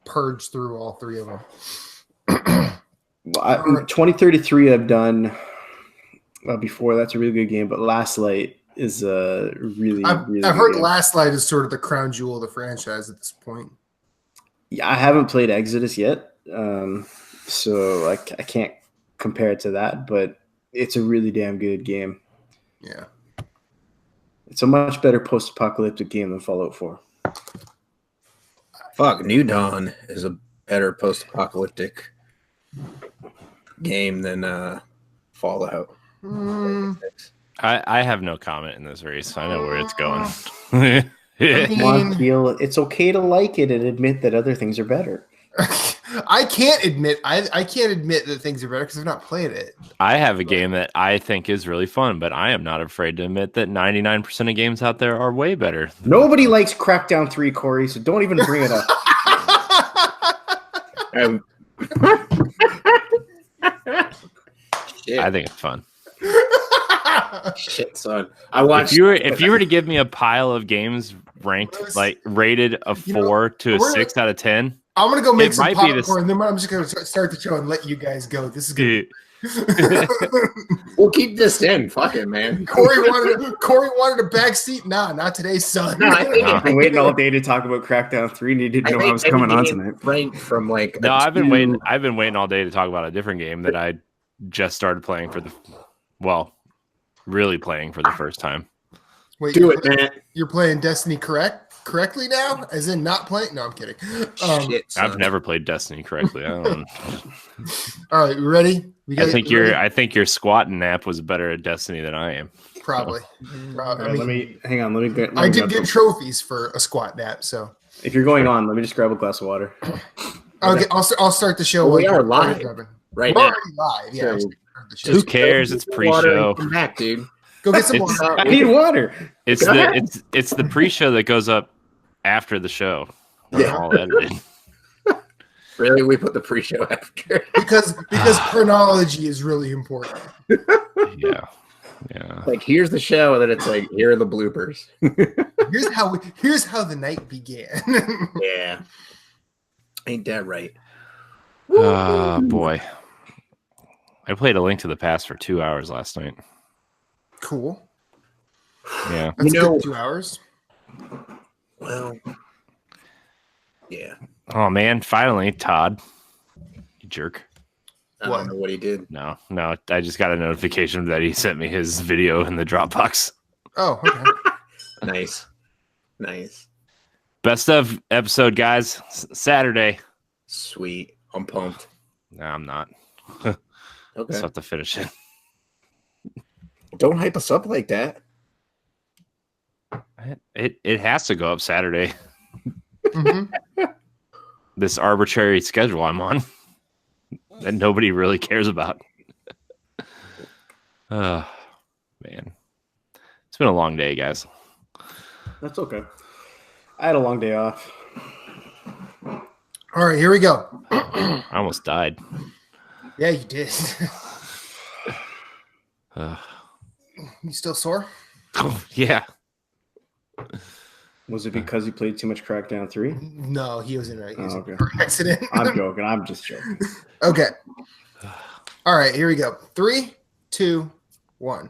purge through all three of them. 2033 I've done before. That's a really good game, but Last Light is really I've good heard game. Last Light is sort of the crown jewel of the franchise at this point. Yeah, I haven't played Exodus yet, so I can't compare it to that, but it's a really damn good game. Yeah. It's a much better post-apocalyptic game than Fallout 4. Fuck, New Dawn is a better post-apocalyptic game than Fallout. I have no comment in this race. I know where it's going. Come on, Keel. It's okay to like it and admit that other things are better. I can't admit that things are better because I've not played it. I have a game that I think is really fun, but I am not afraid to admit that 99% of games out there are way better. Nobody likes Crackdown 3, Corey, so don't even bring it up. Shit. I think it's fun. Shit, son. I watched. If you were to give me a pile of games ranked like rated a 4 to a 6 out of 10, I'm gonna go make some might be this- popcorn, and then I'm just gonna start the show and let you guys go. This is good. We'll keep this in. Fuck it, man. Corey wanted a back seat. Nah, not today, son. No, I think No. I've been waiting all day to talk about Crackdown 3, and you didn't know I was coming on tonight. Ranked from like. No, a I've been 2. waiting. I've been waiting all day to talk about a different game that I just started playing really playing for the first time. Wait, Do it, man. You're playing Destiny correctly now, as in not playing. No, I'm kidding. Shit, son. I've never played Destiny correctly. I don't. All right, we ready? I think your squatting nap was better at Destiny than I am. probably. All right, let me hang on. Let me get. I did get trophies for a squat nap, so If you're going on, let me just grab a glass of water. I'll start the show. Well, we while are you're live grabbing. right We're now. already live. Yeah. So- I started the show. Who cares? It's Water and pre-show. come back, dude. Go get some It's- water. I need water. It's Go ahead. it's the pre-show that goes up after the show. Yeah. All edited. Really, we put the pre-show after. because chronology is really important. Yeah. Like, here's the show, and then it's like, here are the bloopers. Here's how the night began. Yeah, ain't that right? Oh boy. I played A Link to the Past for 2 hours last night. Cool. Yeah. That's You know- good 2 hours. Well, yeah. Oh man, finally, Todd. You jerk. I What? don't know what he did. No. I just got a notification that he sent me his video in the Dropbox. Oh, okay. Nice. Best of episode, guys. Saturday. Sweet. I'm pumped. No, I'm not. Okay. Just have to finish it. Don't hype us up like that. It has to go up Saturday. Mhm. This arbitrary schedule I'm on that nobody really cares about. Man. It's been a long day, guys. That's okay. I had a long day off. All right, here we go. I almost died. Yeah, you did. You still sore? Yeah. Was it because he played too much Crackdown 3? No, he was in a Okay. car accident. I'm joking. I'm just joking. Okay. All right, here we go. 3, 2, 1.